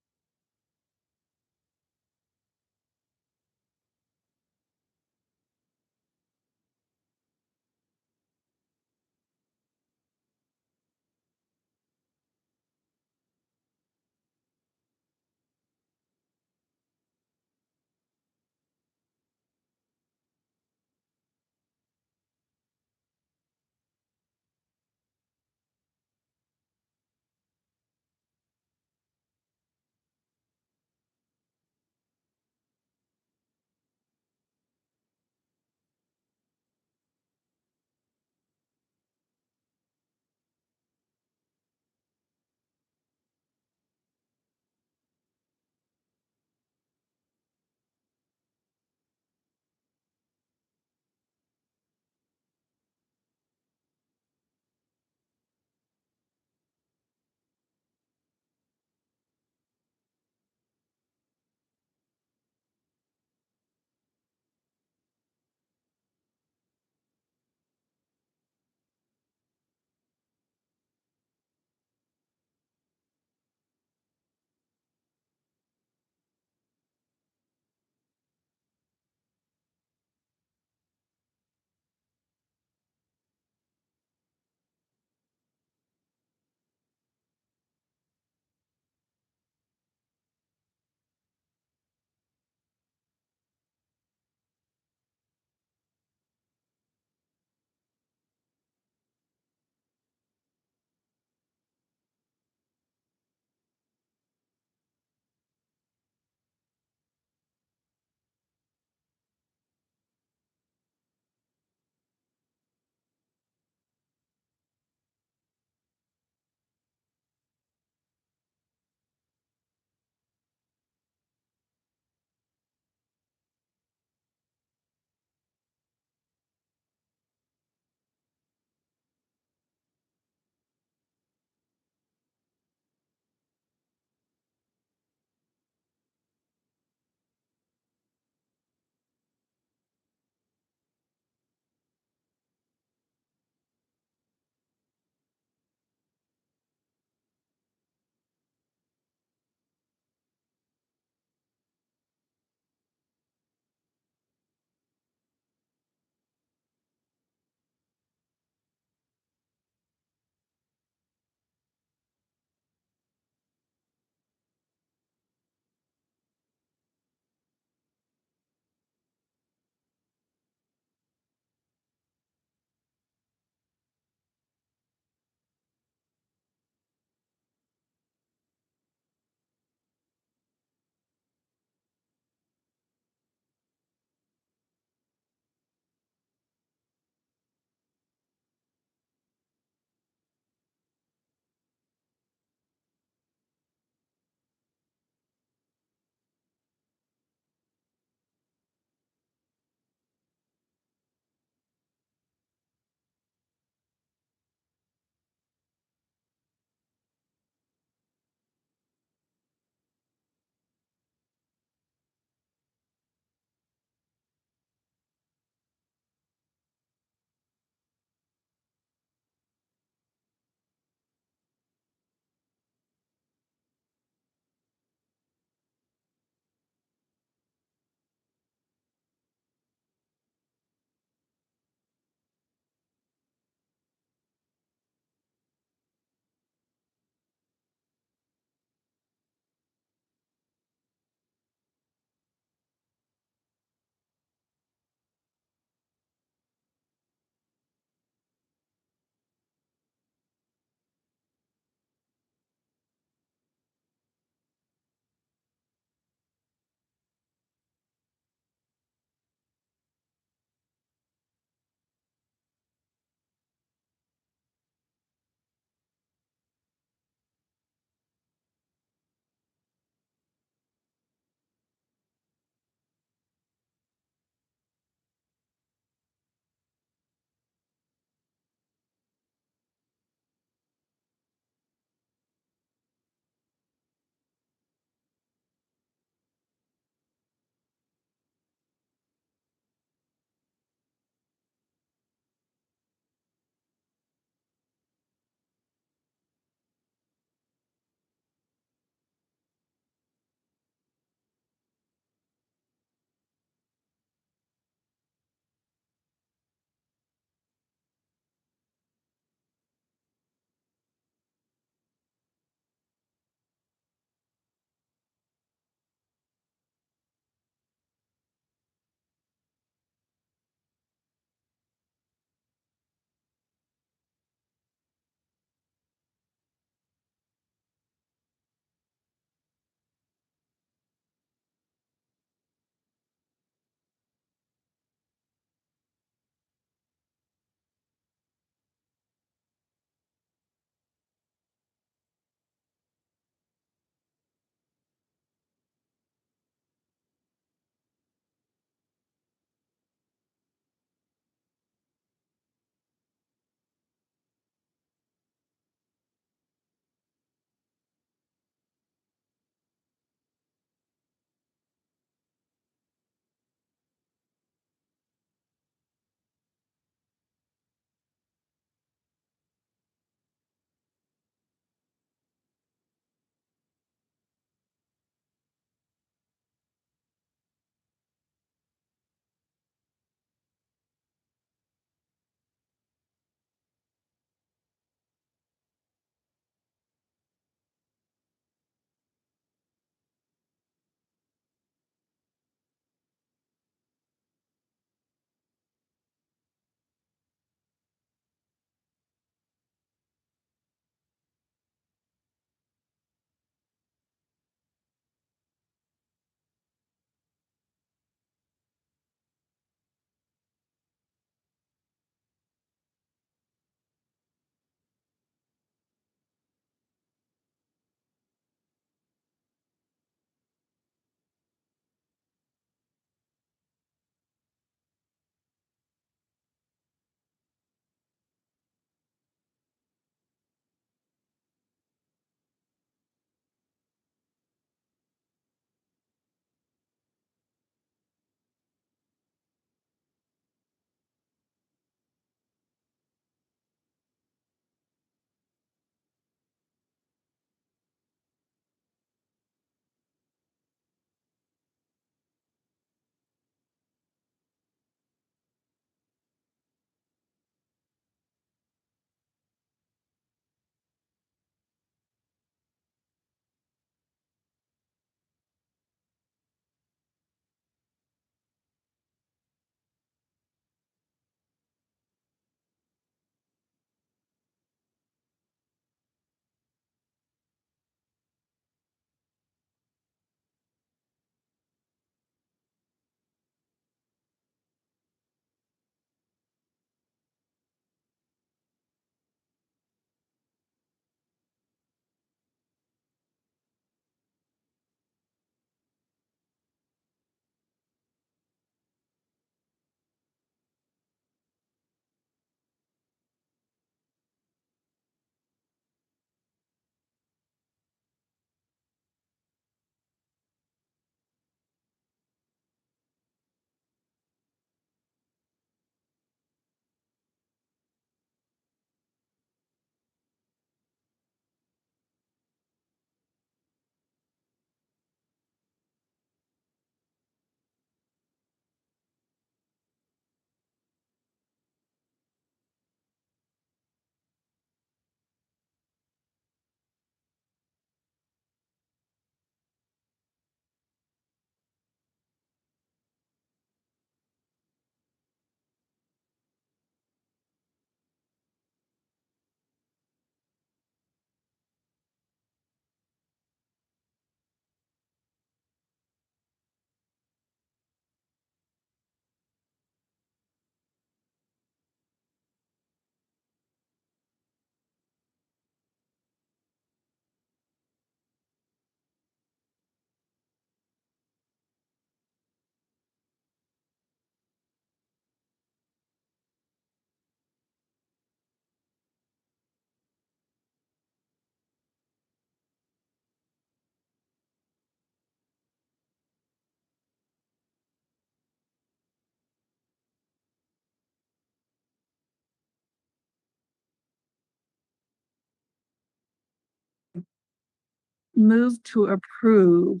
D: move to approve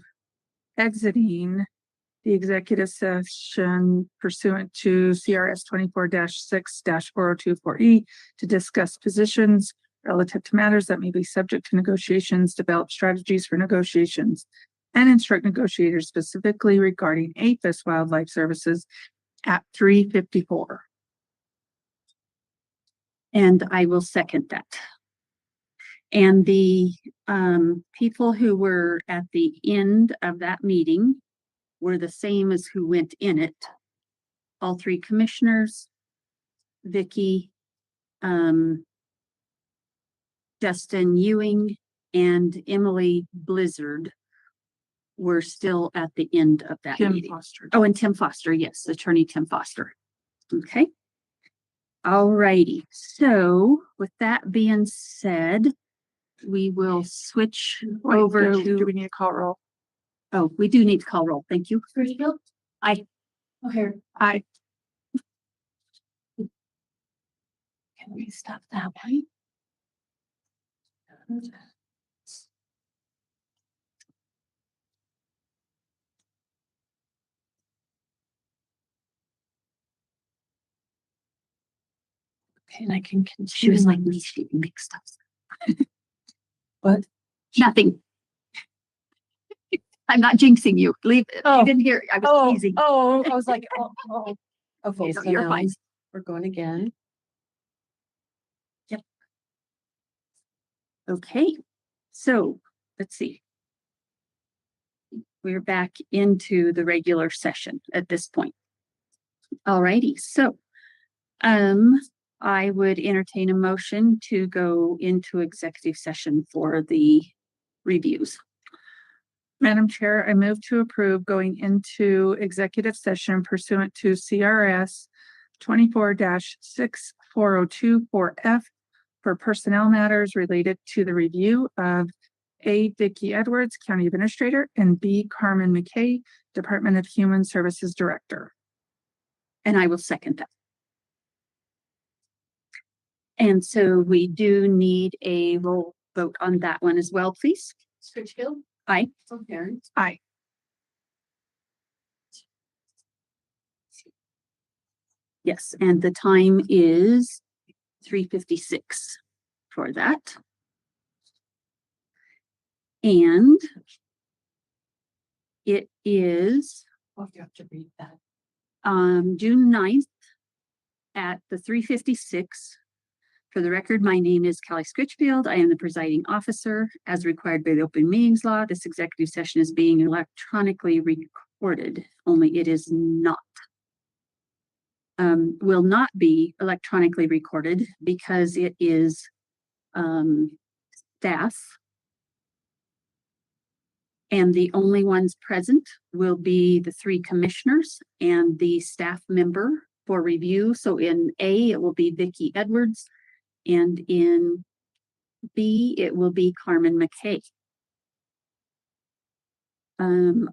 D: exiting the executive session pursuant to CRS 24-6-4024E to discuss positions relative to matters that may be subject to negotiations, develop strategies for negotiations, and instruct negotiators specifically regarding APHIS Wildlife Services at 354.
A: And I will second that. And the people who were at the end of that meeting were the same as who went in it. All three commissioners, Vicky, Justin Ewing, and Emily Blizzard were still at the end of that
D: Tim
A: meeting.
D: Foster.
A: Oh, and Tim Foster, yes, Attorney Tim Foster. Okay. All righty. So with that being said, we will switch over
D: Do
A: to,
D: we need a call roll?
A: oh, we do need to call roll. Thank you.
B: Scritchfield.
A: Aye.
B: O'Hare.
D: Aye.
B: Can we stop that one? Okay, and I can continue.
A: She was like, me, she mixed up.
B: What?
A: Nothing. I'm not jinxing you. Leave it.
B: Oh.
A: You didn't hear. I was teasing.
B: I was like, oh. Okay,
A: No,
B: so
A: you're
B: now
A: fine.
B: we're going again.
A: Okay, so let's see. We're back into the regular session at this point. All righty, so I would entertain a motion to go into executive session for the reviews.
D: Madam Chair, I move to approve going into executive session pursuant to CRS 24-64024F for personnel matters related to the review of A. Vicki Edwards, County Administrator, and B. Carmen McKay, Department of Human Services Director.
A: And I will second that. And so we do need a roll vote on that one as well, please.
B: Scritchfield.
A: Aye.
B: O'Hare.
D: Aye.
A: Yes, and the time is 3:56 for that. And it is
B: Oh, you have to read that.
A: June 9th at the 3:56. For the record, my name is Kelly Scritchfield. I am the presiding officer. As required by the open meetings law, this executive session is being electronically recorded, only it is not. Will not be electronically recorded because it is staff. And the only ones present will be the three commissioners and the staff member for review. So in A, it will be Vicki Edwards, and in B, it will be Carmen McKay.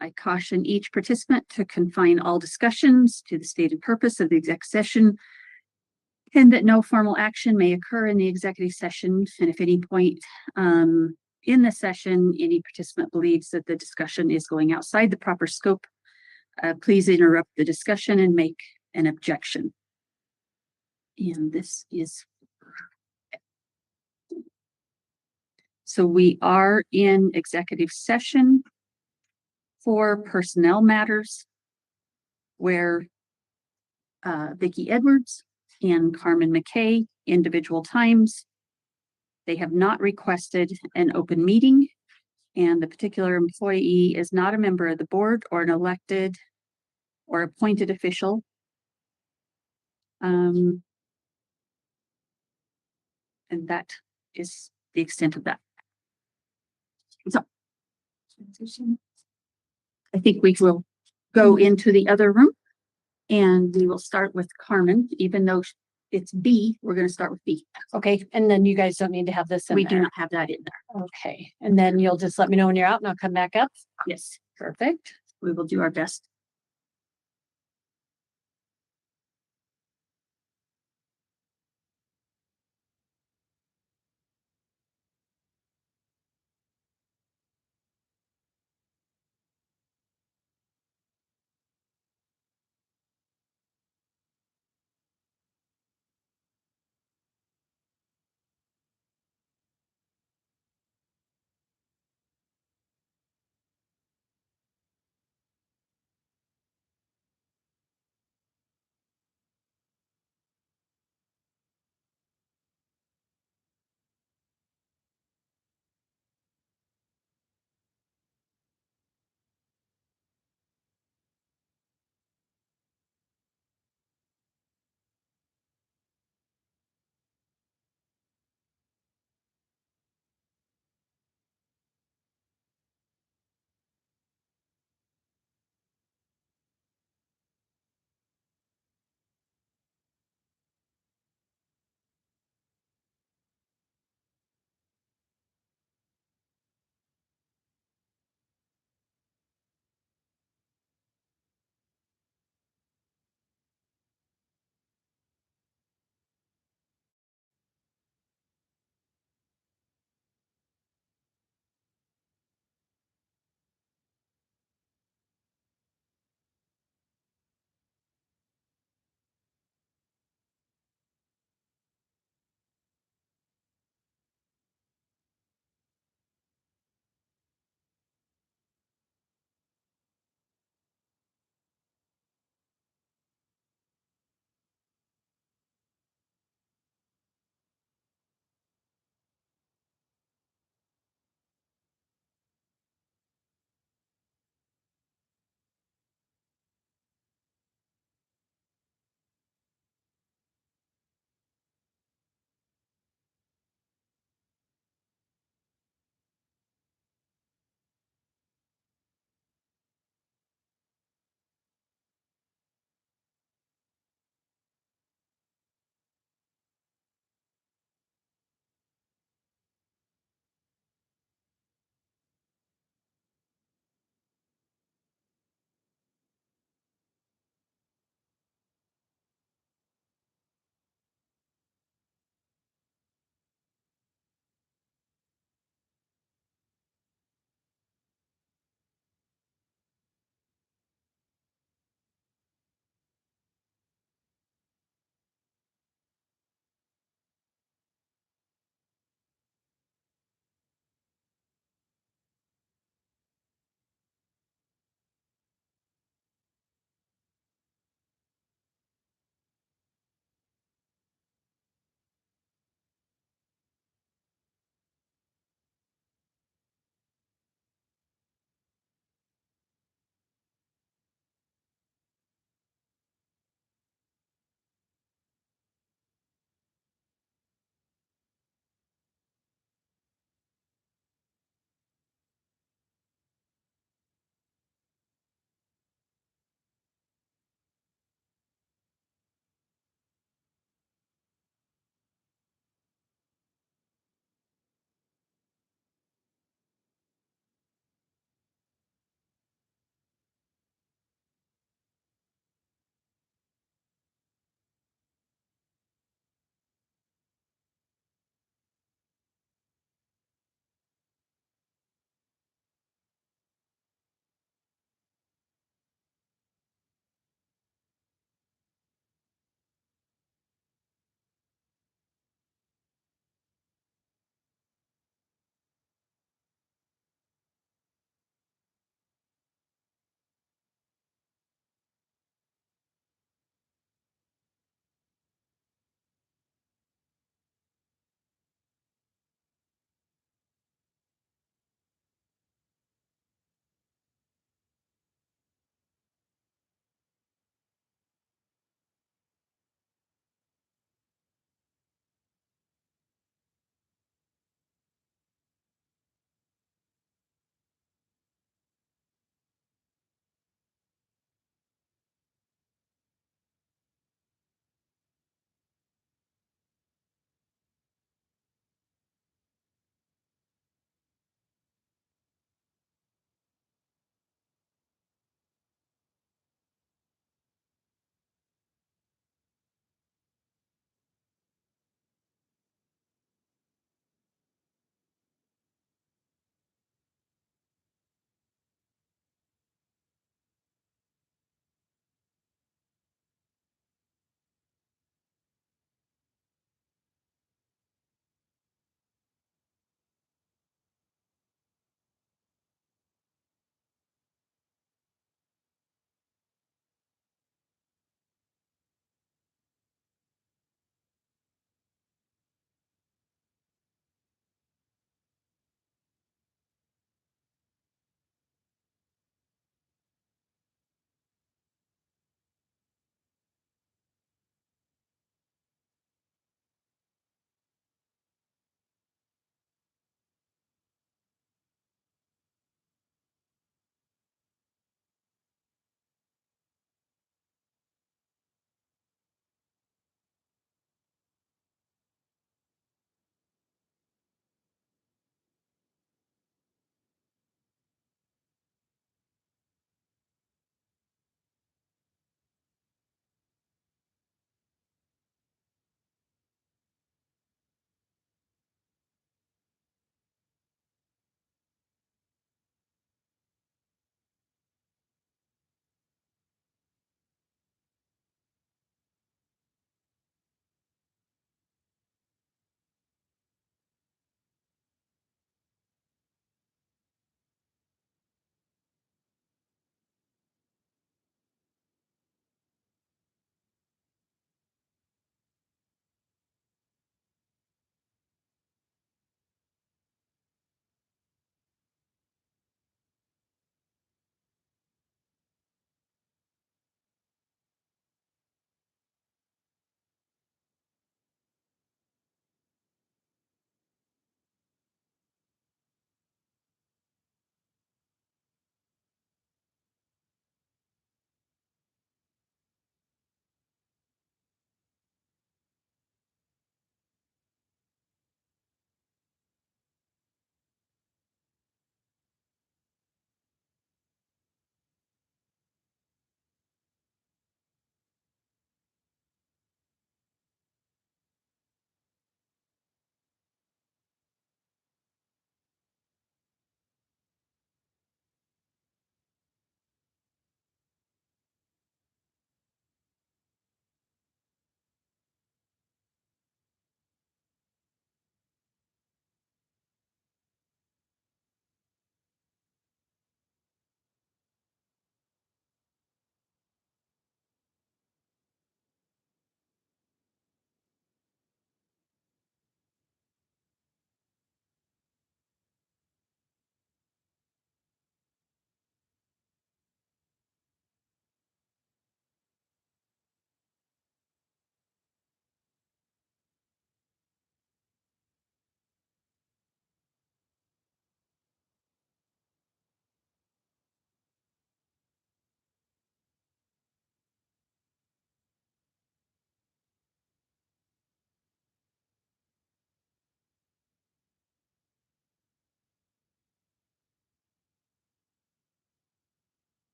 A: I caution each participant to confine all discussions to the stated purpose of the exec session and that no formal action may occur in the executive session. And if at any point in the session, any participant believes that the discussion is going outside the proper scope, please interrupt the discussion and make an objection. And this is. So we are in executive session for personnel matters where Vicki Edwards and Carmen McKay, individual times. They have not requested an open meeting, and the particular employee is not a member of the board or an elected or appointed official. And that is the extent of that. So I think we will go into the other room and we will start with Carmen, even though it's B, we're going to start with B.
B: Okay, and then you guys don't need to have this in
A: We do
B: there.
A: not have that in there.
B: Okay, and then you'll just let me know when you're out and I'll come back up.
A: Yes, perfect. We will do our best.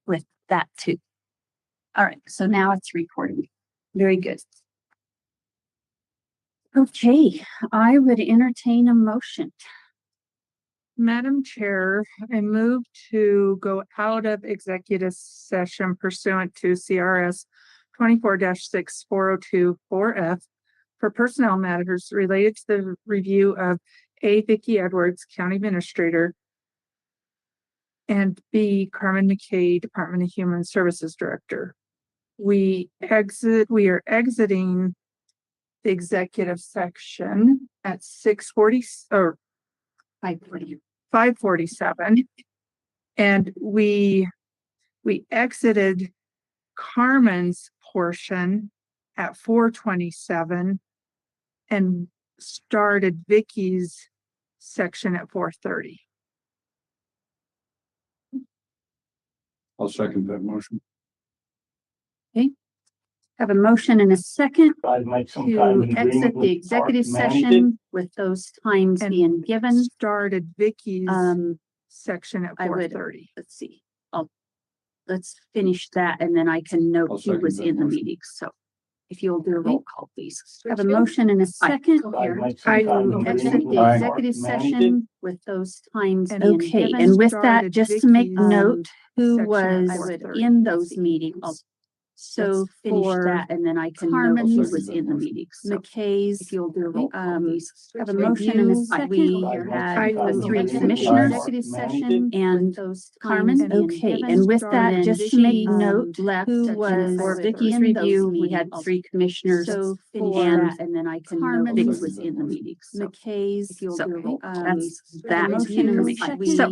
A: with that too. All right, so now it's recording. Very good. Okay, I would entertain a motion.
D: Madam Chair, I move to go out of executive session pursuant to CRS 24-64024F for personnel matters related to the review of A. Vicki Edwards, County Administrator, and B. Carmen McKay, Department of Human Services Director. We are exiting the executive section at 6:40 or 5:47. And we exited Carmen's portion at 4:27 and started Vicky's section at 4:30.
C: I'll second that motion.
A: Have a motion and a second
B: I'd make some
A: to
B: kind of
A: exit
B: agreement
A: the
B: with
A: executive
B: park manager.
A: session with those times
D: And
A: being given.
D: Started Vicky's section at
A: I would-
D: 4:30.
A: Let's see. Let's finish that and then I can note
C: I'll
A: who
C: second
A: was
C: that
A: in the
C: motion.
A: meeting. So if you'll do a roll call, please. Have a motion and a second.
B: I'd make some
D: I
B: kind of
A: Exit
B: agreement with
A: the
C: Aye.
A: executive
B: park manager.
A: session with those times
D: And
A: being
D: okay,
A: given.
D: and
A: with that,
D: started
A: just to make
D: Vicky's,
A: note who
D: section at
A: was
D: 4:30.
A: in those meetings. So
D: Let's
A: finish
D: for
A: that and then I can note
C: Carmen's-
A: who was in the meeting. So
B: McKay's,
A: if you'll do a roll call, please. Have a
B: review.
A: motion and a second. We had the three commissioners
B: Executive
A: session and
B: those
A: Carmen. Okay, and with that, just to make note, left
B: who
A: was
B: was
A: for Vicky's
B: in those
A: review, we had
B: meetings.
A: three commissioners.
B: So
A: And
B: finish
A: and then I can note
B: Carmen's-
A: Vicky was in the meeting. So
B: McKay's,
A: if you'll
B: so,
A: do a roll,
B: um,
A: that's that
B: motion and a
A: information.
B: second.
A: So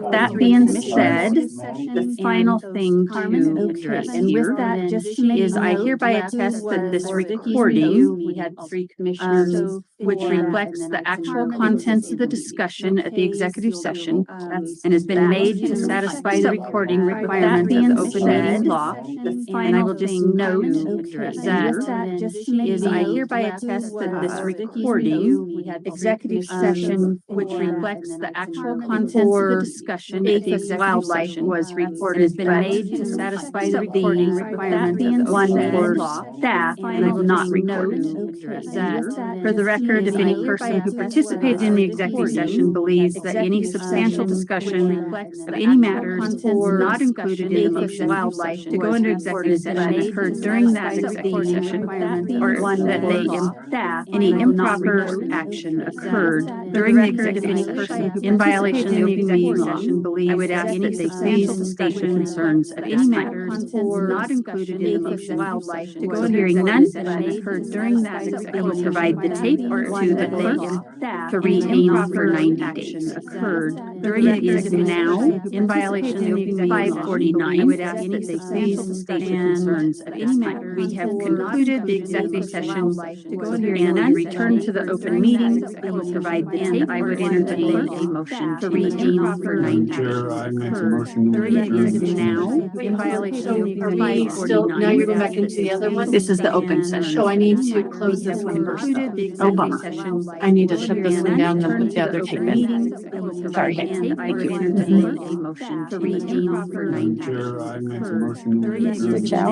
A: with that being said, the final thing
B: Carmen,
A: to
B: okay,
A: address
B: and with
A: here
B: that, just to make
A: is I
B: note,
A: hereby
B: left
A: attest that this
B: was
A: recording,
B: Vicky's
A: we had three commissioners,
B: So
A: which
B: finish that,
A: reflects
B: and then
A: the
B: I can
A: actual
B: note
A: contents of the
B: Vicky's in the
A: discussion at the
B: McKay's,
A: executive session
B: that's
A: and has been
B: that.
A: made to
B: Motion and a
A: satisfy
B: second.
A: the recording
B: So,
A: requirements
B: that
A: of the
B: being
A: open
B: said,
A: meeting law.
B: the
A: And I will
B: final
A: just
B: thing,
A: note
B: Carmen, okay,
A: that
B: and with that, just to make
A: is I
B: note,
A: hereby
B: left
A: attest that this
B: was
A: recording,
B: we had
A: executive
B: three
A: session,
B: commissioners
A: which
B: for that,
A: reflects
B: and then
A: the
B: I can
A: actual
B: note
A: contents of the
B: for
A: discussion at the
B: Apis
A: executive
B: wildlife
A: session was
B: and
A: recorded,
B: has been
A: but
B: made to
A: satisfy the
B: so
A: recording
B: the-
A: requirements
B: that
A: of the
B: being
A: one
B: said,
A: for staff
B: and
A: and
B: I
A: have
B: will
A: not
B: just
A: recorded.
B: note, okay,
A: That,
B: and with that,
A: for the
B: just
A: record, if
B: to
A: any
B: make
A: person who
B: note,
A: participated in the executive session believes that any
B: executive
A: substantial
B: session
A: discussion
B: reflects
A: of
B: the
A: any
B: actual
A: matters
B: contents
A: not
B: of
A: included in the
B: Apis
A: motion
B: wildlife
A: to go
B: was
A: into executive
B: recorded,
A: session
B: but
A: occurred
B: made
A: during
B: to
A: that
B: satisfy the
A: executive session,
B: requirements of
A: or
B: the
A: one that they
B: law.
A: staff,
B: And
A: any
B: I will not
A: improper
B: note,
A: action
B: okay,
A: occurred
B: that
A: during the
B: being
A: executive
B: said,
A: session
B: if
A: in violation of the open meeting law.
B: session
A: I
B: believes
A: would ask that they
B: executive
A: please
B: session
A: state the
B: which
A: concerns of
B: reflects
A: any
B: the
A: matters
B: actual
A: not included in the
B: Apis
A: motion
B: wildlife
A: to go
B: was
A: into
B: recorded,
A: executive
B: but
A: session
B: made
A: occurred
B: to
A: during that
B: satisfy the
A: executive. I will provide the
B: that
A: tape
B: being
A: to the
B: said,
A: clerk
B: staff
A: to
B: and
A: retain for
B: improper
A: 90
B: action
A: days occurred
B: occurred
A: during
B: during
A: the
B: the
A: is
B: executive
A: now
B: session
A: in violation of the open meeting law. 549. I would ask that they please state the concerns of any matter. We have concluded the executive session to go into and I return to the open meeting. I will provide the tape. I would entertain a motion to retain for 90 days.
C: Chair, I make a motion to
A: During the
C: adjourn.
A: is now in violation of the open meeting law.
B: still, now you're going back into the other one?
A: This is the open session.
B: So I need to close this one first.
A: Concluded the
B: Oh,
A: executive
B: bummer.
A: session.
B: I need to shut this one down and
A: Return
B: put
A: to
B: the other
A: open
B: tape in.
A: meeting.
B: Sorry,
A: And I
B: thank
A: would
B: you.
A: entertain a motion to retain for 90 days.
C: Chair, I make a motion to
A: During the
C: adjourn.
A: is now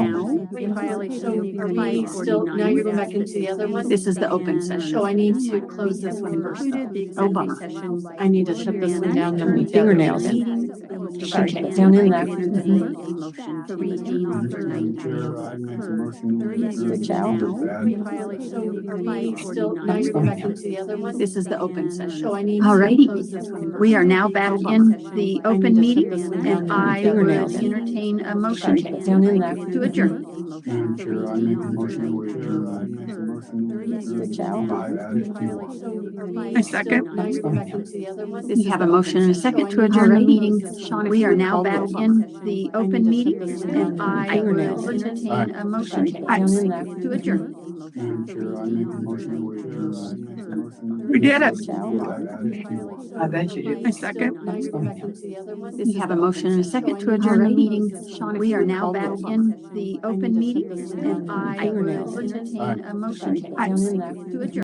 A: in violation of the
B: Are
A: open
B: we
A: meeting
B: still, now you're going back into the other one?
A: This is the open session.
B: So I need to close this one first. Oh, bummer.
A: Session.
B: I need to shut this one down and put the other
A: Fingernails.
B: in. Sorry, down in there.
A: A motion to retain for 90 days.
C: Chair, I make a motion to adjourn.
A: Switch out.
C: Bad.
A: In violation of the
B: Are
A: open
B: we
A: meeting
B: still, now you're going back into the other one?
A: This is the open session.
B: So I need
A: Alrighty.
B: to close this one.
A: We are now back in the
B: I
A: open
B: need to
A: meeting
B: shut this one down
A: and
B: and put
A: I
B: the
A: would
B: fingernails in.
A: entertain a motion
B: Sorry, down in there.
A: to adjourn.
C: Madam Chair, I make a motion to adjourn. I make a motion to adjourn.
B: Switch out.
C: Five added to.
A: A second.
B: Now you're going back into the other one?
A: We have a motion and a second to adjourn the meeting. We are now back in the open meeting and I would entertain a motion to adjourn.
C: Madam Chair, I make a motion to adjourn. I make a motion to
A: We did it.
C: adjourn. Five added to.
K: I bet you do.
A: A second.
B: Now you're going back into the other one?
A: We have a motion and a second to adjourn the meeting. We are now back in the open meeting and I would entertain a motion to adjourn.